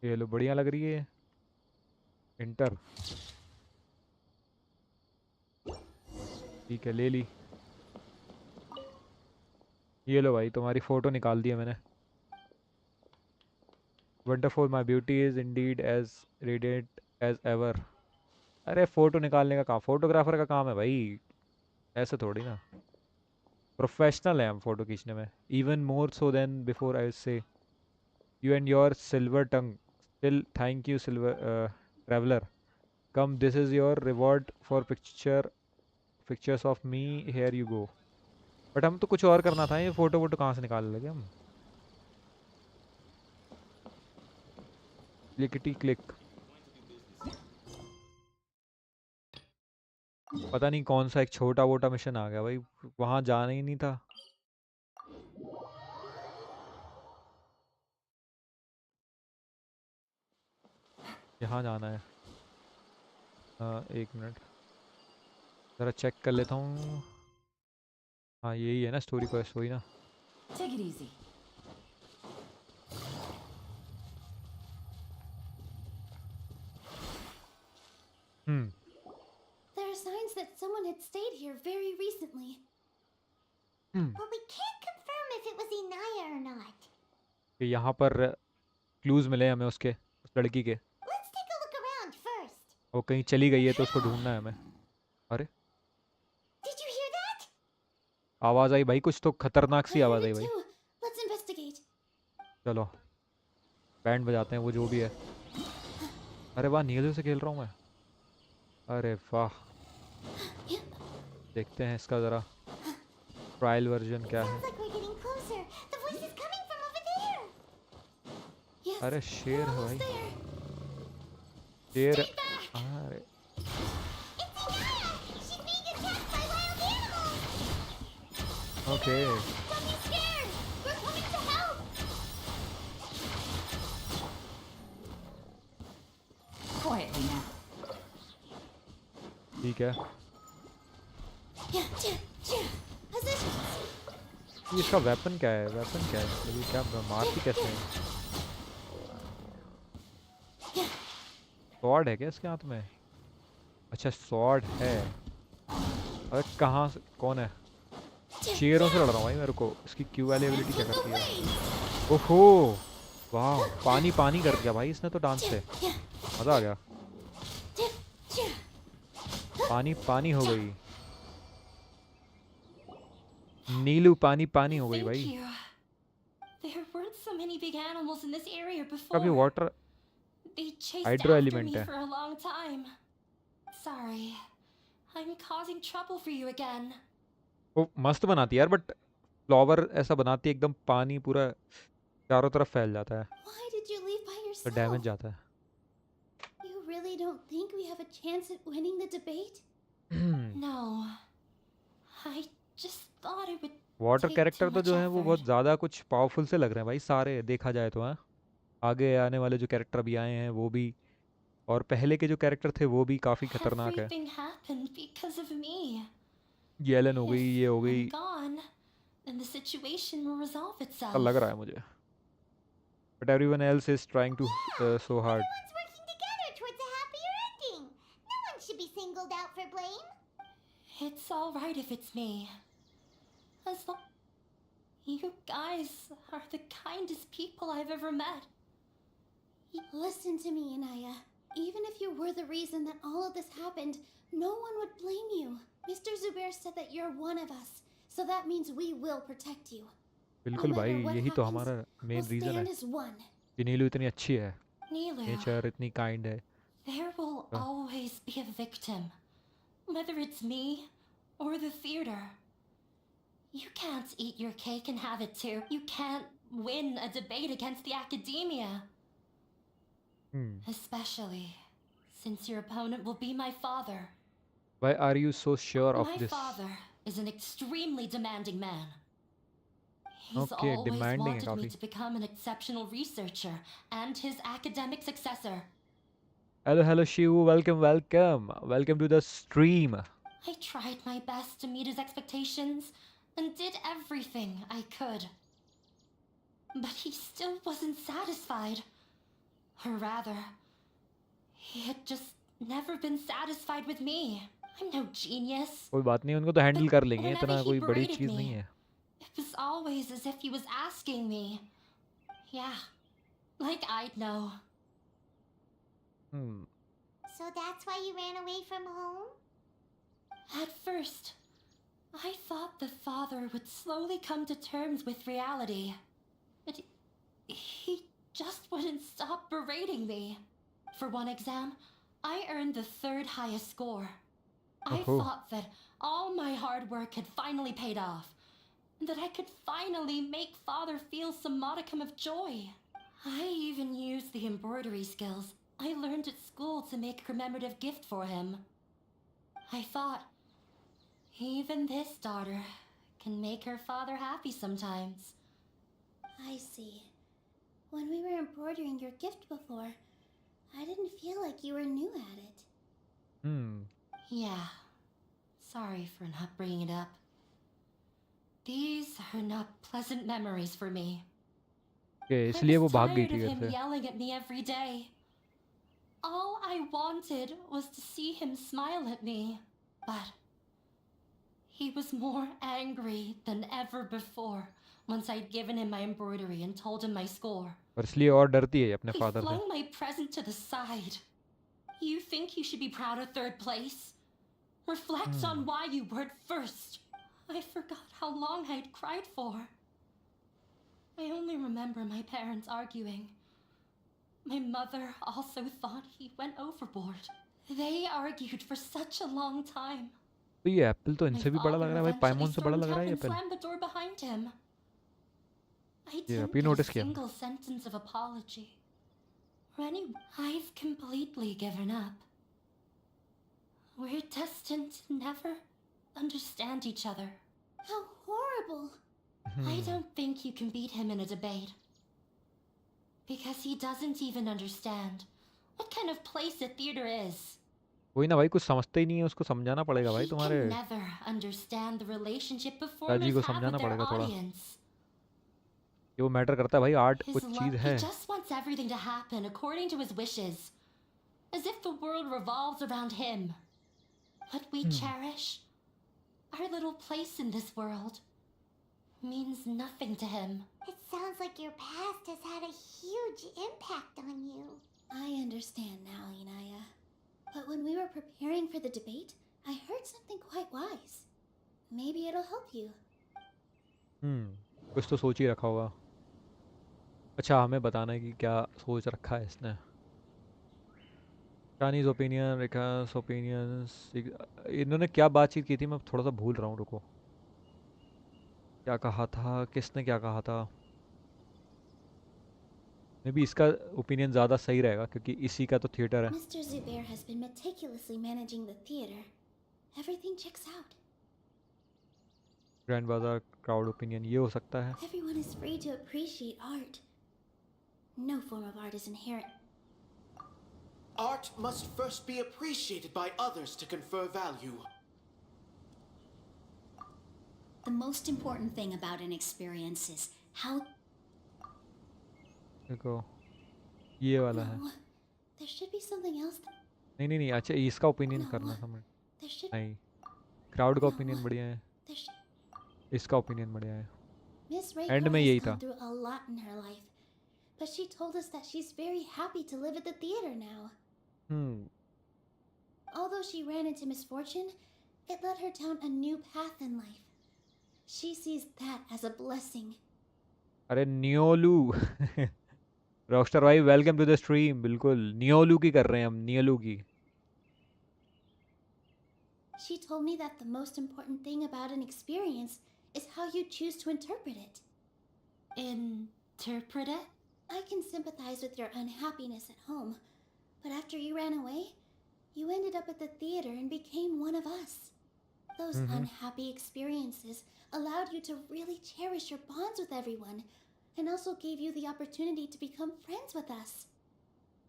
ये लो, बढ़िया लग रही है. इंटर. ठीक है, ले ली. ये लो भाई, तुम्हारी फ़ोटो निकाल दी है मैंने. Wonderful, my beauty is indeed as radiant as ever. अरे फ़ोटो निकालने का काम फोटोग्राफर का काम है भाई, ऐसे थोड़ी ना. प्रोफेशनल है हम फ़ोटो खींचने में. Even more so than before I say you and your silver tongue. Still, thank you, silver traveler. Come, this is your reward for pictures of me. Here you go. But हम तो कुछ और करना था. ये photo वोटो कहाँ से निकाल लगे हम? क्लिकटी क्लिक. पता नहीं कौन सा एक छोटा वोटा मिशन आ गया भाई. वहाँ जाना ही नहीं था. यहाँ जाना है. एक मिनट ज़रा चेक कर लेता हूँ. हाँ, यही है ना स्टोरी क्वेस्ट, वही ना. Take it easy. There are signs that someone had stayed here very recently. But we can't confirm if it was Inaya or not. कि यहाँ पर क्लूज मिले हमें उसके, उस लड़की के. Let's take a look around first. वो कहीं चली गई है तो उसको ढूंढना है हमें. अरे Did you hear that? आवाज़ आई भाई, कुछ तो खतरनाक सी I आवाज़ heard आई it भाई. too. Let's investigate. चलो बैंड बजाते हैं, वो जो भी है. अरे वाह, नीलू से खेल रहा हूँ मैं. अरे वाह, देखते हैं इसका ज़रा ट्रायल वर्जन क्या है. Sounds like we're getting closer. The voice is coming from over there. Yes. अरे शेर है भाई, There. शेर. Stay back. अरे It's Inaya. She's being attacked by wild animals. Okay. Don't be scared. We're coming to help. Quietly now. ठीक है. Positions. ये इसका वेपन क्या है? वेपन क्या है? मतलब ये क्या मारती कैसे है? स्वॉर्ड है क्या इसके हाथ में? अच्छा स्वॉर्ड है. अरे कहाँ से, कौन है? शेरों से लड़ रहा हूँ भाई. मेरे को इसकी क्यू वाली एबिलिटी क्या करती है? ओहो वाह, पानी पानी कर दिया भाई इसने तो डांस से. मज़ा आ गया. पानी पानी हो गई, नीलू पानी पानी हो गई Thank भाई। you. There weren't so many big animals in this area काफी before. Water They chased hydro after element me है। for a long time. Sorry. I'm causing trouble for you again. वो मस्त बनाती है यार, बट फ्लावर ऐसा बनाती है एकदम पानी पूरा चारों तरफ फैल जाता है, Why did you leave by तो yourself? डैमेज जाता है। You really don't think we have a chance at winning the debate? No. I just thought it would water take too character तो much जो है वो effort. बहुत ज़्यादा कुछ पावरफुल से लग रहे हैं भाई सारे, देखा जाए तो। हाँ, आगे आने वाले जो कैरेक्टर अभी आए हैं वो भी, और पहले के जो कैरेक्टर थे वो भी काफ़ी खतरनाक है। Everything happened because of me. Yellen हो गई, ये हो If गई, I'm gone, then the situation will resolve ऐसा itself. लग रहा है मुझे। But everyone else is trying too so hard. Everyone's working together towards a happier ending. No one should be singled out for blame. It's all right if it's me. As long you guys are the kindest people I've ever met. Listen to me, Inaya. Even if you were the reason that all of this happened, no one would blame you. Mr. Zubair said that you're one of us, so that means we will protect you. बिल्कुल भाई, यही तो हमारा main we'll reason है stand as one. कि नीलू इतनी अच्छी है, Nilu, नेचर इतनी काइंड है। there will always be a victim. Whether it's me or the theater. You can't eat your cake and have it too. You can't win a debate against the academia. Especially since your opponent will be my father. Why are you so sure of My this? father is an extremely demanding man. He's Okay, always demanding है wanted me काफी। to become an exceptional researcher and his academic successor. Hello, hello, Shivu. Welcome, welcome, welcome to the stream. I tried my best to meet his expectations and did everything I could. But he still wasn't satisfied. Or rather, he had just never been satisfied with me. I'm no genius. कोई बात नहीं, उनको तो handle कर लेंगे, Whenever इतना he कोई बड़ी berated चीज़ me, नहीं है। it was always as if he was asking me. Yeah, like I'd know. So that's why you ran away from home? At first, I thought the father would slowly come to terms with reality. But he just wouldn't stop berating me. For one exam, I earned the 3rd highest score. I thought that all my hard work had finally paid off, and that I could finally make father feel some modicum of joy. I even used the embroidery skills I learned at school to make a commemorative gift for him. I thought, even this daughter can make her father happy sometimes. I see. When we were embroidering your gift before, I didn't feel like you were new at it. Yeah. Sorry for not bringing it up. These are not pleasant memories for me. Okay, I इसलिए वो was भाग गई tired थी of घर him से। yelling at me every day. All I wanted was to see him smile at me, but he was more angry than ever before once I'd given him my embroidery and told him my score. और इसलिए और डरती है अपने He father से। flung my present to the side. You think you should be proud of 3rd place? Reflect on why you weren't first. I forgot how long I'd cried for. I only remember my parents arguing. My mother also thought he went overboard. They argued for such a long time. तो ये Apple तो My इनसे भी बड़ा लग father रहा है भाई, eventually पाइमोन से बड़ा stormed लग रहा up है ये and Apple. slammed the door behind him. I ये didn't अभी get a नोटिस किया। single sentence of apology. I've completely given up. We're destined to never understand each other. How horrible! I don't think you can beat him in a debate. Because he doesn't even understand what kind of place a theater is. कोई ना भाई, कुछ समझते ही नहीं है, उसको समझाना पड़ेगा भाई He तुम्हारे can never understand the relationship दादी performers को have समझाना with their पड़ेगा थोड़ा, audience. ये वो मैटर करता है भाई, आर्ट His कुछ चीज़ love, है। he just wants everything to happen according to his wishes. As if the world revolves around him. What we cherish, our little place in this world, means nothing to him. It sounds like your past has had a huge impact on you. I understand now, Inaya. But when we were preparing for the debate, I heard something quite wise. Maybe it'll help you. कुछ तो सोच ही रखा होगा. अच्छा, हमें बताना है कि क्या सोच रखा है इसने. चाइनीज ओपिनियन, रिकास ओपिनियंस. इन्होंने क्या बातचीत की थी, मैं थोड़ा सा भूल रहा हूँ. रुको, क्या कहा था, किसने क्या कहा था. मे बी इसका ओपिनियन ज़्यादा सही रहेगा क्योंकि इसी का तो थिएटर है. Mr. Zubair has been meticulously managing the theater. Everything checks out. Grand बाजार क्राउड ओपिनियन ये हो सकता है. Everyone is free to appreciate art. No form of art is inherent. Art must first be appreciated by others to confer value. The most important thing about an experience is how. देखो, ये वाला है. No, there should be something else. नहीं, अच्छा इसका opinion करना था मैं. There should. नहीं, क्राउड का No, ओपिनियन बढ़िया है, there should. इसका ओपिनियन बढ़िया है. Miss एंड Reiko में has यही gone था. through a lot in her life, but she told us that she's very happy to live at the theater now. Although she ran into misfortune, it led her down a new path in life. She sees that as a blessing. अरे नियोलू. Rockstar भाई welcome to the stream. बिल्कुल नियोलू की कर रहे हैं हम, नियोलू की. She told me that the most important thing about an experience is how you choose to interpret it. Interpret it? I can sympathize with your unhappiness at home, but after you ran away, you ended up at the theater and became one of us. Those unhappy experiences allowed you to really cherish your bonds with everyone, and also gave you the opportunity to become friends with us.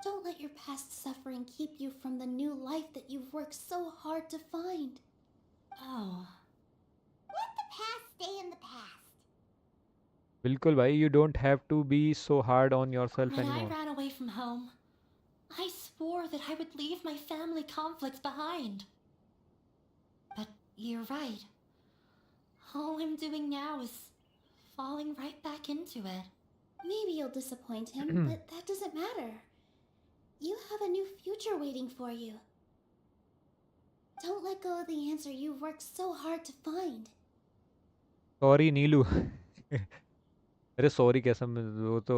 Don't let your past suffering keep you from the new life that you've worked so hard to find. Oh. Let the past stay in the past. बिल्कुल भाई, you don't have to be so hard on yourself When I anymore. ran away from home, I swore that I would leave my family conflicts behind. But you're right. All I'm doing now is falling right back into it. Maybe you'll disappoint him, but that doesn't matter. You have a new future waiting for you. Don't let go of the answer you've worked so hard to find. Sorry Nilu. अरे sorry कैसा, वो तो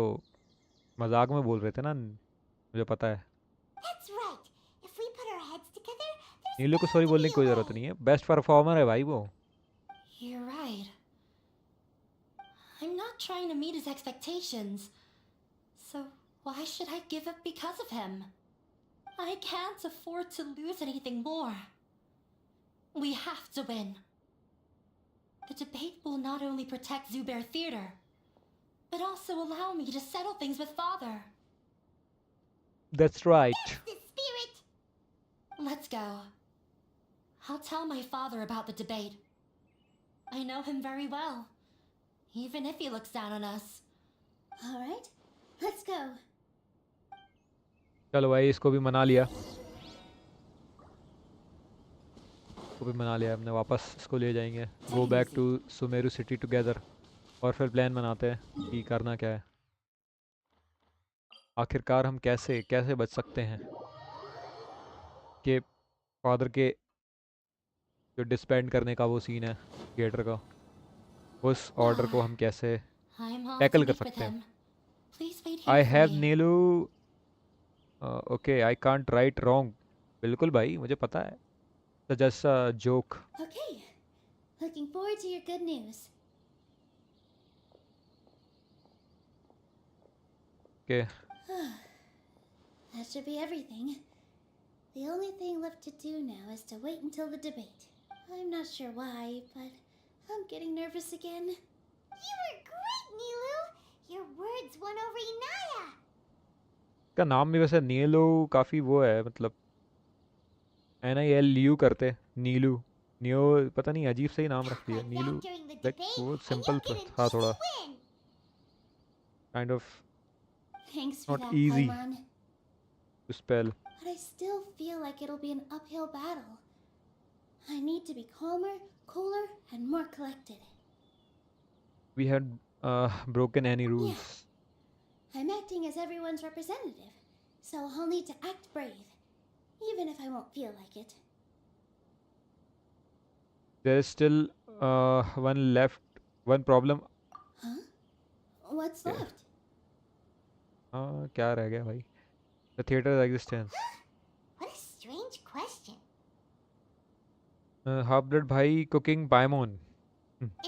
मजाक में बोल रहे थे ना, मुझे पता है. That's right. If we put our heads together, there's नीलू को सॉरी bound to बोलने be की a कोई way. ज़रूरत नहीं है, बेस्ट परफॉर्मर है भाई वो. You're right. I'm not trying to meet his expectations. So why should I give up because of him? I can't afford to lose anything more. We have to win. The debate will not only protect Zubair Theater, but also allow me to settle things with Father. That's right. That's the spirit. Let's go. I'll tell my father about the debate. I know him very well, even if he looks down on us. All right, let's go. चलो भाई, इसको भी मना लिया. इसको भी मना लिया हमने. वापस इसको ले जाएंगे. Go back to Sumeru city together. और फिर प्लान बनाते हैं कि करना क्या है. आखिरकार हम कैसे बच सकते हैं कि फादर के जो डिस्बैंड करने का वो सीन है थिएटर का, उस ऑर्डर को हम कैसे I'm off to टैकल कर meet with सकते हैं. him. Please wait here I for have me. Neelu. Okay, I can't right wrong. बिल्कुल भाई, मुझे पता है. Just a joke. Okay, looking forward to your good news. Okay. That should be everything. The only thing left to do now is to wait until the debate. I'm not sure why, but I'm getting nervous again. You were great, Nilu. Your words won over Inaya. इसका नाम भी वैसे नीलू काफ़ी वो है, मतलब NILU करते. नीलू, neo, पता नहीं अजीब से ही नाम रख दिया. Like Nilu that during the like debate, वो and simple you'll get an था easy थोड़ा. win. Kind of Thanks for Not that, easy. Paimon. To spell. But I still feel like it'll be an uphill battle. I need to be calmer, cooler, and more collected. We had broken any rules. I'm acting as everyone's representative, so I'll need to act brave, even if I won't feel like it. There is still one left, one problem. Huh? What's Okay. left? क्या रह गया भाई? The theater's existence. What a strange question. Half-blood भाई cooking paimon.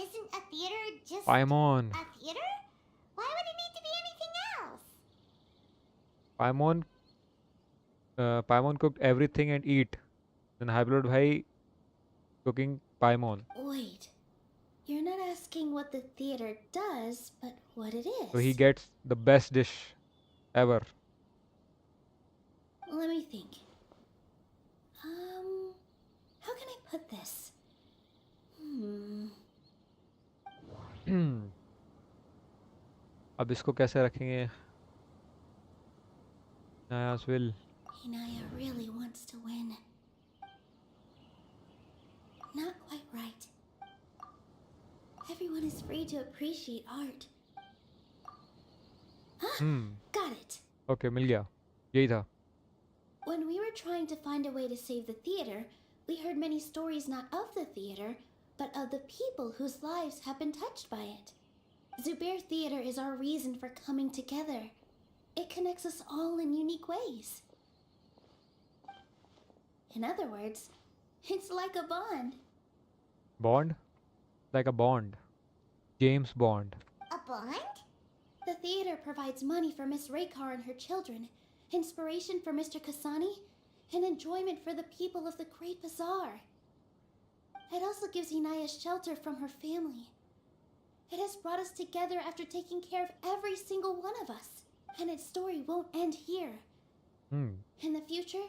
Isn't a theater just Paimon. a theater? Why would it need to be anything else? Paimon. Paimon cooked everything and eat. Then half-blood भाई cooking paimon. Wait. You're not asking what the theater does, but what it is. So he gets the best dish ever. Let me think. How can I put this? अब इसको कैसे रखेंगे? Naya's will. Inaya really wants to win. Not quite right. Everyone is free to appreciate art. Got it. Okay, मिल गया. यही था. When we were trying to find a way to save the theater, we heard many stories not of the theater, but of the people whose lives have been touched by it. Zubair Theater is our reason for coming together. It connects us all in unique ways. In other words, it's like a bond. Bond? Like a bond. James Bond. A bond? The theater provides money for Miss Raykar and her children, inspiration for Mr. Kasani, and enjoyment for the people of the Great Bazaar. It also gives Inaya shelter from her family. It has brought us together after taking care of every single one of us, and its story won't end here. In the future,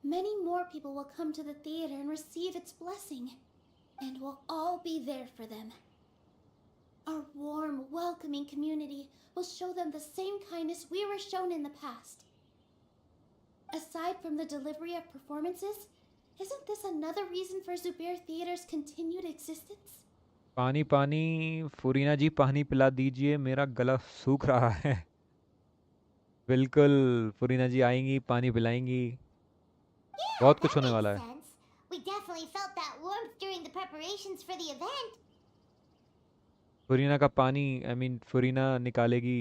many more people will come to the theater and receive its blessing, and we'll all be there for them. Our warm, welcoming community will show them the same kindness we were shown in the past. Aside from the delivery of performances, isn't this another reason for Zubair Theater's continued existence? पानी पानी फुरीना जी पानी पिला दीजिए मेरा गला सूख रहा है. बिल्कुल फुरीना जी आएंगी पानी पिलाएंगी. बहुत कुछ होने वाला है. We definitely felt that warmth during the preparations for the event. फुरीना का पानी फुरीना निकालेगी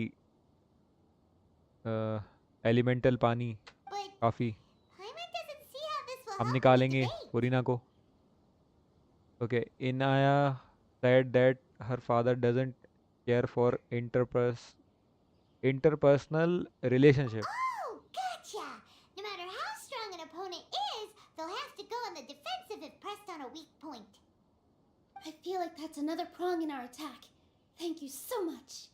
एलिमेंटल पानी काफ़ी. हम निकालेंगे फुरीना को. Okay, Inaya said that her father doesn't care for interpersonal relationship. Oh, gotcha! No matter how strong an opponent is, they'll have to go on the defensive if pressed on a weak point. I feel like that's another prong in our attack. Thank you so much.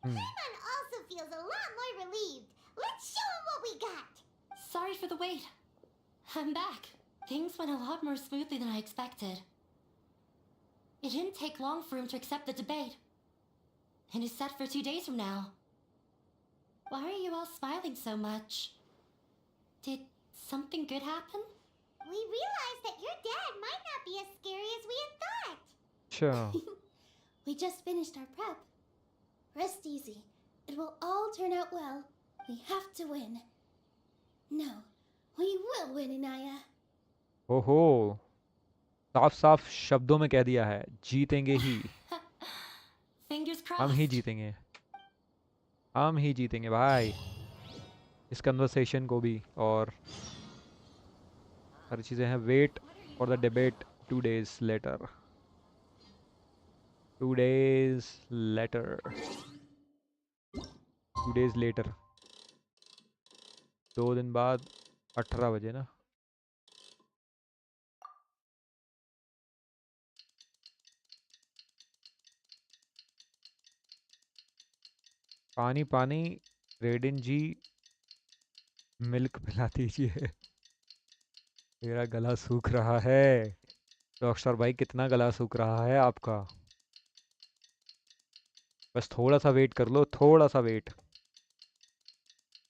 Paimon also feels a lot more relieved. Let's show him what we got. Sorry for the wait. I'm back. Things went a lot more smoothly than I expected. It didn't take long for him to accept the debate. And it's set for 2 days from now. Why are you all smiling so much? Did something good happen? We realized that your dad might not be as scary as we had thought. Sure. We just finished our prep. Rest easy. It will all turn out well. We have to win. No, we will win, Inaya. ओहो साफ साफ शब्दों में कह दिया है जीतेंगे ही. Fingers हम crossed. ही जीतेंगे. हम ही जीतेंगे भाई. इस कन्वर्सेशन को भी और हर चीज़ें हैं. Wait for the debate 2 days later. 2 days later. 2 days later. 2 दिन बाद 18 बजे ना. पानी पानी रेडिन जी मिल्क पिला दीजिए मेरा गला सूख रहा है. रॉकस्टार भाई कितना गला सूख रहा है आपका. बस थोड़ा सा वेट कर लो. थोड़ा सा वेट.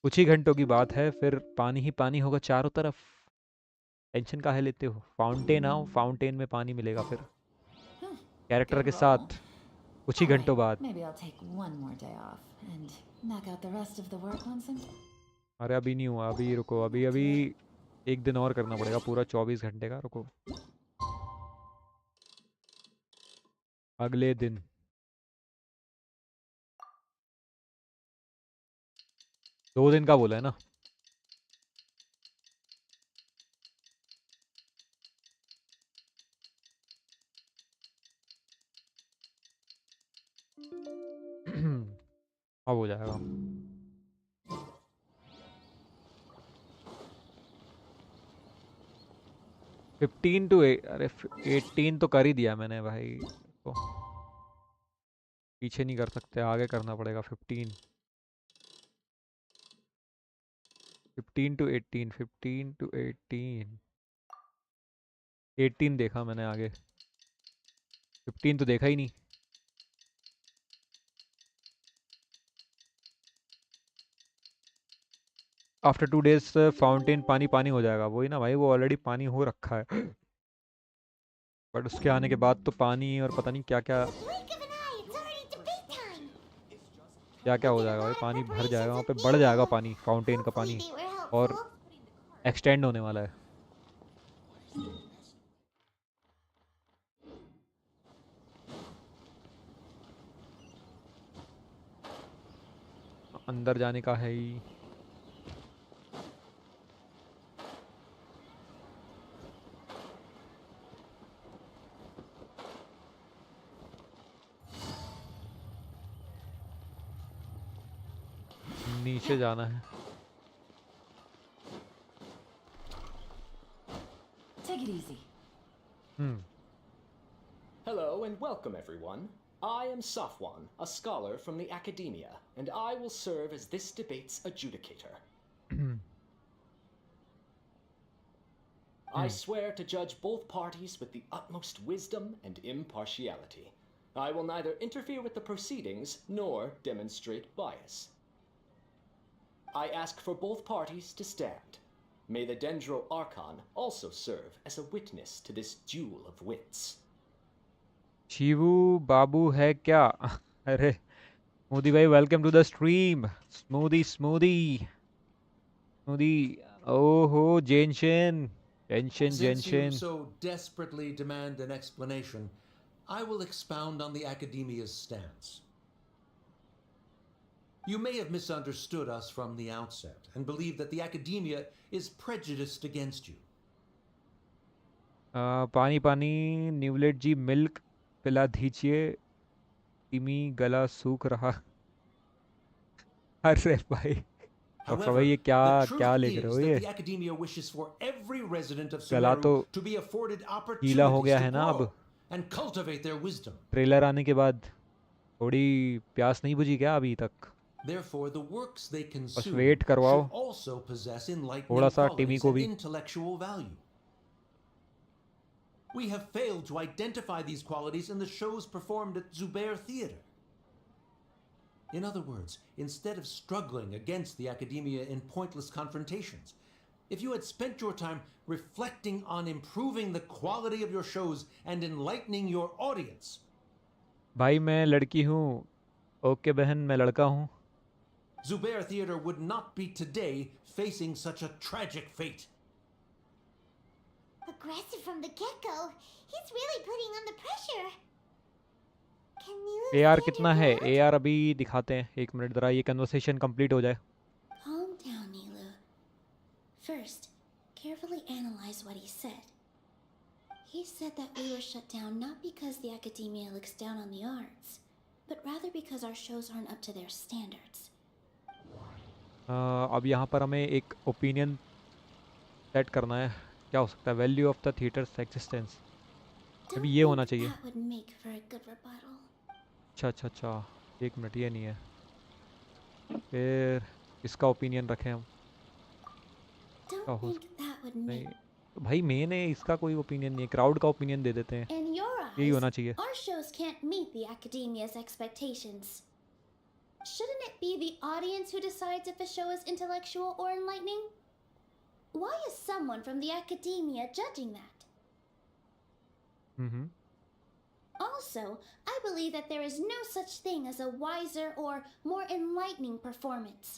कुछ ही घंटों की बात है फिर पानी ही पानी होगा चारों तरफ. टेंशन काहे लेते हो. फाउंटेन आओ. फाउंटेन में पानी मिलेगा फिर कैरेक्टर के साथ कुछ ही घंटों बाद. Maybe I'll take one more day off and knock out the rest of the work on some. अरे अभी नहीं हुआ. अभी रुको. अभी 1 दिन और करना पड़ेगा. पूरा 24 घंटे का. रुको. अगले दिन। दो दिन का बोला है ना। अब हो जाएगा। 15 to 8, अरे 18 तो कर ही दिया मैंने भाई। तो पीछे नहीं कर सकते, आगे करना पड़ेगा। 15 to 18, 15 to 18, 18 देखा मैंने, आगे 15 तो देखा ही नहीं। आफ्टर 2 days फाउंटेन पानी पानी हो जाएगा। वही ना भाई, वो ऑलरेडी पानी हो रखा है। बट उसके आने के बाद तो पानी और पता नहीं क्या क्या क्या क्या हो जाएगा भाई। पानी भर जाएगा वहाँ पे, बढ़ जाएगा पानी, फाउंटेन का पानी, और एक्सटेंड होने वाला है। अंदर जाने का है ही। नीचे जाना है। Take it easy. Hello and welcome, everyone. I am Safwan, a scholar from the academia, and I will serve as this debate's adjudicator. I swear to judge both parties with the utmost wisdom and impartiality. I will neither interfere with the proceedings nor demonstrate bias. I ask for both parties to stand. May the Dendro Archon also serve as a witness to this duel of wits. Shibu बाबू है क्या? अरे smoothie भाई, welcome to the stream. Smoothie smoothie smoothie. ओहो Genshin, Genshin Since you Genshin. so desperately demand an explanation, I will expound on the Academia's stance. You may have misunderstood us from the outset and believe that the Academia is prejudiced against you. पानी पानी न्यूलेट जी, milk पिला दीजिए, तिमी गला सूख रहा। अरे भाई डॉक्टर भाई, ये क्या the क्या truth लिख रहे हो is that ये? the Academia wishes for every resident of गला Sumeru तो to be afforded गीला हो opportunities गया to है ना अब। grow and cultivate their wisdom. Trailer आने के बाद थोड़ी प्यास नहीं बुझी क्या अभी तक? Therefore, the works they बस consume वेट करवाओ should also possess थोड़ा enlightening सा टिमी qualities को and भी। intellectual value. We have failed to identify these qualities in the shows performed at Zubair Theater. In other words, instead of struggling against the Academia in pointless confrontations, if you had spent your time reflecting on improving the quality of your shows and enlightening your audience. भाई मैं लड़की हूँ। Okay बहन, मैं लड़का हूँ। Zubair Theater would not be today facing such a tragic fate. Aggressive from the get-go. He's really putting on the pressure. Can you AR कितना है? AR अभी दिखाते हैं, एक मिनट जरा ये कन्वर्सेशन कंप्लीट हो जाए। Calm down, Nilu. First, carefully analyze what he said. He said that we were shut down not because the Academia looks down on the arts, but rather because our shows aren't up to their standards. अब यहाँ पर हमें एक opinion set करना है। क्या हो सकता है? Value of the theatres existence. अभी ये होना चाहिए। That would make for a good rebuttal. अच्छा अच्छा अच्छा, एक मिनट, ये नहीं है। फिर इसका ओपिनियन रखें हम। क्या हो नहीं तो भाई, मैंने इसका कोई ओपिनियन नहीं है, क्राउड का ओपिनियन दे देते हैं। In your यही होना eyes, चाहिए। our shows can't meet the Academia's expectations. Shouldn't it be the audience who decides if a show is intellectual or enlightening? Why is someone from the Academia judging that? Also, I believe that there is no such thing as a wiser or more enlightening performance.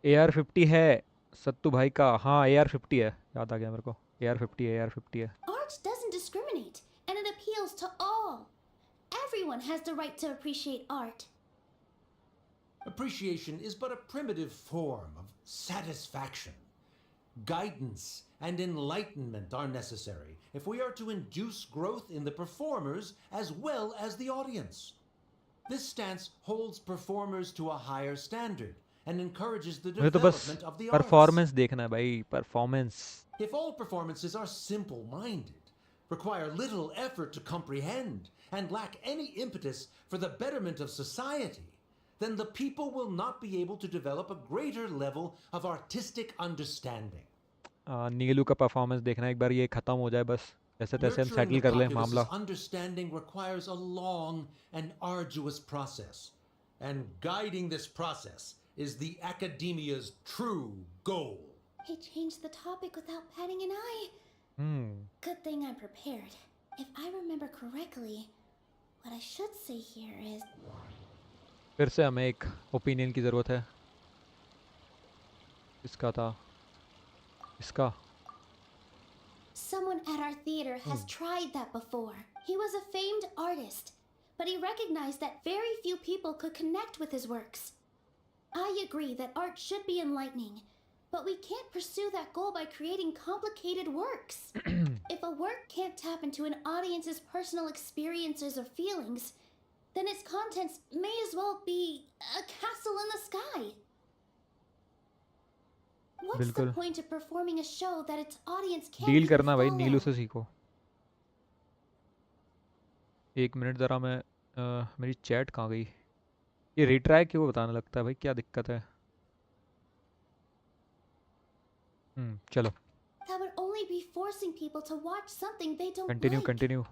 AR-50 है सत्तू भाई का। हाँ AR-50 है, याद आ गया मेरे को। AR-50 है, AR-50 है। Art doesn't discriminate, and it appeals to all. everyone has the right to appreciate art. Appreciation is but a primitive form of satisfaction. Guidance and enlightenment are necessary if we are to induce growth in the performers as well as the audience. This stance holds performers to a higher standard and encourages the मुझे तो बस development of the arts. Performance देखना है भाई, performance. If all performances are simple-minded, require little effort to comprehend, and lack any impetus for the betterment of society, then the people will not be able to develop a greater level of artistic understanding. नीलू का performance देखना है एक बार, ये खत्म हो जाए बस, जैसे तैसे हम Nurturing सेटल the कर लें populace's मामला. understanding requires a long and arduous process, and guiding this process is the academia's true goal. He changed the topic without batting an eye. Good thing I'm prepared. If I remember correctly, what I should say here is... फिर से हमें एक opinion की ज़रूरत है. इसका था, इसका. Someone at our theater has tried that before. He was a famed artist, but he recognized that very few people could connect with his works. I agree that art should be enlightening, but we can't pursue that goal by creating complicated works. If a work can't tap into an audience's personal experiences or feelings, then its contents may as well be a castle in the sky. What's the point of performing a show that its audience can't deal even करना भाई, follow? नीलू से सीखो. एक minute ज़रा, मैं मेरी chat कहाँ गई? ये रिट्राई क्यों बताने लगता है भाई, क्या दिक्कत है? चलो. That would only be forcing people to watch something they don't continue like. Continue.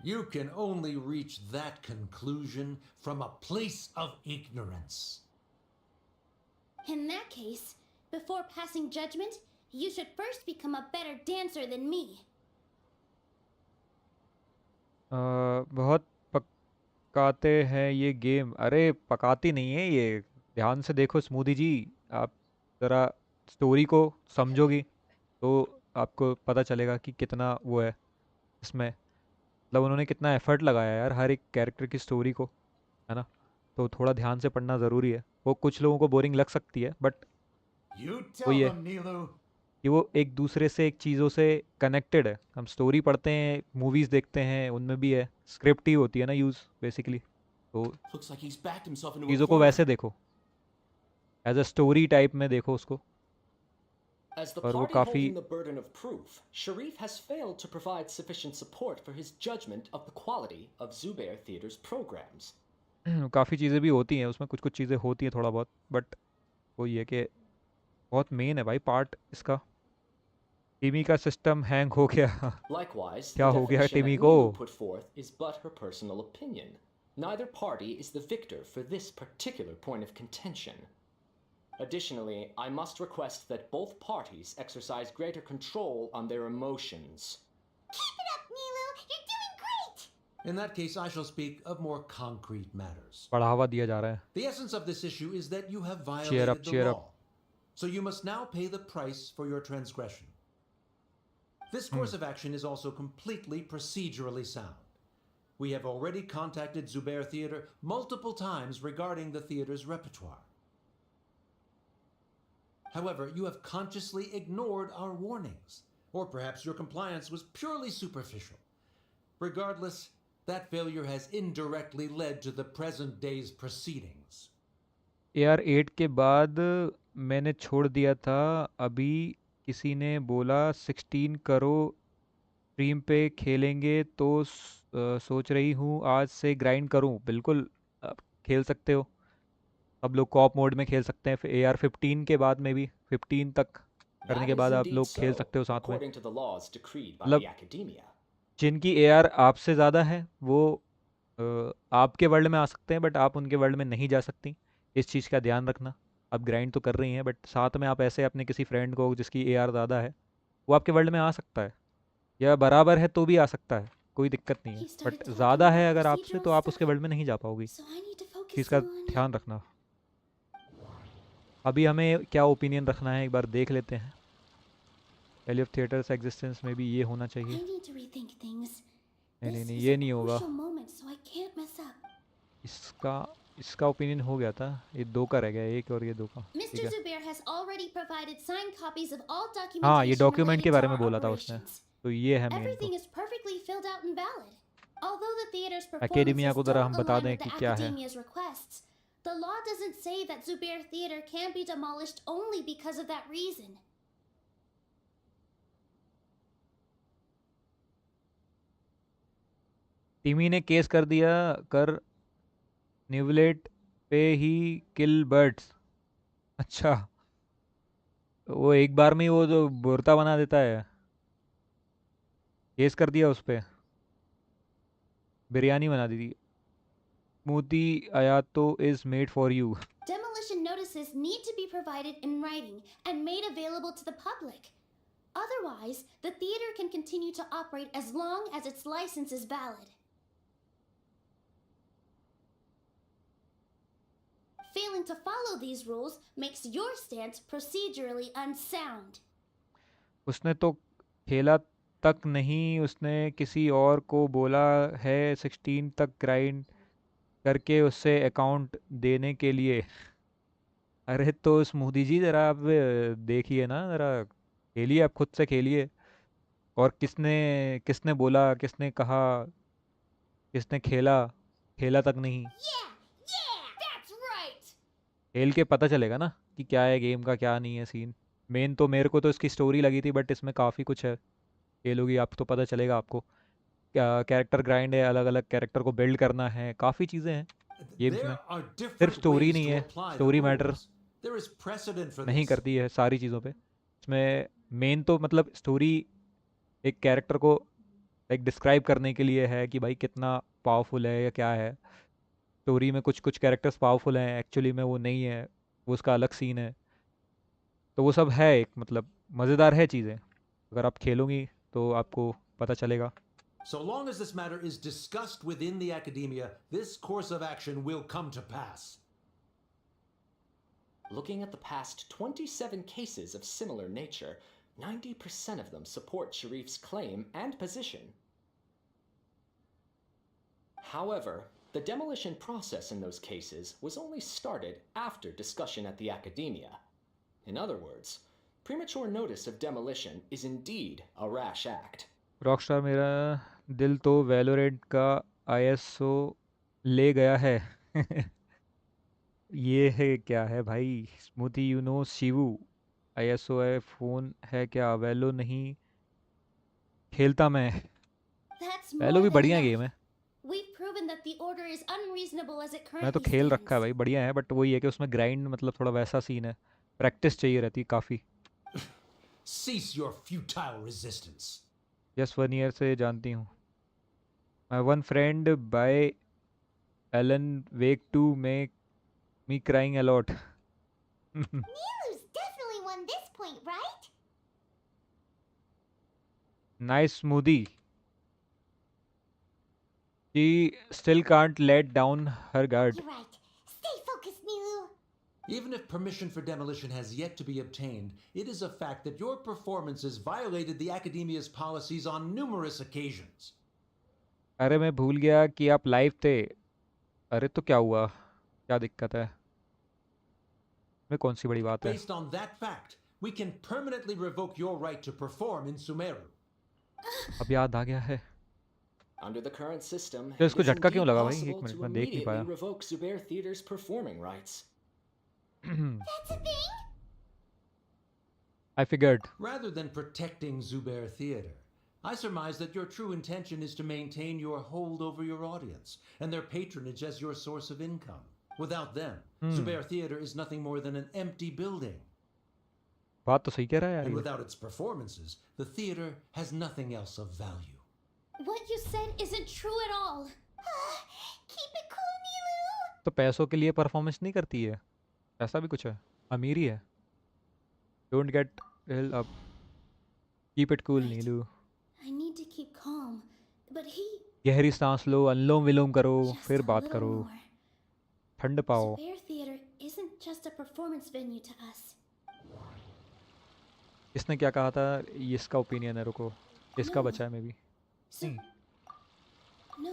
You can only reach that conclusion from a place of ignorance. In that case, before passing judgment, you should first become a better dancer than me. बहुत पकाते हैं ये game. अरे पकाती नहीं है ये, ध्यान से देखो स्मूदी जी. आप ज़रा स्टोरी को समझोगी तो आपको पता चलेगा कि कितना वो है इसमें. मतलब उन्होंने कितना एफर्ट लगाया यार हर एक कैरेक्टर की स्टोरी को, है ना? तो थोड़ा ध्यान से पढ़ना ज़रूरी है. वो कुछ लोगों को बोरिंग लग सकती है, बट वही है कि वो एक दूसरे से, एक चीज़ों से कनेक्टेड है. हम स्टोरी पढ़ते हैं, मूवीज़ देखते हैं, उनमें भी है, स्क्रिप्ट ही होती है ना यूज़ बेसिकली. तो चीज़ों को वैसे देखो, एज अ स्टोरी टाइप में देखो उसको. As the और वो party काफ़ी holding the burden of proof, Sharif has failed to provide sufficient support for his judgment of the quality of Zubair Theater's programs. काफ़ी चीज़ें भी होती हैं उसमें, कुछ कुछ चीज़ें होती हैं थोड़ा बहुत, बट वो ये कि बहुत मेन है भाई पार्ट इसका. टिमी का सिस्टम हैंग हो गया. Likewise, क्या the हो गया definition टिमी that को? Nilu put forth is but her personal opinion. Neither party is the victor for this particular point of contention. Additionally, I must request that both parties exercise greater control on their emotions. Keep it up, Nilu! You're doing great! In that case, I shall speak of more concrete matters. बढ़ावा दिया जा रहा है. The essence of this issue is that you have Cheer up, violated the cheer law. So you must now pay the price for your transgression. This course of action is also completely procedurally sound. We have already contacted Zubair Theater multiple times regarding the theater's repertoire. However, you have consciously ignored our warnings, or perhaps your compliance was purely superficial. Regardless, that failure has indirectly led to the present day's proceedings. AR8 के बाद मैंने छोड़ दिया था. अभी किसी ने बोला 16 करो स्ट्रीम पे खेलेंगे तो सोच रही हूँ आज से ग्राइंड करूँ. बिल्कुल आप खेल सकते हो, सब लोग कॉप मोड में खेल सकते हैं. फिर AR15 के बाद में भी 15 तक करने के बाद आप लोग खेल सकते हो साथ में. according to the laws decreed by मतलब the academia. जिनकी AR आपसे ज़्यादा है वो आपके वर्ल्ड में आ सकते हैं, बट आप उनके वर्ल्ड में नहीं जा सकती. इस चीज़ का ध्यान रखना. आप ग्राइंड तो कर रही हैं, बट साथ में आप ऐसे अपने किसी फ्रेंड को जिसकी AR ज़्यादा है वो आपके वर्ल्ड में आ सकता है, या बराबर है तो भी आ सकता है, कोई दिक्कत नहीं है. बट ज़्यादा है अगर आपसे तो आप उसके वर्ल्ड में नहीं जा पाओगी. चीज़ का ध्यान रखना. अभी हमें क्या ओपिनियन रखना है एक बार देख लेते हैं. वैल्यू ऑफ थिएटर्स एग्जिस्टेंस में भी ये होना चाहिए. overthink things. नहीं This नहीं is ये a नहीं होगा। crucial moment, so I can't mess up. इसका ओपिनियन हो गया था, ये 2 का रह गया, 1 और ये 2 का। ठीक Mr. है। Zubair has already provided signed copies of all हाँ ये documentation डॉक्यूमेंट के related to बारे में our बोला था उसने, operations. तो ये है मेन तो। Everything is perfectly filled out and valid. Although the theater's academia performances को ज़रा हम don't बता align दें with कि the क्या है। academia's requests, the law doesn't say that Zubair Theater can be demolished only because of that reason. टिमी ने केस कर दिया कर न्यूवलेट पे ही किल बर्ड्स। अच्छा, वो एक बार में ही वो जो बोरता बना देता है, केस कर दिया उस पे, बिरयानी बना दी थी। स्मूथी आयातो is made for you. Demolition notices need to be provided in writing and made available to the public. Otherwise, the theater can continue to operate as long as its license is valid. Failing to follow these rules makes your stance procedurally unsound. उसने तो खेला तक नहीं, उसने किसी और को बोला है 16 तक ग्राइंड करके उससे अकाउंट देने के लिए। अरे तो स्मूदी जी ज़रा आप देखिए ना, ज़रा खेलिए, आप खुद से खेलिए। और किसने किसने बोला, किसने कहा, किसने खेला, खेला तक नहीं। Yeah, that's right! खेल के पता चलेगा ना कि क्या है गेम का, क्या नहीं है सीन। मेन तो मेरे को तो इसकी स्टोरी लगी थी, बट इसमें काफ़ी कुछ है। खेलोगी आप तो पता चलेगा आपको। क्या कैरेक्टर ग्राइंड है, अलग अलग कैरेक्टर को बिल्ड करना है, काफ़ी चीज़ें हैं गेम्स में। There are सिर्फ different स्टोरी ways नहीं to है, apply the story matter rules. There is precedent for नहीं this. करती है सारी चीज़ों पे। इसमें मेन तो मतलब स्टोरी एक कैरेक्टर को लाइक डिस्क्राइब करने के लिए है कि भाई कितना पावरफुल है या क्या है। स्टोरी में कुछ कुछ कैरेक्टर्स पावरफुल हैं, एक्चुअली में वो नहीं है, वो उसका अलग सीन है। तो वो सब है, एक मतलब मज़ेदार है चीज़ें। अगर आप खेलोगी तो आपको पता चलेगा। So long as this matter is discussed within the academia, this course of action will come to pass. Looking at the past 27 cases of similar nature, 90% of them support Sharif's claim and position. However, the demolition process in those cases was only started after discussion at the academia. In other words, premature notice of demolition is indeed a rash act. Rockstar मेरा दिल तो Valorant का ISO ले गया है। ये है क्या है भाई? Smoothie you know Shivu ISO है, फोन है क्या? वैलो नहीं खेलता मैं। That's वैलो more भी than बढ़िया enough. गेम है, We've proven that the order is unreasonable as it मैं तो currently खेल रखा है stands. भाई, बढ़िया है। बट वही है कि उसमें ग्राइंड मतलब थोड़ा वैसा सीन है, प्रैक्टिस चाहिए रहती है काफ़ी। Cease your futile resistance. Just 1 year से जानती हूँ। My one friend by Alan Wake to make me crying a lot. Nilu's definitely won this point, right? Nice smoothie. She still can't let down her guard. You're right. Stay focused, Nilu. Even if permission for demolition has yet to be obtained, it is a fact that your performances violated the academia's policies on numerous occasions. अरे मैं भूल गया कि आप live थे। अरे तो क्या हुआ, क्या दिक्कत है? में कौन सी बड़ी बात है? Based on that fact, we can permanently revoke your right to perform in Sumeru. अब याद आ गया है। Under the current system, तो it इसको is झटका क्यों indeed लगा भाई? एक possible मिनट to में देख नहीं immediately पाया। revoke Zubair Theater's performing rights. That's a thing? I figured. Rather than protecting Zubair Theater, I surmise that your true intention is to maintain your hold over your audience and their patronage as your source of income. Without them, Zubair Theater is nothing more than an empty building. बात तो सही कह रहा है यार And ये। without its performances, the theater has nothing else of value. What you said isn't true at all. Keep it cool, Nilu. तो पैसों के लिए परफॉर्मेंस नहीं करती है, ऐसा भी कुछ है, अमीरी है। Don't get hill up, keep it cool Neelu. I need to keep calm, but he गहरी सांस लो, अनुलोम विलोम करो, just फिर a बात little करो, more. ठंड पाओ। Zubair Theater isn't just a performance venue to us. इसने क्या कहा था? ये इसका ओपिनियन है, रुको इसका No. बचा है मे बी। नहीं, No.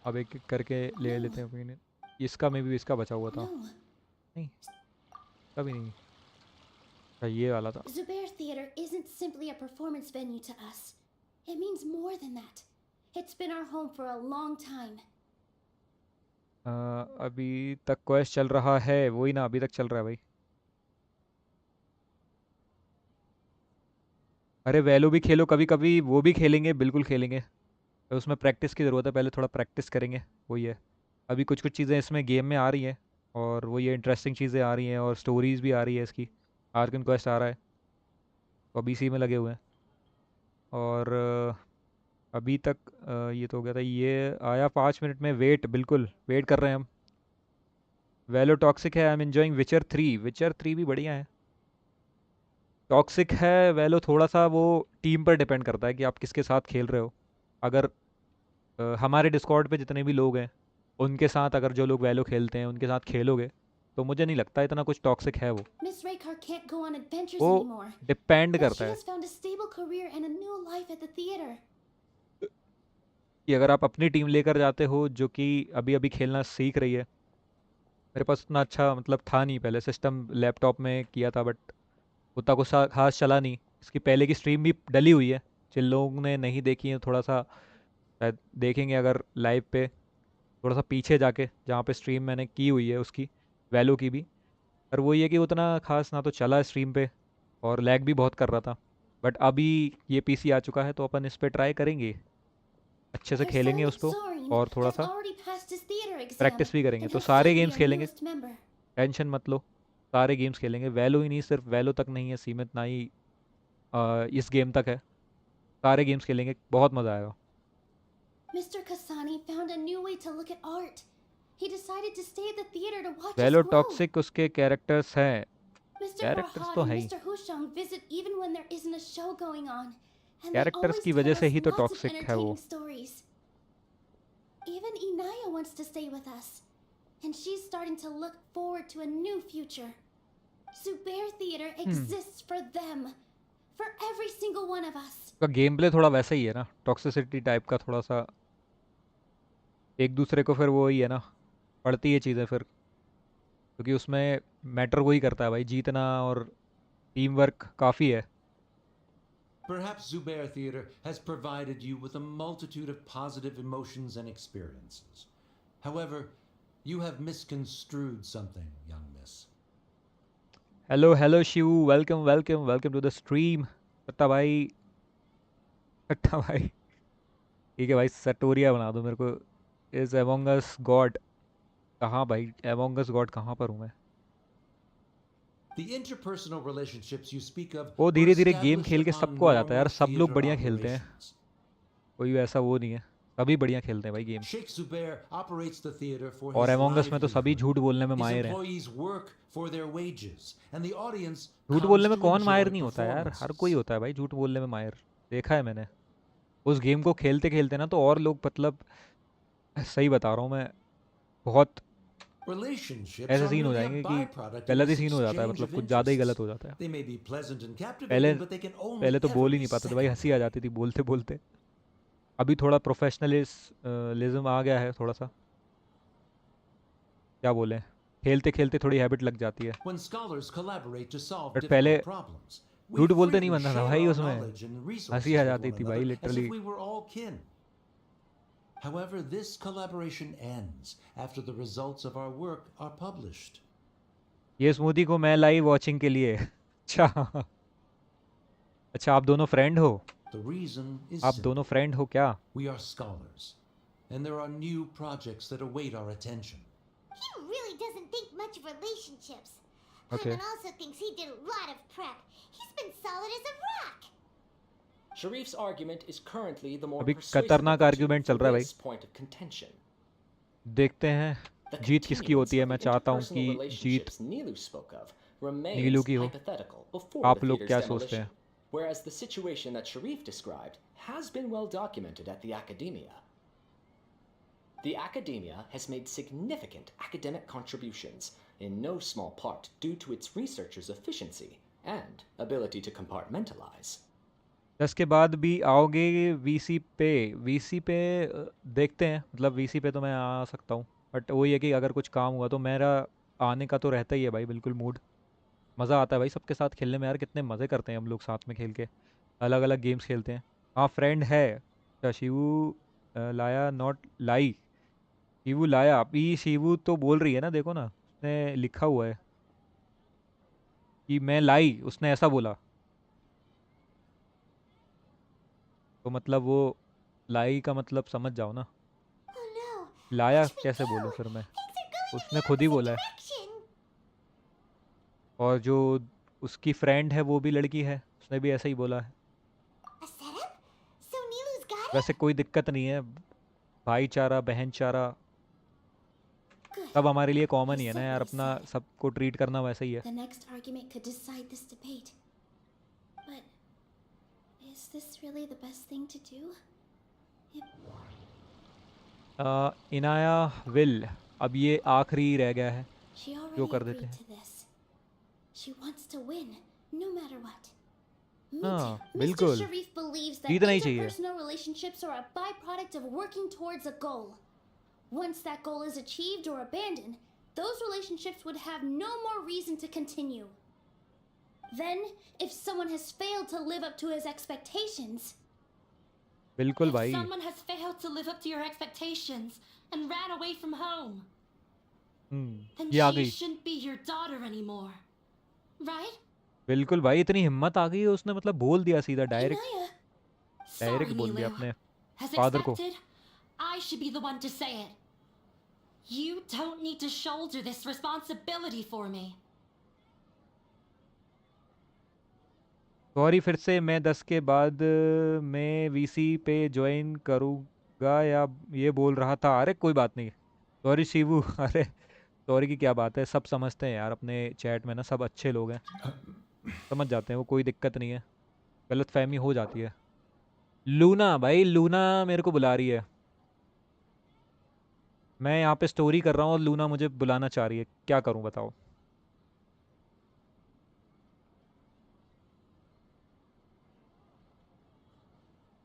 अब एक एक करके ले लेते हैं opinion. इसका में भी इसका बचा हुआ था. No. नहीं, कभी नहीं. अच्छा, ये वाला था. Zubair Theater isn't simply a performance venue to us. It means more than that. It's been our home for a long time. अभी तक क्वेश्चन चल रहा है, वही ना, अभी तक चल रहा है भाई. अरे वैलो भी खेलो कभी कभी, वो भी खेलेंगे, बिल्कुल खेलेंगे. तो उसमें प्रैक्टिस की ज़रूरत है, पहले थोड़ा प्रैक्टिस करेंगे, वही है. अभी कुछ कुछ चीज़ें इसमें गेम में आ रही हैं, और वो ये इंटरेस्टिंग चीज़ें आ रही हैं, और स्टोरीज़ भी आ रही है इसकी. आर्कन क्वेस्ट आ रहा है, तो अभी इसी में लगे हुए हैं. और अभी तक ये तो हो गया था, ये आया 5 मिनट में. वेट, बिल्कुल वेट कर रहे हैं हम. वैलो टॉक्सिक है. आई एम एंजॉइंग विचर 3. विचर 3 भी बढ़िया है. टॉक्सिक है वैलो, थोड़ा सा वो टीम पर डिपेंड करता है कि आप किसके साथ खेल रहे हो. अगर हमारे डिस्कॉर्ड पे जितने भी लोग हैं, उनके साथ अगर जो लोग वैलो खेलते हैं उनके साथ खेलोगे, तो मुझे नहीं लगता इतना कुछ टॉक्सिक है वो. Miss Raykar can't go on adventures वो anymore. डिपेंड But करता she है has found a stable career and a new life at the theater. कि अगर आप अपनी टीम लेकर जाते हो जो कि अभी अभी खेलना सीख रही है. मेरे पास उतना अच्छा मतलब था नहीं पहले, सिस्टम लैपटॉप में किया था, बट उतना कुछ खास चला नहीं. इसकी पहले की स्ट्रीम भी डली हुई है, जिन लोगों ने नहीं देखी है थोड़ा सा शायद देखेंगे अगर लाइव पे, थोड़ा सा पीछे जाके जहाँ पे स्ट्रीम मैंने की हुई है उसकी, वैलो की भी. पर वो ये कि उतना खास ना तो चला स्ट्रीम पे, और लैग भी बहुत कर रहा था. बट अभी ये पीसी आ चुका है, तो अपन इस पे ट्राई करेंगे, अच्छे से Her खेलेंगे son, उसको, Zorin, और थोड़ा has सा already passed his theater exam practice भी करेंगे. and तो he'll सारे soon be गेम्स our खेलेंगे, newest member. टेंशन मत लो. सारे गेम्स खेलेंगे. वैलो ही नहीं, सिर्फ वैलो तक नहीं है सीमित, ना ही इस गेम तक है. सारे गेम्स खेलेंगे, बहुत मज़ा आएगा. Mr. Kasani found a new way to look at art. He decided to stay at the theater to watch us वैलो grow. Toxic उसके कैरेक्टर्स हैं. Mr. कैरेक्टर्स Farhad तो and हैं ही. Mr. Hushang visit even when there isn't a show going on. And they characters always की tell वजह us से ही तो lots of toxic है वो. entertaining stories. Even Inaya wants to stay with us. And she's starting to look forward to a new future. Zubair Theater exists for them. For every single one of us. उसका game play थोड़ा वैसा ही है ना, toxicity type का, थोड़ा सा एक दूसरे को फिर वो ही है ना, पड़ती है चीज़ें फिर, क्योंकि उसमें मैटर वही करता है भाई, जीतना, और टीम वर्क काफ़ी है. Perhaps Zubair Theater has provided you with a multitude of positive emotions and experiences. However, you have misconstrued something, young miss. Hello hello Shiv, welcome welcome welcome to the stream. सट्टा भाई, सट्टा भाई, ठीक है भाई, सटोरिया बना दो मेरे को. इज एमोंग अस गॉड कहाँ भाई, एमोंग अस गॉड कहाँ पर हूँ मैं? The interpersonal relationships you speak of वो were धीरे धीरे गेम established खेल के upon सबको आ जाता है यार, normal सब लोग theater बढ़िया खेलते हैं, operations. कोई ऐसा वो नहीं है, सभी बढ़िया खेलते हैं भाई game. Sheikh Zubair operates the theater for और his एमोंग अस में तो सभी livelihood. झूठ बोलने में His माहिर हैं. employees work for their wages, and the audience झूठ comes बोलने में to कौन enjoy माहिर नहीं होता यार, हर performances. कोई होता है भाई झूठ बोलने में माहिर. देखा है मैंने उस गेम को खेलते खेलते ना, तो और लोग मतलब, सही बता रहा हूँ मैं, बहुत Relationships ऐसे are सीन हो merely a जाएंगे कि byproduct of गलत ही this सीन हो जाता है, exchange मतलब of कुछ ज़्यादा ही गलत interests. हो जाता है. They may be pleasant and पहले captivating, but they can only पहले तो ever बोल ही be नहीं पाते थे भाई, हंसी आ secondary. जाती थी बोलते बोलते. अभी थोड़ा प्रोफेशनलिज्म आ गया है थोड़ा सा, क्या बोले, खेलते खेलते थोड़ी हैबिट लग जाती है. When scholars collaborate to solve but पहले difficult problems, we झूठ बोलते नहीं freely बनता था share भाई our उसमें, knowledge and हंसी resources आ with जाती one थी भाई another as literally. if we were all kin. However, this collaboration ends after the results of our work are published. ये स्मूदी को मैं लाई वॉचिंग के लिए. अच्छा, अच्छा आप दोनों फ्रेंड हो? The reason is आप simple. दोनों फ्रेंड हो क्या? We are scholars, and there are new projects that await our attention. He really doesn't think much of relationships. Okay. Paimon also thinks he did a lot of prep. He's been solid as a rock. Sharif's argument is currently the more अभी persuasive खतरनाक of the two argument for चल रहा है भाई. this point of contention. देखते हैं The जीत किसकी continuance होती है. of मैं the चाहता हूँ interpersonal कि जीत relationships Nilu spoke of Neelu remains की हो. hypothetical before आप the लोग theater's क्या सोचते demolition, हैं? whereas the situation that Sharif described has been well documented at the academia. The academia has made significant academic contributions, in no small part due to its researchers' efficiency and ability to compartmentalize. 10 के बाद भी आओगे VC पे? VC पे देखते हैं, मतलब VC पे तो मैं आ सकता हूँ, बट वही है कि अगर कुछ काम हुआ तो मेरा आने का तो रहता ही है भाई, बिल्कुल मूड। मज़ा आता है भाई सबके साथ खेलने में यार, कितने मज़े करते हैं हम लोग साथ में खेल के, अलग अलग गेम्स खेलते हैं। हाँ फ्रेंड है। अच्छा शिवू लाया नॉट लाई। शिवू लाया, अभी शिवू तो बोल रही है ना, देखो ना उसने लिखा हुआ है कि मैं लाई, उसने ऐसा बोला, तो मतलब वो लाई का मतलब समझ जाओ ना। Oh no! लाया What should we कैसे do? बोलूँ फिर मैं? Things are going in उसने the खुद ही opposite बोला है। direction. और जो उसकी फ्रेंड है वो भी लड़की है, उसने भी ऐसा ही बोला है। A setup? So Nilu's got वैसे it? कोई दिक्कत नहीं है, भाईचारा बहनचारा Good. सब हमारे लिए कॉमन You ही है ना said यार, what you अपना said. सबको ट्रीट करना वैसे ही है। The next argument could decide this debate. But is this really the best thing to do? Inaya will, अब ये आखिरी रह गया है, She जो already कर देते agreed हैं। to this. She wants to win, no matter what. Me हाँ too. Mr. बिल्कुल, Sharif believes that जीतना ही चाहिए। interpersonal relationships are a byproduct of working towards a goal. Once that goal is achieved or abandoned, those relationships would have no more reason to continue. Then, if someone has failed to live up to his expectations, बिल्कुल If भाई। someone has failed to live up to your expectations and ran away from home, then ये आ she गई। shouldn't be your daughter anymore. Right? बिल्कुल भाई, इतनी हिम्मत आ गई है, उसने मतलब बोल दिया सीधा, डायरेक्ट Inaya, डायरेक्ट Sorry, बोल दिया Nilu. अपने As फादर को। expected, I should be the one to say it. You don't need to shoulder this responsibility for me. Sorry फिर से, मैं 10 के बाद मैं वीसी पे ज्वाइन करूँगा या ये बोल रहा था। अरे कोई बात नहीं, सॉरी शिवू। अरे सॉरी की क्या बात है, सब समझते हैं यार अपने चैट में ना, सब अच्छे लोग हैं, समझ जाते हैं वो, कोई दिक्कत नहीं है, गलत फहमी हो जाती है। लूना भाई, लूना मेरे को बुला रही है, मैं यहाँ पे स्टोरी कर रहा हूँ और लूना मुझे बुलाना चाह रही है, क्या करूँ बताओ।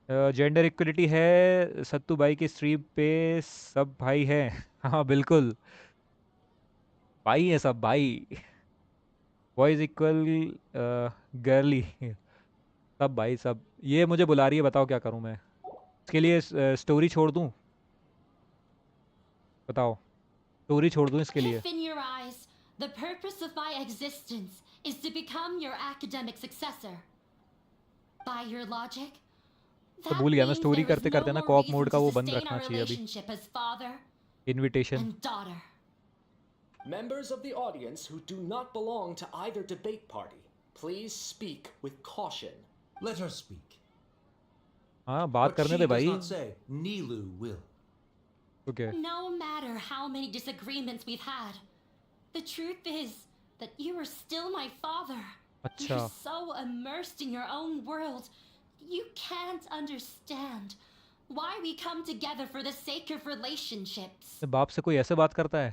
जेंडर इक्वलिटी है सत्तू भाई की स्ट्रीम पे, सब भाई हैं। हाँ बिल्कुल, भाई है सब भाई, बॉयज इक्वल, गर्ली, सब भाई सब। ये मुझे बुला रही है, बताओ क्या करूँ मैं इसके लिए? स्टोरी छोड़ दूँ? बताओ, स्टोरी छोड़ दूँ इसके लिए? If in your eyes, the purpose of my existence is to become your academic successor, by your logic, तो that भूल गया मैं, means स्टोरी there is करते no करते ना more कॉप reason मोड का to वो बंद sustain रखना our चाहिए अभी, relationship as father invitation. and daughter. Members of the audience who do not belong to either debate party, please speak with caution. Let her speak. हाँ बात But करने she they does भाई। not say. Nilu will. Okay No matter how many disagreements we've had, the truth is that you are still my father. अच्छा, You're so immersed in your own world, you can't understand why we come together for the sake of relationships. बाप से कोई ऐसे बात करता है?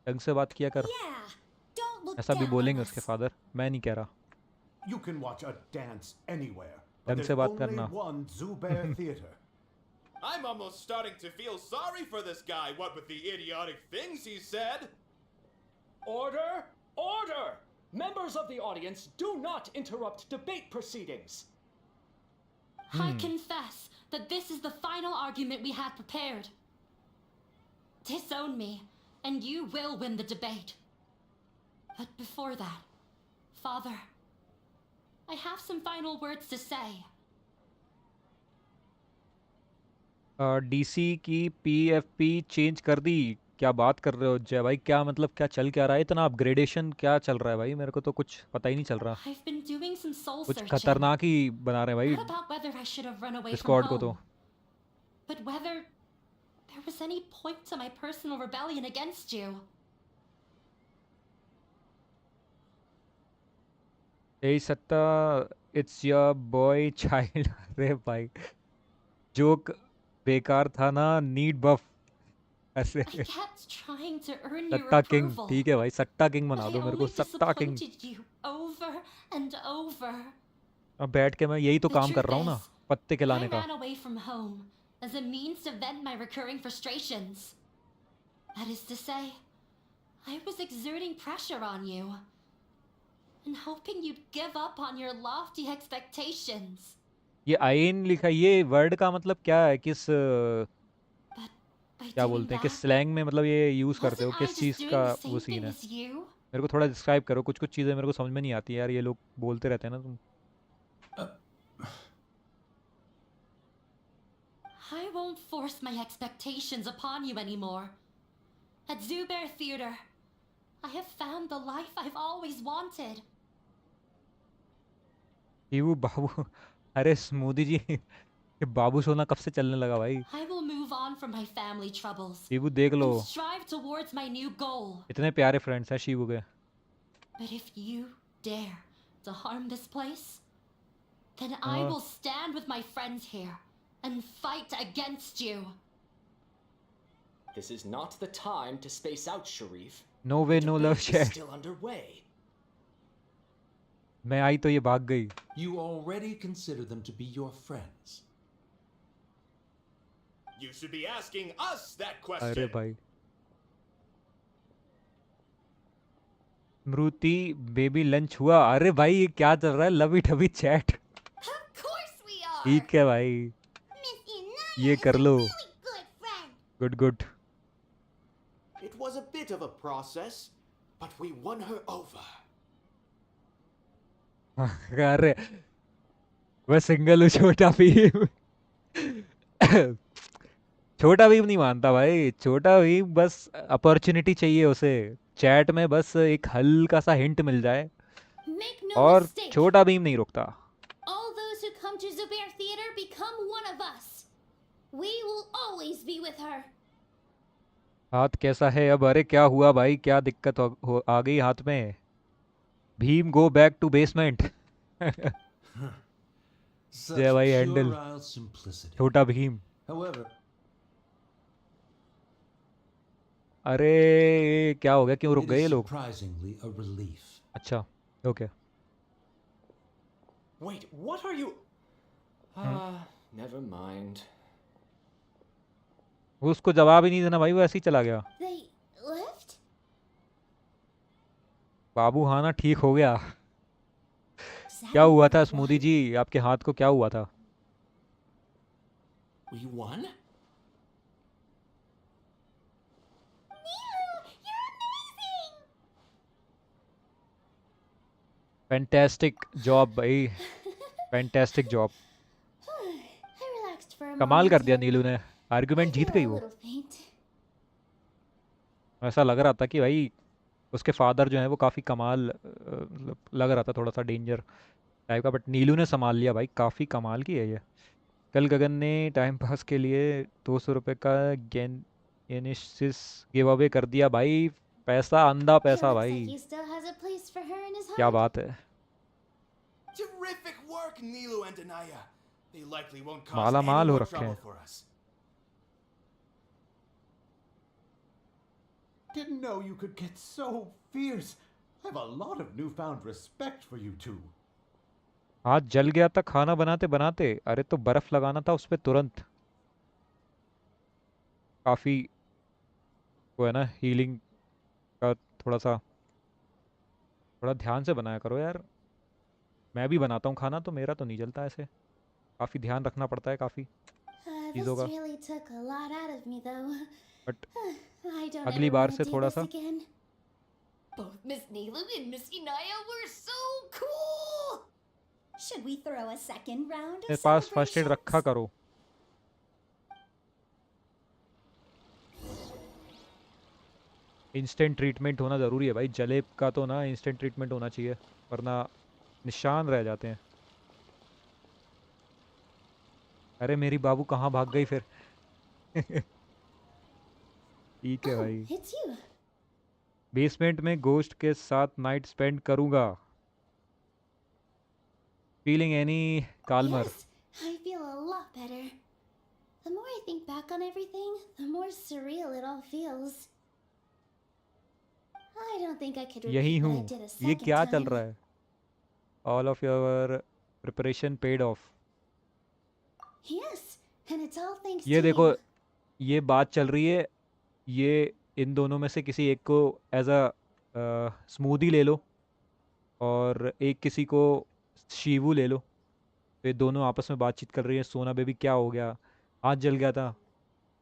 ढंग से बात किया कर। yeah, don't look ऐसा भी down on बोलेंगे us. उसके फादर, मैं नहीं कह रहा। You can watch a dance anywhere, but ढंग से there's बात only करना। one Zubair Theater. I'm almost starting to feel sorry for this guy, what with the idiotic things he said. Order! Order! Members of the audience, do not interrupt debate proceedings. I confess that this is the final argument we had prepared. Disown me, and you will win the debate. But before that, Father, I have some final words to say. DC की PFP change कर दी? क्या बात कर रहे हो जय भाई, क्या मतलब, क्या चल क्या रहा है, इतना अपग्रेडेशन क्या चल रहा है भाई, मेरे को तो कुछ पता ही नहीं चल रहा। I've been doing some soul कुछ searching. खतरनाक ही बना रहे हैं Not भाई about whether I should have run away from Discord को तो। home, but whether there was any point to my personal rebellion against you. यही सत्ता, इट्स योर बॉय चाइल्ड। अरे भाई जोक बेकार था ना, नीड बफ ऐसे। I kept trying to earn your सट्टा किंग, approval. ठीक है भाई, सट्टा किंग But बना I दो मेरे को, only सट्टा king. disappointed you over and over. अब बैठ के मैं यही तो The काम कर truth रहा हूँ ना, is, पत्ते I खिलाने का। ran away from home as a means to vent my recurring frustrations. That is to say, I was exerting pressure on you and hoping you'd give up on your lofty expectations. ये आइन लिखा, ये word का मतलब क्या है? किस By क्या doing बोलते हैं, किस that, स्लैंग में मतलब ये यूज़ करते हो? wasn't I किस just चीज़ doing का the वो same सीन thing है? as you? मेरे को थोड़ा डिस्क्राइब करो, कुछ कुछ चीज़ें मेरे को समझ में नहीं आती यार, ये लोग बोलते रहते हैं ना तुम। I won't force my expectations upon you anymore. At Zubair Theater, I have found the life I've always wanted. ये बाबू, अरे स्मूदी जी, ये बाबू सोना कब से चलने लगा भाई? I will move on from my family troubles Shibu देख लो, and strive towards my new goal. इतने प्यारे फ्रेंड्स हैं शिवू के। But if you dare to harm this place, then I हाँ, will stand with my friends here and fight against you. This is not the time to space out, Sharif. No The way no love debate is chat. still underway. मैं आई तो ये भाग गई। You already consider them to be your friends. You should be asking us that अरे question. भाई, स्मृति baby lunch हुआ? अरे भाई ये क्या चल रहा है? लवी ठबी chat. Of course we are. ठीक है भाई, Miss Inaya ये is कर a low. really good friend. Good good. It was a bit of a process, but we won her over. अरे मैं सिंगल हूँ, छोटा भीम। छोटा भीम नहीं मानता भाई, छोटा भीम बस अपॉर्चुनिटी चाहिए उसे, चैट में बस एक हल्का सा हिंट मिल जाए Make no और mistake. छोटा भीम नहीं रुकता। All those who come to Zubair Theater become one of us. We will always be with her. हाथ कैसा है अब? अरे क्या हुआ भाई, क्या दिक्कत आ गई हाथ में? Bheem go back to basement. Jay Such भाई हैंडल, puerile simplicity. छोटा भीम। However, अरे क्या हो गया, क्यों रुक it गए is ये लोग? surprisingly a relief. अच्छा, okay. Wait, what are you? Never mind. वो उसको जवाब ही नहीं देना भाई, वो ऐसे ही चला गया। They left? बाबू हाँ ना, ठीक हो गया। Does that क्या mean हुआ था we स्मूदी won? जी, आपके हाथ को क्या हुआ था? We won? Nilu, you're amazing. Fantastic job भाई, fantastic job. I relaxed for a कमाल कर moment. दिया नीलू ने, I आर्गुमेंट जीत feel गई a वो। little faint. ऐसा लग रहा था कि भाई उसके फादर जो है वो काफ़ी कमाल, लग रहा था थोड़ा सा डेंजर टाइप का, बट नीलू ने संभाल लिया भाई, काफ़ी कमाल की है ये। कल गगन ने टाइम पास के लिए 200 रुपये का गेनेसिस गिव अवे कर दिया भाई। पैसा, अंधा He पैसा looks भाई, like he still has a place for her in his क्या heart. बात है। Terrific work, Nilu and Anaya. They likely won't cause Mala any माल हो more रखे trouble हैं। for us. Didn't know you could get so fierce. I have a lot of newfound respect for you two. हाथ जल गया था खाना बनाते बनाते, अरे तो बर्फ लगाना था उस पर तुरंत। काफ़ी वो है ना, हीलिंग का थोड़ा सा, थोड़ा ध्यान से बनाया करो यार। मैं भी बनाता हूँ खाना तो मेरा तो नहीं जलता ऐसे, काफ़ी ध्यान रखना पड़ता है काफ़ी This चीज़ों का। really took a lot out of me, though. But I don't अगली ever बार want से to do थोड़ा this सा again. Both Miss Nilu and Miss Inaya were so cool! Should we throw a second round मेरे of pass first aid celebrations? रखा करो। Instant treatment होना ज़रूरी है भाई, जलेब का तो ना इंस्टेंट ट्रीटमेंट होना चाहिए, वरना निशान रह जाते हैं। अरे मेरी बाबू कहाँ भाग गई फिर? ठीक है Oh, भाई, it's you. बेसमेंट में गोश्त के साथ नाइट स्पेंड करूँगा। Feeling any calmer? Yes, I feel a lot better. The more I think back on everything, the more surreal it all feels. I don't think I could यही repeat हूँ। what I did a ये second क्या चल time. रहा है? All of your preparation paid of. Yes, and it's all thanks ये to देखो, you. ये बात चल रही है, ये इन दोनों में से किसी एक को एज अ स्मूदी ले लो और एक किसी को शीवू ले लो। तो ये दोनों आपस में बातचीत कर रही है, सोना बेबी क्या हो गया, हाथ जल गया था,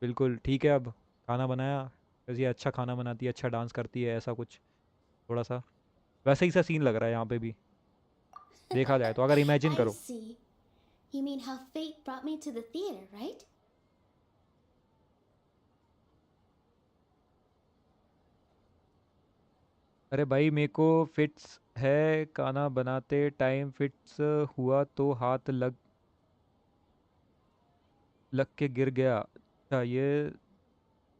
बिल्कुल ठीक है अब, खाना बनाया, बस ये अच्छा खाना बनाती है, अच्छा डांस करती है, ऐसा कुछ थोड़ा सा वैसे ही सा सीन लग रहा है यहाँ पे भी, देखा जाए तो, अगर इमेजिन I करो। see. You mean how fate brought me to the theater, right? अरे भाई मेरे को फिट्स है, खाना बनाते टाइम फिट्स हुआ तो हाथ लग लग के गिर गया। अच्छा, ये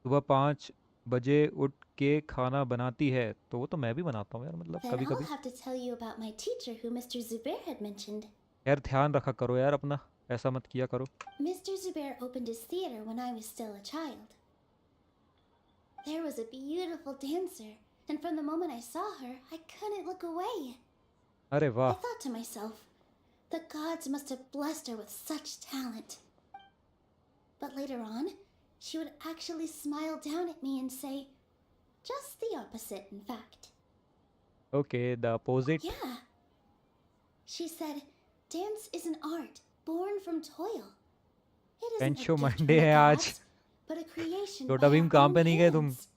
सुबह 5 बजे उठ के खाना बनाती है, तो वो तो मैं भी बनाता हूँ यार, मतलब Then कभी I'll कभी। have to tell you about my teacher who Mr. Zubair had mentioned. यार ध्यान रखा करो यार अपना, ऐसा मत किया करो। Mr. Zubair opened his theater when I was still a child. There was a beautiful dancer, and from the moment I saw her, I couldn't look away. अरे I वाह। thought to myself, the gods must have blessed her with such talent. But later on, she would actually smile down at me and say, just the opposite, in fact. Okay, the opposite. Yeah. She said, dance is an art born from toil. It isn't a पेंशो gift from Monday the है आज। gods, but a creation by छोटा Bhim our काम own पे नहीं गए तुम hands.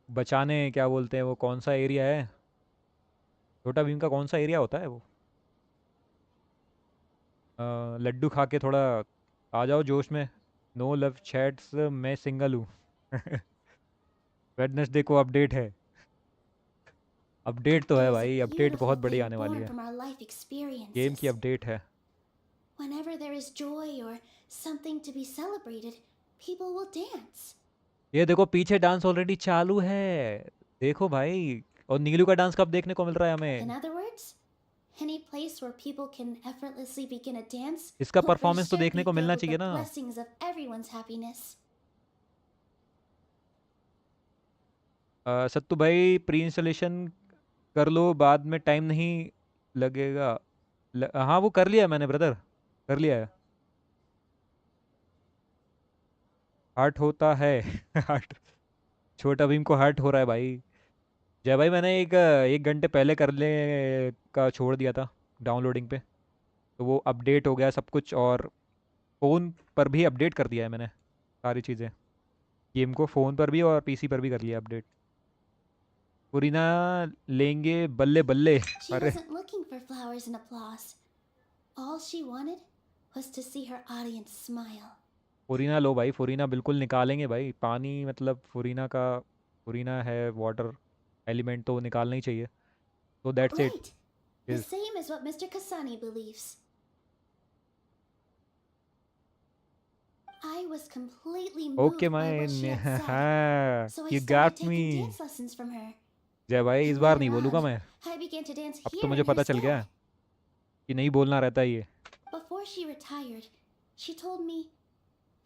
बचाने, क्या बोलते हैं वो, कौन सा एरिया है छोटा भीम का, कौन सा एरिया होता है वो? लड्डू खा के थोड़ा आ जाओ जोश में। नो लव चैट्स, मैं सिंगल हूँ। वेडनेसडे को अपडेट है, अपडेट तो It है is a भाई, अपडेट beautiful बहुत बड़ी thing आने वाली born है, from our life game experiences. की अपडेट है। Whenever there is joy or something to be celebrated, people will dance. ये देखो पीछे डांस ऑलरेडी चालू है, देखो भाई। और नीलू का डांस कब देखने को मिल रहा है In हमें? other words, any place where people can effortlessly begin a dance इसका will for परफॉर्मेंस तो sure देखने be को मिलना filled with चाहिए the ना। blessings of everyone's happiness. सत्तू भाई प्री इंस्टॉलेशन कर लो, बाद में टाइम नहीं लगेगा। हाँ वो कर लिया है मैंने ब्रदर, कर लिया है। हर्ट होता है। हर्ट, छोटा भीम को हर्ट हो रहा है भाई। जय भाई मैंने एक घंटे पहले कर ले का छोड़ दिया था डाउनलोडिंग पे, तो वो अपडेट हो गया सब कुछ, और फ़ोन पर भी अपडेट कर दिया है मैंने सारी चीज़ें, गेम को फ़ोन पर भी और पीसी पर भी कर लिया अपडेट। पुरीना लेंगे बल्ले बल्ले। She अरे wasn't looking for flowers and applause. All she wanted was to see her audience smile. फुरीना लो भाई, फुरीना बिल्कुल निकालेंगे भाई, पानी मतलब फुरीना का, फुरीना है वाटर एलिमेंट, तो निकालना ही चाहिए। तो that's it Right. The is. same as what Mr. Kasani believes. I was completely okay moved by what she my, had said, हाँ so I you started got me. taking dance lessons from her. जय भाई इस And bar later नहीं बोलूँगा on, मैं, I began to dance अब तो here मुझे in her पता चल गया stead. कि नहीं बोलना रहता है ये। Before she retired, she told me,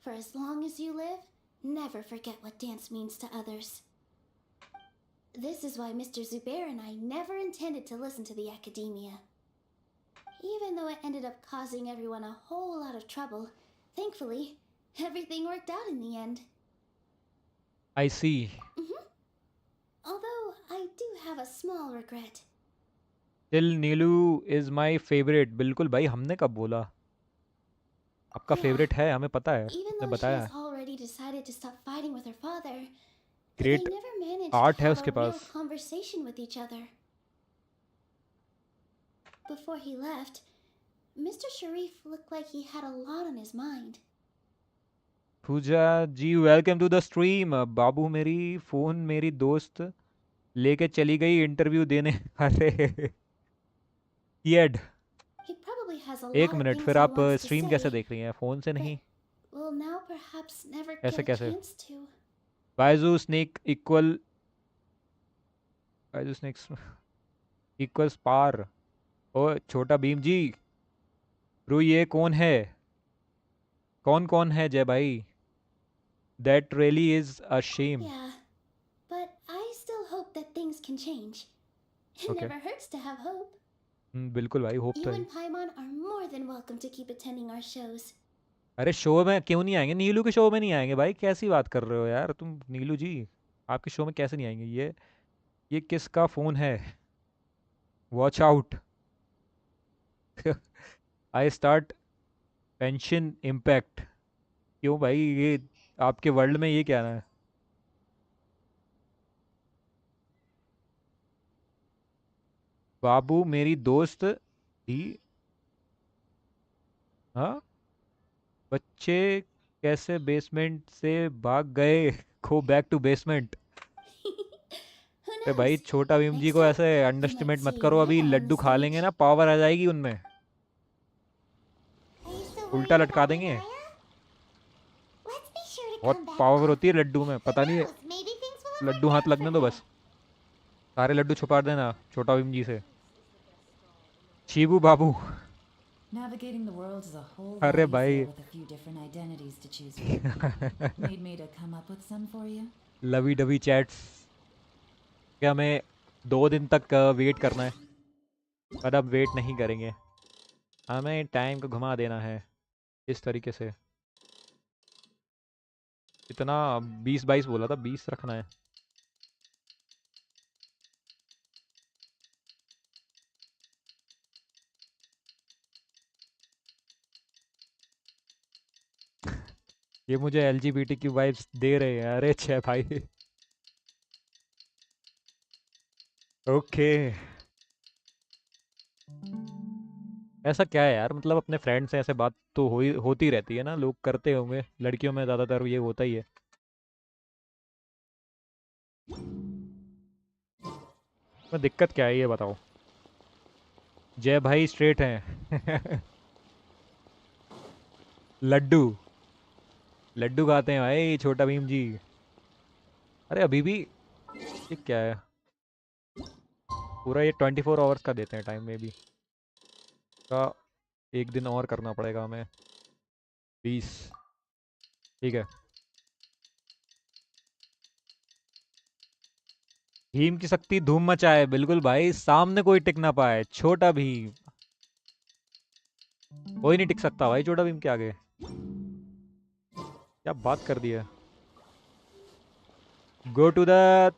for as long as you live, never forget what dance means to others. This is why Mr. Zubair and I never intended to listen to the academia. Even though it ended up causing everyone a whole lot of trouble, thankfully, everything worked out in the end. I see. Although I do have a small regret. Till Nilu is my favourite, बिल्कुल भाई, हमने कब बोला आपका Yeah, favourite है, हमें पता है, even आपने though she बताया has है। already decided to stop fighting with her father, they great never managed art to है have उसके a real pass. conversation with each other. Before he left, Mr. Sharif looked like he had a lot on his mind. Pooja ji welcome to the stream. बाबू मेरी phone मेरी दोस्त लेके चली गई interview देने। अरे येड। He probably has a एक lot of मिनट, things फिर he आप wants to स्ट्रीम कैसे say, देख रही हैं, फ़ोन से नहीं? but will now perhaps never कैसे get a कैसे? chance to. Baiju snake equal, Baiju snake equal पार। ओ छोटा भीम जी, ब्रो ये कौन है, कौन कौन है जय भाई? That really is a shame. Yeah, but I still hope that things can change. It okay, never hurts to have hope. बिल्कुल भाई, होप You तो है। and Paimon are more than welcome to keep attending our shows. अरे show में क्यों नहीं आएंगे? नीलू के शो में नहीं आएंगे भाई? कैसी बात कर रहे हो यार तुम नीलू जी? आपके शो में कैसे नहीं आएंगे? ये किसका फोन है? Watch out. I start pension impact. क्यों भाई, ये आपके वर्ल्ड में ये क्या है? बाबू मेरी दोस्त थी। हाँ, बच्चे कैसे बेसमेंट से भाग गए? Go back to basement. Who अरे भाई knows? छोटा भीम जी Next को up, ऐसे you might अंडरस्टिमेट मत see करो, अभी Naya on लड्डू खा लेंगे stage. ना, पावर आ जाएगी उनमें, Are you still उल्टा worried लटका about me, देंगे। Naya? Let's be sure to बहुत come back पावर होती है often. लड्डू में, Who पता नहीं है। knows? Maybe things will have Laddu worked हाथ out लगने for दो you. बस, सारे लड्डू छुपा देना छोटा भीम जी से। शिबू बाबू। Navigating the world is a whole अरे lot भाई easier with a few different identities to choose from. Need me to come up with some for you? Lovey dovey chats. क्या हमें 2 दिन तक वेट करना है? पर अब वेट नहीं करेंगे, हमें टाइम को घुमा देना है इस तरीके से। इतना 20-22 बोला था, 20 रखना है। ये मुझे एलजीबीटी की वाइब्स दे रहे हैं। अरे छे भाई। ओके, ऐसा क्या है यार, मतलब अपने फ्रेंड से ऐसे बात तो होती रहती है ना, लोग करते होंगे, लड़कियों में ज़्यादातर ये होता ही है। मैं दिक्कत क्या है ये बताओ? जय भाई स्ट्रेट हैं। लड्डू लड्डू खाते हैं भाई छोटा भीम जी। अरे अभी भी ये क्या है? पूरा ये 24 आवर्स का देते हैं टाइम में भी का। एक दिन और करना पड़ेगा हमें। 20, ठीक है। भीम की शक्ति धूम मचाए, बिल्कुल भाई, सामने कोई टिक ना पाए। छोटा भीम, कोई नहीं टिक सकता भाई छोटा भीम के आगे। क्या बात कर दी है? Go to the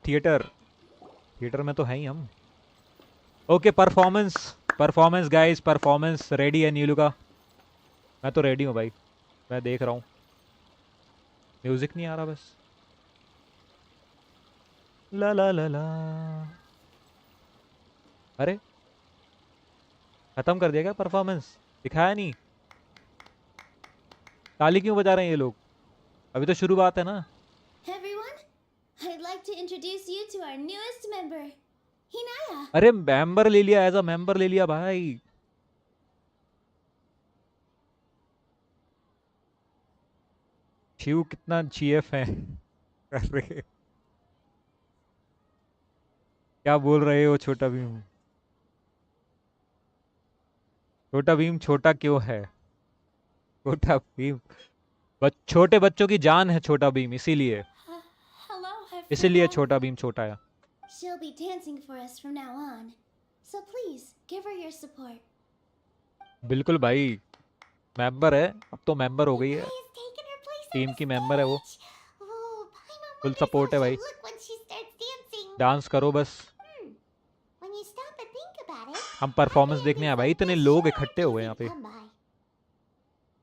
theatre. Theatre में तो है ही हम। Okay, performance performance guys, performance ready है नीलू का? मैं तो रेडी हूँ भाई, मैं देख रहा हूँ। म्यूजिक नहीं आ रहा बस। ला ला ला ला। अरे खत्म कर दिया क्या परफॉर्मेंस? दिखाया नहीं? ताली क्यों बजा रहे हैं ये लोग? अभी तो शुरुआत है ना। Everyone, I'd like to introduce you to our newest member, Hinaya. अरे मेंबर ले लिया, एज अ मेंबर ले लिया भाई। शिव कितना जीएफ है। अरे क्या बोल रहे हो छोटा भीम? छोटा भीम छोटा क्यों है? छोटा भीम छोटे बच्चों की जान है छोटा भीम, इसीलिए Hello, इसीलिए everyone. छोटा भीम छोटा है। She'll be dancing for us from now on. So please, give her your support. बिल्कुल भाई, मेंबर है अब तो, मेंबर हो गई है, Naya's taken her place on team the की मेंबर है वो। stage. Oh, Paimon full wonders how support है she'll भाई, look when she starts dancing. Dance करो बस। When you stop and think about it, हम परफॉर्मेंस देखने आए भाई, इतने लोग इकट्ठे हो गए यहाँ पे। come by.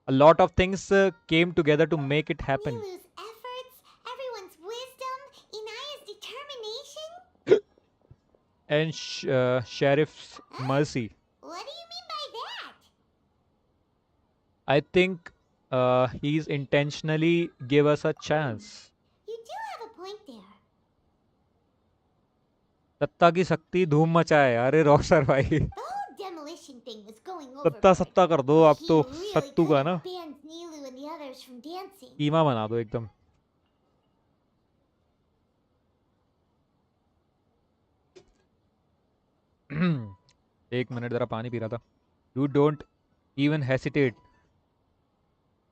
A lot of things came together to make it happen. Nilu's efforts, everyone's wisdom, Inaya's determination. And Sheriff's mercy. What do you mean by that? I think he's intentionally give us a chance. You do have a point there. सत्ता की शक्ति धूम मचाए। अरे रॉक्सर भाई, The whole demolition thing was going over. सत्ता सत्ता कर दो आप He तो, really सत्तू could का have ना banned Nilu and the others from dancing. कीमा बना दो एकदम। एक मिनट, जरा पानी पी रहा था। You don't even hesitate.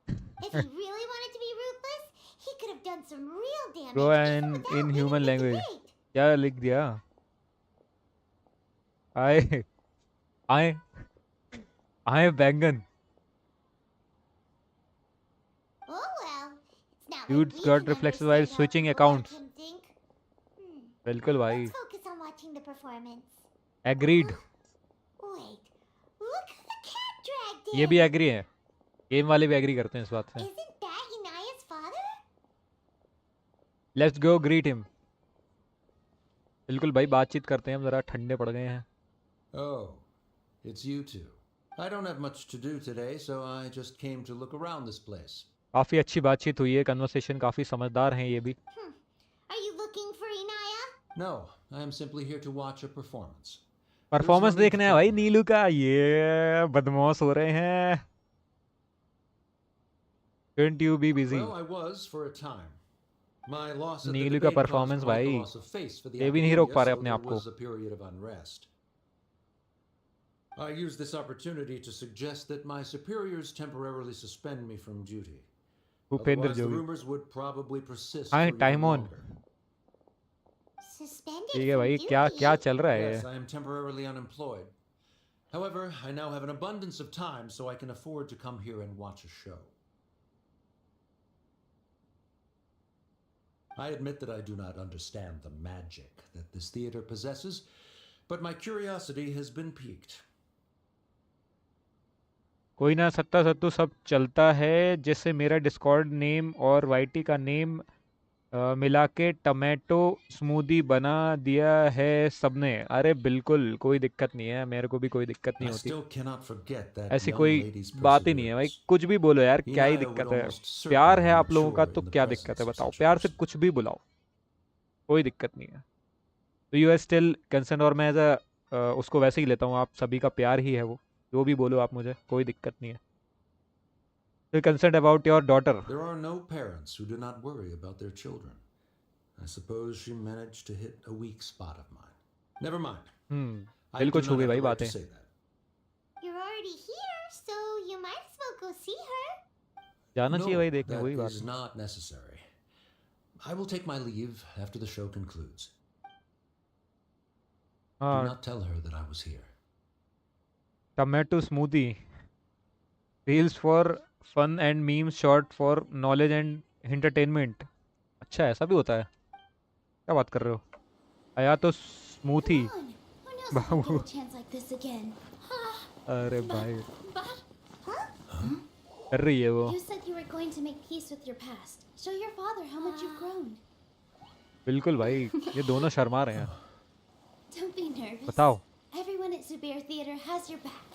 If he really wanted to be ruthless, he could have done some real damage. Bro, even and without in winning human the language debate. क्या लिख दिया? I आए आए बैंगन. Oh well, it's not like Dudes we got can reflexes while understand how switching people accounts. like him think. बिल्कुल भाई. Let's focus on watching the performance. Agreed. Wait, look who the cat dragged ये भी in! Agree है. Game वाले भी agree करते हैं इस बात से. Isn't that Inaya's father? Let's go greet him. बिल्कुल भाई बातचीत करते हैं हम जरा ठंडे पड़ गए हैं. Oh, it's you two. I don't have much to do today, so I just came to look around this place. काफ़ी अच्छी बातचीत हुई है. कन्वर्सेशन काफ़ी समझदार हैं ये भी. Are you looking for Inaya? No, I am simply here to watch a performance. Performance देखना है भाई नीलू का. ये बदमाश हो रहे हैं. Shouldn't you be busy? Well, I was for a time. My loss at the नीलू का debate caused performance quite the भाई. loss of face for the ये भी नहीं रोक academia, पा रहे so अपने there आप को. was a period of unrest. I used this opportunity to suggest that my superiors temporarily suspend me from duty. Bhupendra Otherwise, the Jogi. rumors would probably persist हाँ for time even on. longer. Suspended ठीक है from भाई. duty? क्या चल रहा है? Yes, I am temporarily unemployed. However, I now have an abundance of time, so I can afford to come here and watch a show. I admit that I do not understand the magic that this theater possesses, but my curiosity has been piqued. कोई ना सत्ता सत्तू सब चलता है. जैसे मेरा Discord name और YT का नेम मिला के टमाटो स्मूदी बना दिया है सबने. अरे बिल्कुल कोई दिक्कत नहीं है. मेरे को भी कोई दिक्कत नहीं I होती. still cannot forget that ऐसी young कोई lady's बात ही नहीं है भाई. perseverance. कुछ भी बोलो यार. क्या ही Inaya would दिक्कत है. almost प्यार certainly है आप लोगों का mature तो in the क्या दिक्कत है presence of बताओ. such a प्यार से person. कुछ भी बुलाओ. कोई दिक्कत नहीं है. तो यू आर स्टिल कंसर्न. और मैं एज उसको वैसे ही लेता हूँ. आप सभी का प्यार ही है वो. जो भी बोलो आप मुझे. कोई दिक्कत नहीं है. तो concern about your daughter. There are no parents who do not worry about their children. I suppose she managed to hit a weak spot of mine. Never mind. I दिल को do छू not गई have भाई the right to बातें. say that. You're already here, so you might as well go see her. जाना No, चाहिए भाई देखने. that वही बात is है. not necessary. I will take my leave after the show concludes. Do हाँ. not tell her that I was here. Tomato smoothie. Reels for fun and memes. Short for knowledge and entertainment. अच्छा ऐसा भी होता है. क्या बात कर रहे हो. आया तो smoothie. Come on. Who knows if I'll get a chance like this again? अरे भाई But कर रही है वो. You said you were going to make peace with your past. Show your father how much you've grown. बिल्कुल भाई. ये दोनों शर्मा रहे हैं. Don't be nervous. बताओ. Everyone at Zubair Theater has your back.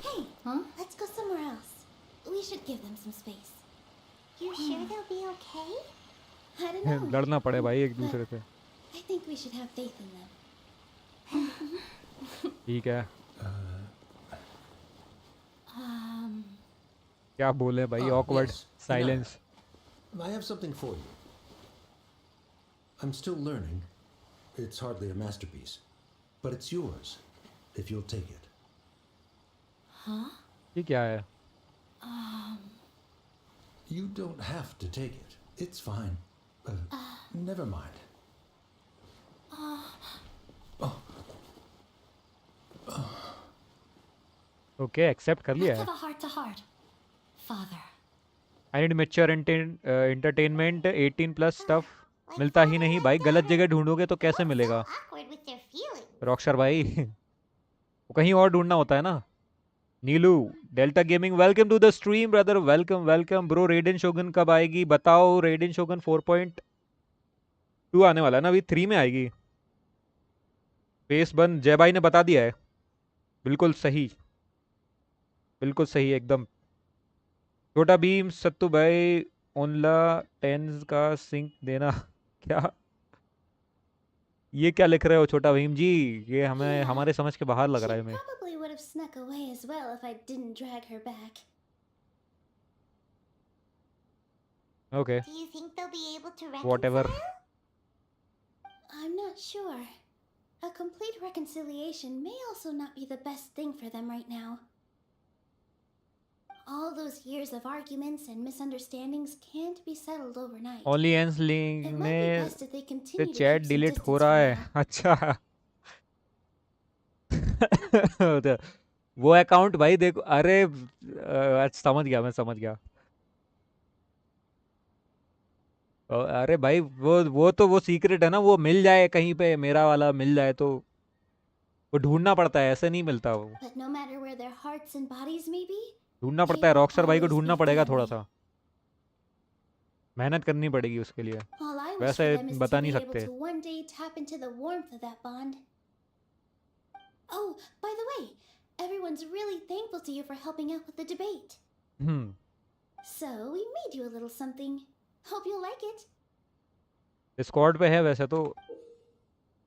Hey, let's go somewhere else. We should give them some space. You sure they'll be okay? I don't know. लड़ना पड़े भाई एक दूसरे से. I think we should have faith in them. ठीक है. क्या बोले भाई. Ah, awkward yes, silence. I have something for you. I'm still learning. It's hardly a masterpiece. But it's yours, if you'll take it. ये क्या है. You don't have to take it. It's fine. Never mind. Okay accept कर लिया let's है. have a heart to heart. Father. I need mature entertainment. 18 plus stuff मिलता ही नहीं भाई. गलत जगह ढूंढोगे तो कैसे मिलेगा. Awkward with their feelings. Rockstar भाई. वो कहीं और ढूंढना होता है ना. Nilu delta gaming welcome to the stream brother. Welcome welcome bro. Raiden Shogun कब आएगी बताओ. रेडिन शोगन 4.2 आने वाला है ना. अभी 3 में आएगी. फेस बंद. जय भाई ने बता दिया है. बिल्कुल सही. बिल्कुल सही एकदम. छोटा भीम सत्तू भाई ओनला टेंस का सिंक देना. क्या ये क्या लिख रहे हो छोटा भीम जी. ये हमें हमारे समझ के बाहर लग रहा है. She हमें probably would have snuck away as well if I didn't drag her back. Okay Do you think they'll be able to reconcile? Whatever. I'm not sure. A complete reconciliation may also not be the best thing for them right now. All those years of arguments and misunderstandings can't be settled overnight. Only एंस It link might be में best if they से continue to chat keep some delete हो distance रहा for है। now. अच्छा तो वो account भाई देखो, अरे समझ गया, मैं समझ गया। अरे भाई वो तो वो सीक्रेट है ना, वो मिल जाए कहीं पे, मेरा वाला मिल जाए तो वो ढूंढना पड़ता है, ऐसे नहीं मिलता वो। But no matter where their hearts and bodies may be, ढूंढना they पड़ता है, will रॉकस्टार भाई को always ढूंढना be पड़ेगा थोड़ा family. सा, मेहनत करनी पड़ेगी उसके लिए, All I wish वैसे for them is बता to नहीं be able सकते। to one day tap into the warmth of that bond. Oh, by the way, everyone's really thankful to you for helping out with the debate. Hmm So, we made you a little something. Hope you'll like it. Discord पे है वैसे तो,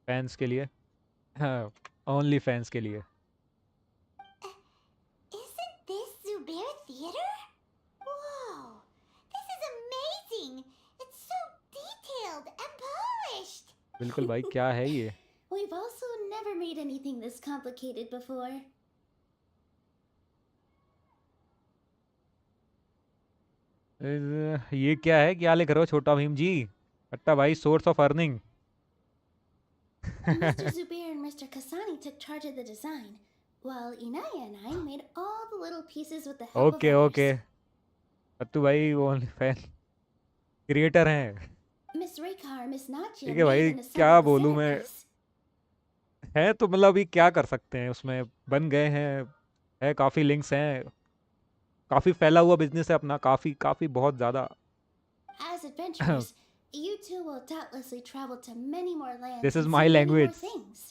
fans के लिए, हाँ, only fans के लिए। Isn't this Zubair Theater? Whoa! This is amazing! It's so detailed and polished! बिल्कुल भाई, क्या है ये? We've also never made anything this complicated before. ये क्या है, क्या लिख रहे हो छोटा भीम जी? अट्टा भाई, source of earning. Mr. Zubair and Mr. Kasani took charge of the design, while Inaya and I made all the little pieces with the help okay of okay, others. अत्तू भाई ओनली फैन क्रिएटर हैं। Miss Rekha or Miss Nachi ठीक है made भाई, and क्या assembled the बोलूँ मैं, centerpiece. है तो मतलब अभी क्या कर सकते हैं उसमें, बन गए हैं, है काफ़ी लिंक्स हैं, काफ़ी फैला हुआ बिजनेस है अपना, काफ़ी काफ़ी बहुत ज़्यादा। As adventurers, you two will doubtlessly travel to many more lands this is and my see many more language, things.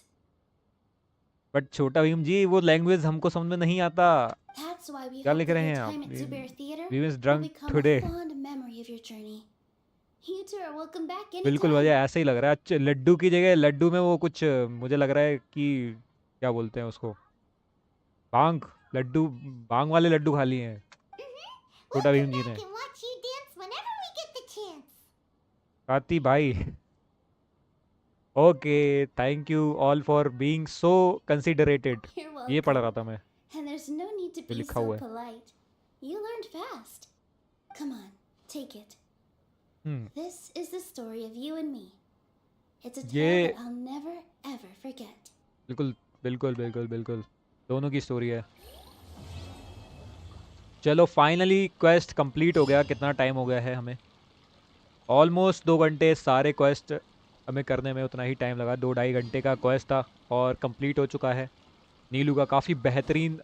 But छोटा भीम जी वो लैंग्वेज हमको समझ में नहीं आता। That's why we क्या hope लिख that रहे your हैं time आप? at Zubair Theater we was will drunk become today. a fond memory of your journey. You two are welcome back बिल्कुल, anytime. मुझे ऐसे ही लग रहा है। अच्छा, लड्डू की जगह लड्डू में वो कुछ, मुझे लग रहा है कि क्या बोलते हैं उसको, भांग, लड्डू, भांग वाले लड्डू खा लिए हैं We'll छोटा come भीम जी back ने। and watch you dance whenever we get the chance. काती भाई, okay, thank you all for being so considerated. You're ये पढ़ रहा welcome. था मैं, And there's no need to जो be लिखा so हुआ है। polite. You learned fast. Come on, take it. Hmm This is the story of you and me. It's a tale ये that I'll never ever forget. बिल्कुल बिल्कुल बिल्कुल बिल्कुल दोनों की स्टोरी है। चलो फाइनली क्वेस्ट कंप्लीट हो गया। कितना टाइम हो गया है हमें? ऑलमोस्ट 2 घंटे। सारे क्वेस्ट हमें करने में उतना ही टाइम लगा, 2-2.5 घंटे का क्वेस्ट था और कंप्लीट हो चुका है। नीलू का काफ़ी बेहतरीन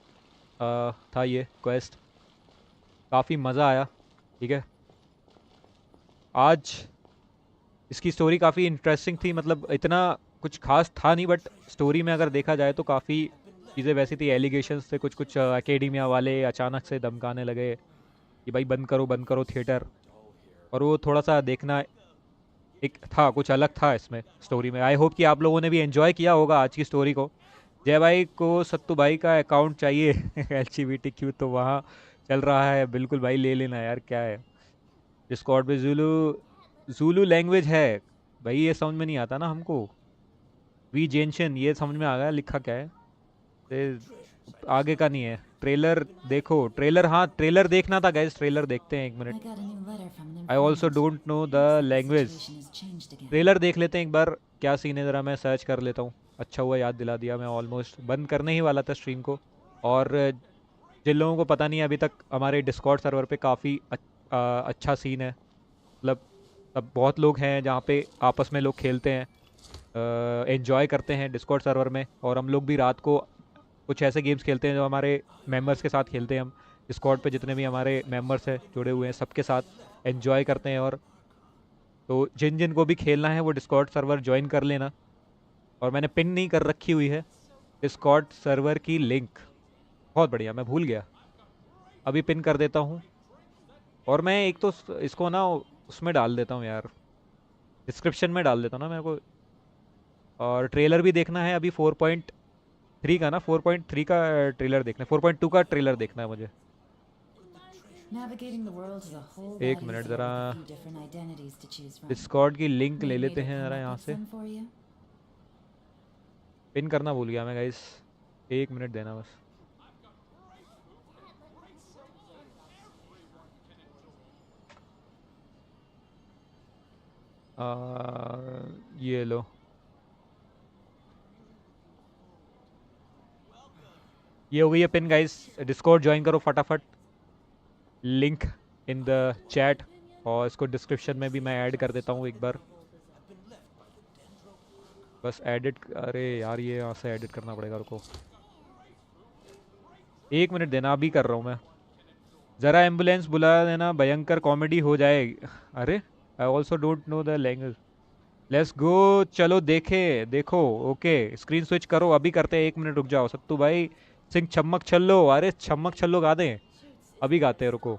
था ये क्वेस्ट, काफ़ी मज़ा आया। ठीक है, आज इसकी स्टोरी काफ़ी इंटरेस्टिंग थी, मतलब इतना कुछ खास था नहीं, बट स्टोरी में अगर देखा जाए तो काफ़ी चीज़ें वैसी थी। एलिगेशंस थे, कुछ कुछ एकेडमिया वाले अचानक से धमकाने लगे कि भाई बंद करो थिएटर, और वो थोड़ा सा देखना एक था, कुछ अलग था इसमें स्टोरी में। आई होप कि आप लोगों ने भी एंजॉय किया होगा आज की स्टोरी को। जय भाई को सत्तू भाई का अकाउंट चाहिए LGBTQ तो वहाँ चल रहा है, बिल्कुल भाई ले लेना यार, क्या है। डिस्कॉर्ड पे जूलू लैंग्वेज है भाई, ये समझ में नहीं आता ना हमको। वी जेंशन ये समझ में आ गया, लिखा क्या है, आगे का नहीं है। ट्रेलर देखो, ट्रेलर, हाँ ट्रेलर देखना था गाइस, ट्रेलर देखते हैं 1 minute. I also don't know the language. Trailer देख लेते हैं एक बार, क्या सीन है ज़रा मैं सर्च कर लेता हूँ। अच्छा हुआ याद दिला दिया, मैं ऑलमोस्ट बंद करने ही वाला था स्ट्रीम को। और जिन लोगों को पता नहीं है अभी तक, हमारे डिस्कॉर्ड सर्वर पे काफ़ी अच्छा सीन है, मतलब अब बहुत लोग हैं जहाँ पे आपस में लोग खेलते हैं, एंजॉय करते हैं डिस्कॉर्ड सर्वर में। और हम लोग भी रात को कुछ ऐसे गेम्स खेलते हैं जो हमारे मेंबर्स के साथ खेलते हैं। हम डिस्कॉर्ड पे जितने भी हमारे मेंबर्स हैं जुड़े हुए हैं, सबके साथ एंजॉय करते हैं। और तो जिन जिन को भी खेलना है वो डिस्कॉर्ड सर्वर ज्वाइन कर लेना। और मैंने पिन नहीं कर रखी हुई है डिस्कॉर्ड सर्वर की लिंक, बहुत बढ़िया, मैं भूल गया, अभी पिन कर देता हूँ। और मैं एक तो इसको ना उसमें डाल देता हूँ यार, डिस्क्रिप्शन में डाल देता हूँ ना मेरे को। और ट्रेलर भी देखना है अभी 4.3 का ना, 4.3 का ट्रेलर देखना है, 4.2 का ट्रेलर देखना है मुझे। एक मिनट ज़रा, डिस्कॉर्ड की लिंक ले लेते हैं ज़रा यहाँ से। पिन करना भूल गया मैं गाइस, 1 मिनट देना बस। ये लो, ये हो गई है पिन गाइस। डिस्कॉर्ड ज्वाइन करो फटाफट, लिंक इन द चैट, और इसको डिस्क्रिप्शन में भी मैं ऐड कर देता हूँ एक बार। बस एडिट, अरे यार ये यहाँ से एडिट करना पड़ेगा, रुको 1 मिनट देना, अभी कर रहा हूँ मैं। ज़रा एम्बुलेंस बुला देना, भयंकर कॉमेडी हो जाए। अरे I also don't know the language. Let's go, चलो देखो। ओके स्क्रीन स्विच करो, अभी करते हैं। 1 मिनट रुक जाओ सत्तू भाई। सिंह छम्मक छल्लो, अरे छम्मक छल्लो गा दें, अभी गाते हैं, रुको।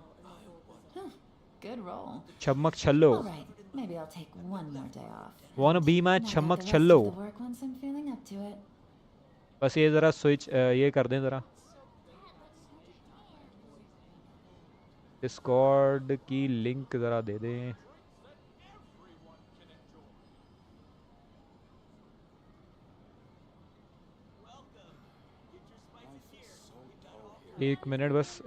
Good roll. छम्मक छल्लो, All right, maybe I'll take one more day off. wanna be my Knock out छम्मक the rest छल्लो। of the work once I'm feeling up to it. बस ये ज़रा स्विच ये कर दें ज़रा, डिस्कॉर्ड की लिंक ज़रा दे दें। एक मिनट बस।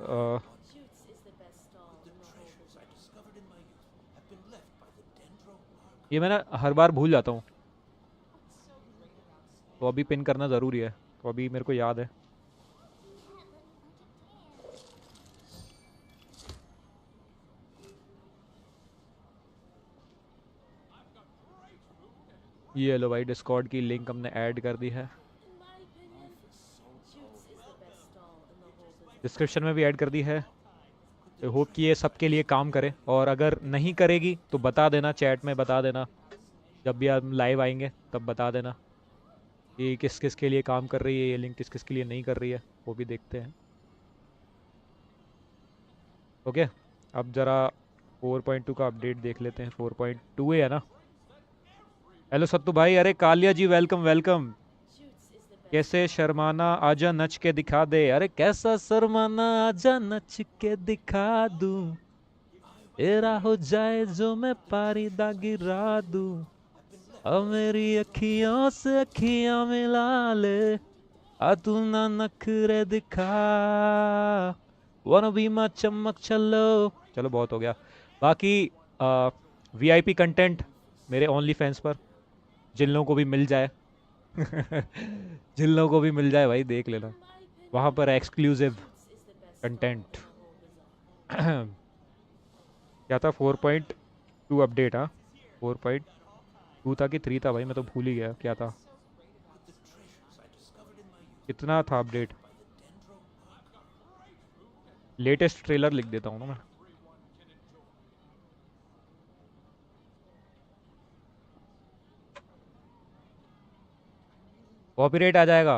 ये मैं ना हर बार भूल जाता हूँ, तो अभी पिन करना ज़रूरी है, तो अभी मेरे को याद है। ये लो भाई, डिस्कॉर्ड की लिंक हमने ऐड कर दी है, डिस्क्रिप्शन में भी ऐड कर दी है। आई होप कि ये सबके लिए काम करे, और अगर नहीं करेगी तो बता देना, चैट में बता देना, जब भी हम लाइव आएंगे तब बता देना कि किस किस के लिए काम कर रही है ये लिंक, किस किस के लिए नहीं कर रही है, वो भी देखते हैं। ओके अब ज़रा 4.2 का अपडेट देख लेते हैं। 4.2 है ना। हेलो सत्तू भाई, अरे कालिया जी वेलकम वेलकम। कैसे शर्माना, आजा नच के दिखा दे। अरे कैसा शर्माना, आजा नच के दिखा दूं, तेरा हो जाए जो मैं पारी दा गिरा दूं, अब मेरी अखियों से अखियां मिला ले, आ तू ना नखरे दिखा, wanna be my चमक चलो। चलो बहुत हो गया। बाकी VIP कंटेंट मेरे ओनली फैंस पर, जिन लोगों को भी मिल जाए जिन लोगों को भी मिल जाए भाई देख लेना, वहाँ पर एक्सक्लूसिव कंटेंट। क्या था 4.2 अपडेट? हाँ 4.2 था कि 3 था भाई, मैं तो भूल ही गया क्या था, कितना था अपडेट। लेटेस्ट ट्रेलर लिख देता हूँ ना मैं। कॉपीराइट आ जाएगा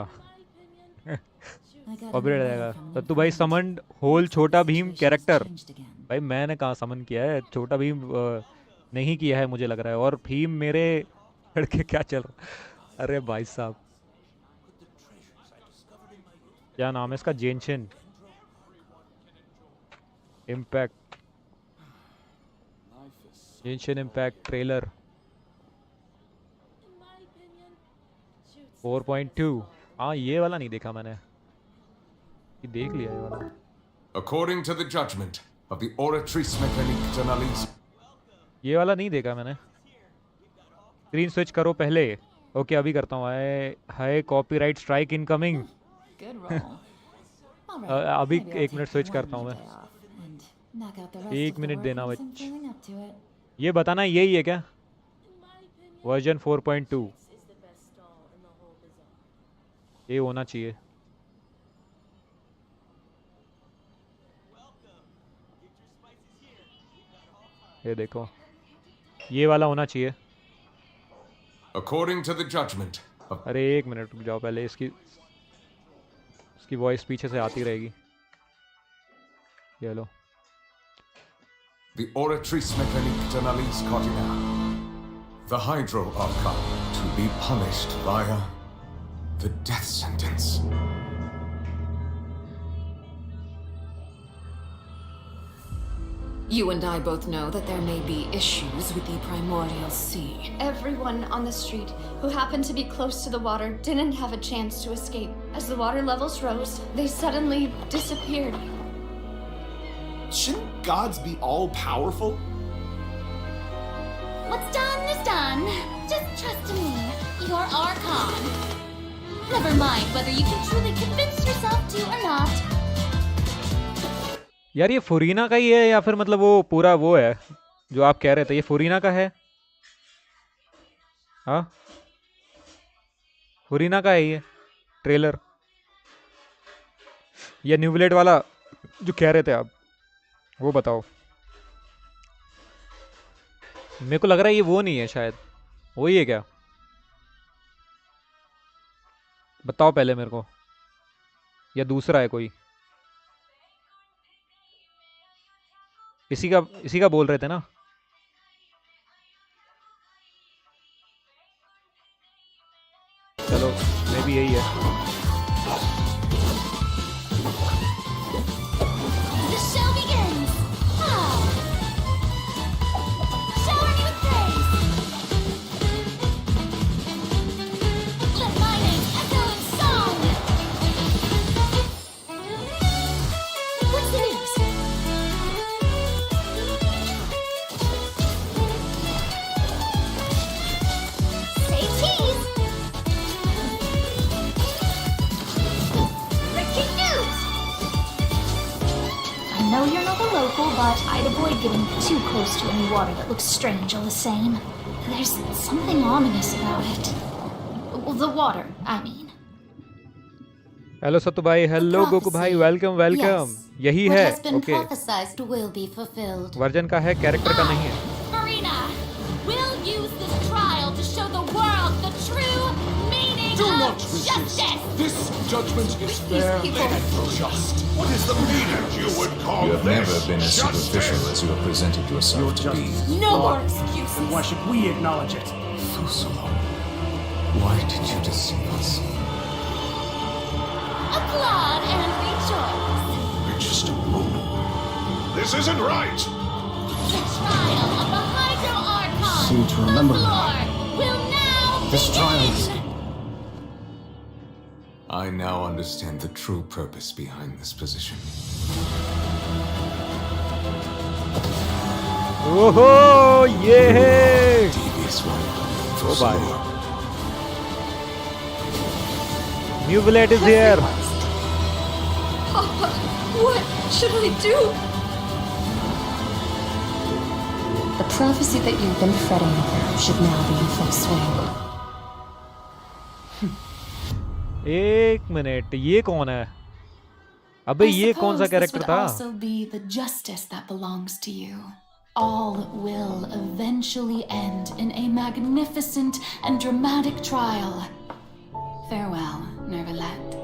कॉपीराइट आ जाएगा। सत्तू भाई समन्ड होल छोटा भीम कैरेक्टर, भाई मैंने कहाँ समन किया है, छोटा भीम नहीं किया है मुझे लग रहा है, और भीम मेरे लड़के क्या चल रहा। अरे भाई साहब क्या नाम है इसका, Genshin impact, Genshin impact trailer 4.2। हाँ ये वाला नहीं देखा मैंने, ये देख लिया ये वाला। According to the judgment of the Oratrice Mécanique d'Analyse. ये वाला नहीं देखा मैंने। स्क्रीन स्विच करो पहले। ओके अभी करता हूँ। हाय कॉपीराइट स्ट्राइक इनकमिंग। अभी 1 मिनट स्विच करता हूँ मैं। 1 मिनट देना बच्चे। ये बताना यही है क्या वर्जन 4.2? ये होना चाहिए। ये देखो ये वाला होना चाहिए। According to the judgment of... अरे 1 मिनट रुक जाओ पहले, इसकी वॉइस पीछे से आती रहेगी। ये लो। The Oratrice Mécanique d'Analyse cardinale. The Hydro Archon to be punished via the death sentence. You and I both know that there may be issues with the primordial sea. Everyone on the street who happened to be close to the water didn't have a chance to escape. As the water levels rose, they suddenly disappeared. Shouldn't gods be all powerful? What's done is son. Just trust me. You're Archon. Never mind whether you can truly convince yourself to or not. यार ये फुरीना का ही है या फिर मतलब वो पूरा वो है जो आप कह रहे थे, ये फुरीना का है? हाँ, फुरीना का है ये ट्रेलर, या न्यूब्लेड वाला जो कह रहे थे आप, वो बताओ। मेरे को लग रहा है ये वो नहीं है, शायद वही है क्या? बताओ पहले मेरे को, या दूसरा है कोई? इसी का बोल रहे थे ना? चलो मे भी यही है। The show begins! Ah. Shower me with praise! Let my name echo in song! What's the news? Say cheese! Breaking news! I know you're not a local, but I'd avoid getting too close to any water that looks strange all the same. There's something ominous about it. Well, the water, I mean. Hello Sattu भाई, hello Goku भाई, welcome welcome. यही What है, has been okay. prophesized will be fulfilled. Version का है, character का नहीं है। Marina, we'll use this trial to show the world the true meaning Do of not resist. justice. This judgment is fair and just. What is the meaning you would call You have this? never been as superficial as you have presented yourself to be. No more excuses. Why should we acknowledge it? Fusalo, why did you deceive us? Applaud and rejoice. We're just a moment. This isn't right. The trial of the Hydro Archon, Seem to remember the now. Lord, will now This begin. trial is... I now understand the true purpose behind this position. ओहो, ये है। Devious one. ओ भाई, new blade is here. Papa, what should I do? The prophecy that you've been fretting over should now be in full swing. एक minute, ये कौन है? अबे ये कौन सा कैरेक्टर था? This would also be the justice that belongs to you. All will eventually end in a magnificent and dramatic trial. Farewell, Nervalet.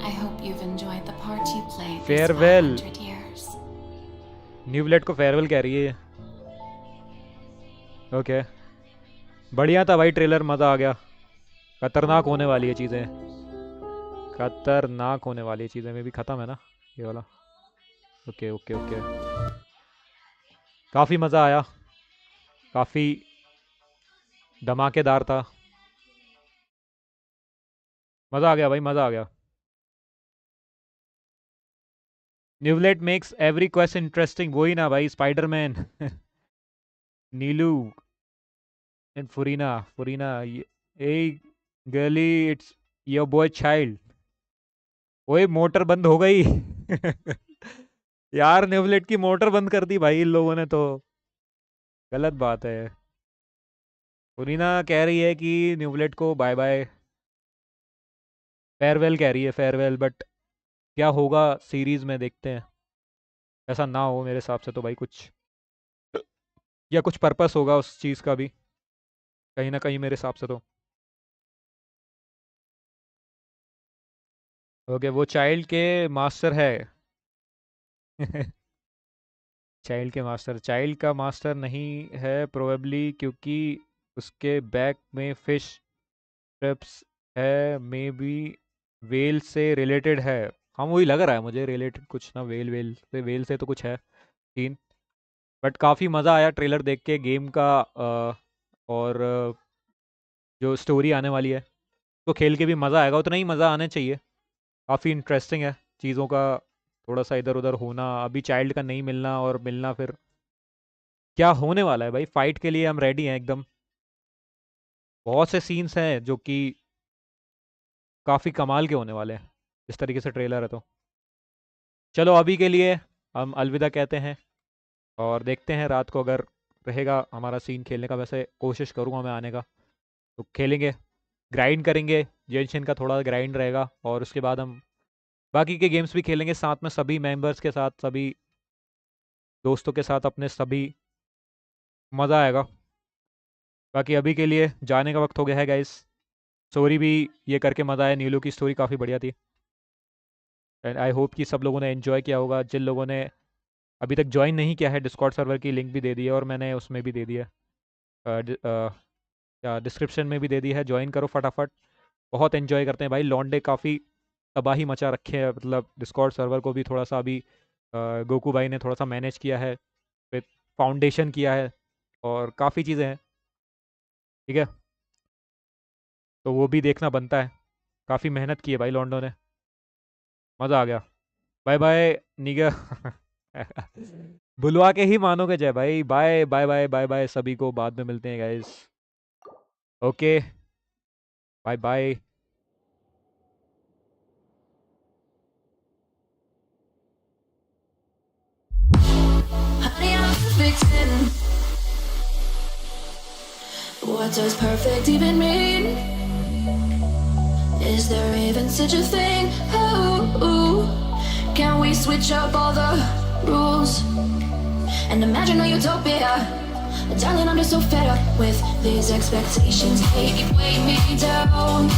I hope you've enjoyed the part you played these Farewell. 500 years. न्यूब्लेड को farewell कह रही है। Okay, बढ़िया था भाई trailer, मजा आ गया। खतरनाक होने वाली है चीजें, खतरनाक होने वाली है चीजें। में भी खत्म है ना ये वाला? ओके ओके ओके, काफी मजा आया, काफी धमाकेदार था, मजा आ गया भाई, मजा आ गया। Neuvillette makes every quest interesting. वही ना भाई, Spiderman Nilu and Furina. A girly, it's your boy child. ओए मोटर बंद हो गई यार, न्यूब्लेड की मोटर बंद कर दी भाई इन लोगों ने, तो गलत बात है। फुरीना कह रही है कि न्यूब्लेड को बाय बाय, फेयरवेल कह रही है, फेयरवेल। बट क्या होगा सीरीज में, देखते हैं। ऐसा ना हो मेरे हिसाब से तो भाई, कुछ या कुछ पर्पस होगा उस चीज़ का भी कहीं ना कहीं मेरे हिसाब से तो। ओके, वो चाइल्ड के मास्टर है चाइल्ड के मास्टर, चाइल्ड का मास्टर नहीं है प्रोबेबली, क्योंकि उसके बैक में फिश ट्रिप्स है, मे बी वेल से रिलेटेड है। हाँ वही लग रहा है मुझे, रिलेटेड कुछ ना, वेल से तो कुछ है सीन। बट काफ़ी मज़ा आया ट्रेलर देख के गेम का, और जो स्टोरी आने वाली है तो खेल के भी मज़ा आएगा, उतना ही मज़ा आना चाहिए। काफ़ी इंटरेस्टिंग है चीज़ों का थोड़ा सा इधर उधर होना, अभी चाइल्ड का नहीं मिलना और मिलना, फिर क्या होने वाला है भाई। फाइट के लिए हम रेडी हैं एकदम, बहुत से सीन्स हैं जो कि काफ़ी कमाल के होने वाले हैं जिस तरीके से ट्रेलर है। तो चलो अभी के लिए हम अलविदा कहते हैं और देखते हैं रात को अगर रहेगा हमारा सीन खेलने का। वैसे कोशिश करूँगा मैं आने का, तो खेलेंगे, ग्राइंड करेंगे। जेंशिन का थोड़ा ग्राइंड रहेगा और उसके बाद हम बाकी के गेम्स भी खेलेंगे साथ में, सभी मेंबर्स के साथ, सभी दोस्तों के साथ अपने, सभी मज़ा आएगा। बाकी अभी के लिए जाने का वक्त हो गया है गाइस। स्टोरी भी ये करके मज़ा आया, नीलू की स्टोरी काफ़ी बढ़िया थी एंड आई होप कि सब लोगों ने एंजॉय किया होगा। जिन लोगों ने अभी तक ज्वाइन नहीं किया है, डिस्कॉर्ड सर्वर की लिंक भी दे दी है और मैंने उसमें भी दे दिया या डिस्क्रिप्शन में भी दे दी है, ज्वाइन करो फटाफट। बहुत एंजॉय करते हैं भाई, लॉन्डे काफ़ी तबाही मचा रखे है। मतलब डिस्कॉर्ड सर्वर को भी थोड़ा सा अभी गोकू भाई ने थोड़ा सा मैनेज किया है, फिर फाउंडेशन किया है और काफ़ी चीज़ें हैं, ठीक है। तो वो भी देखना बनता है, काफ़ी मेहनत की है भाई लॉन्डो ने, मज़ा आ गया। बाय बाय निगा बुलवा के ही मानोगे जय भाई। Bye bye bye bye bye सभी को, बाद में मिलते हैं guys. Okay bye bye. Honey, I'm perfect. What does perfect even mean? Is there even such a thing? Ooh, can we switch up all the rules and imagine a utopia? Darling, I'm just so fed up with these expectations. They weigh me down.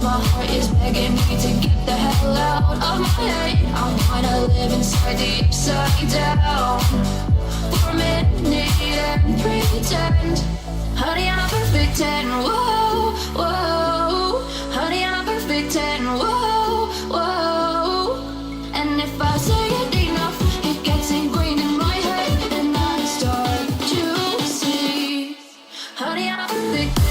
My heart is begging me to get the hell out of my head. I'm gonna live inside the upside down for a minute and pretend. Honey, I'm a perfect 10. Whoa, whoa. Honey, I'm a perfect 10. Whoa, whoa. And if I say it enough, it gets ingrained in my head, and I start to see. Honey, I'm a perfect 10.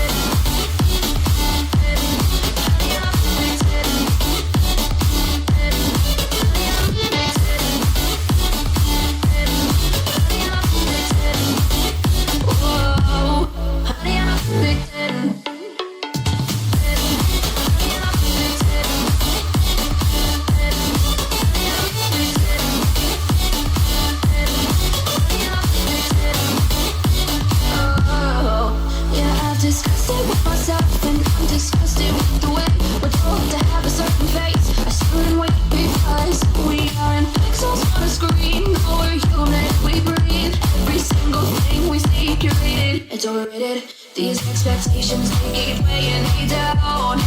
Disgusted with myself, and I'm disgusted with the way we're told to have a certain face, a certain way, because we aren't pixels on a screen. No, we're human, we breathe. Every single thing we see curated, it's overrated. These expectations, they keep weighing me down.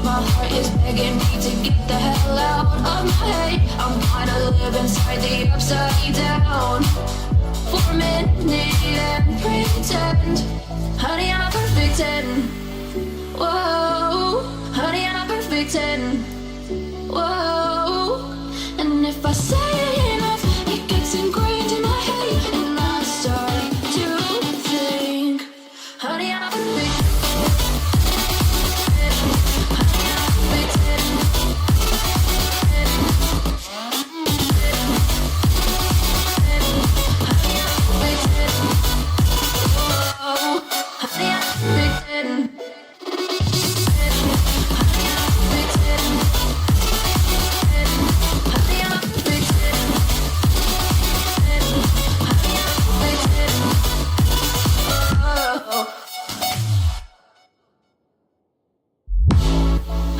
My heart is begging me to get the hell out of my head. I'm gonna live inside the upside down for a minute and pretend. Honey, I'm a perfect 10. Whoa, honey, I'm a perfect 10.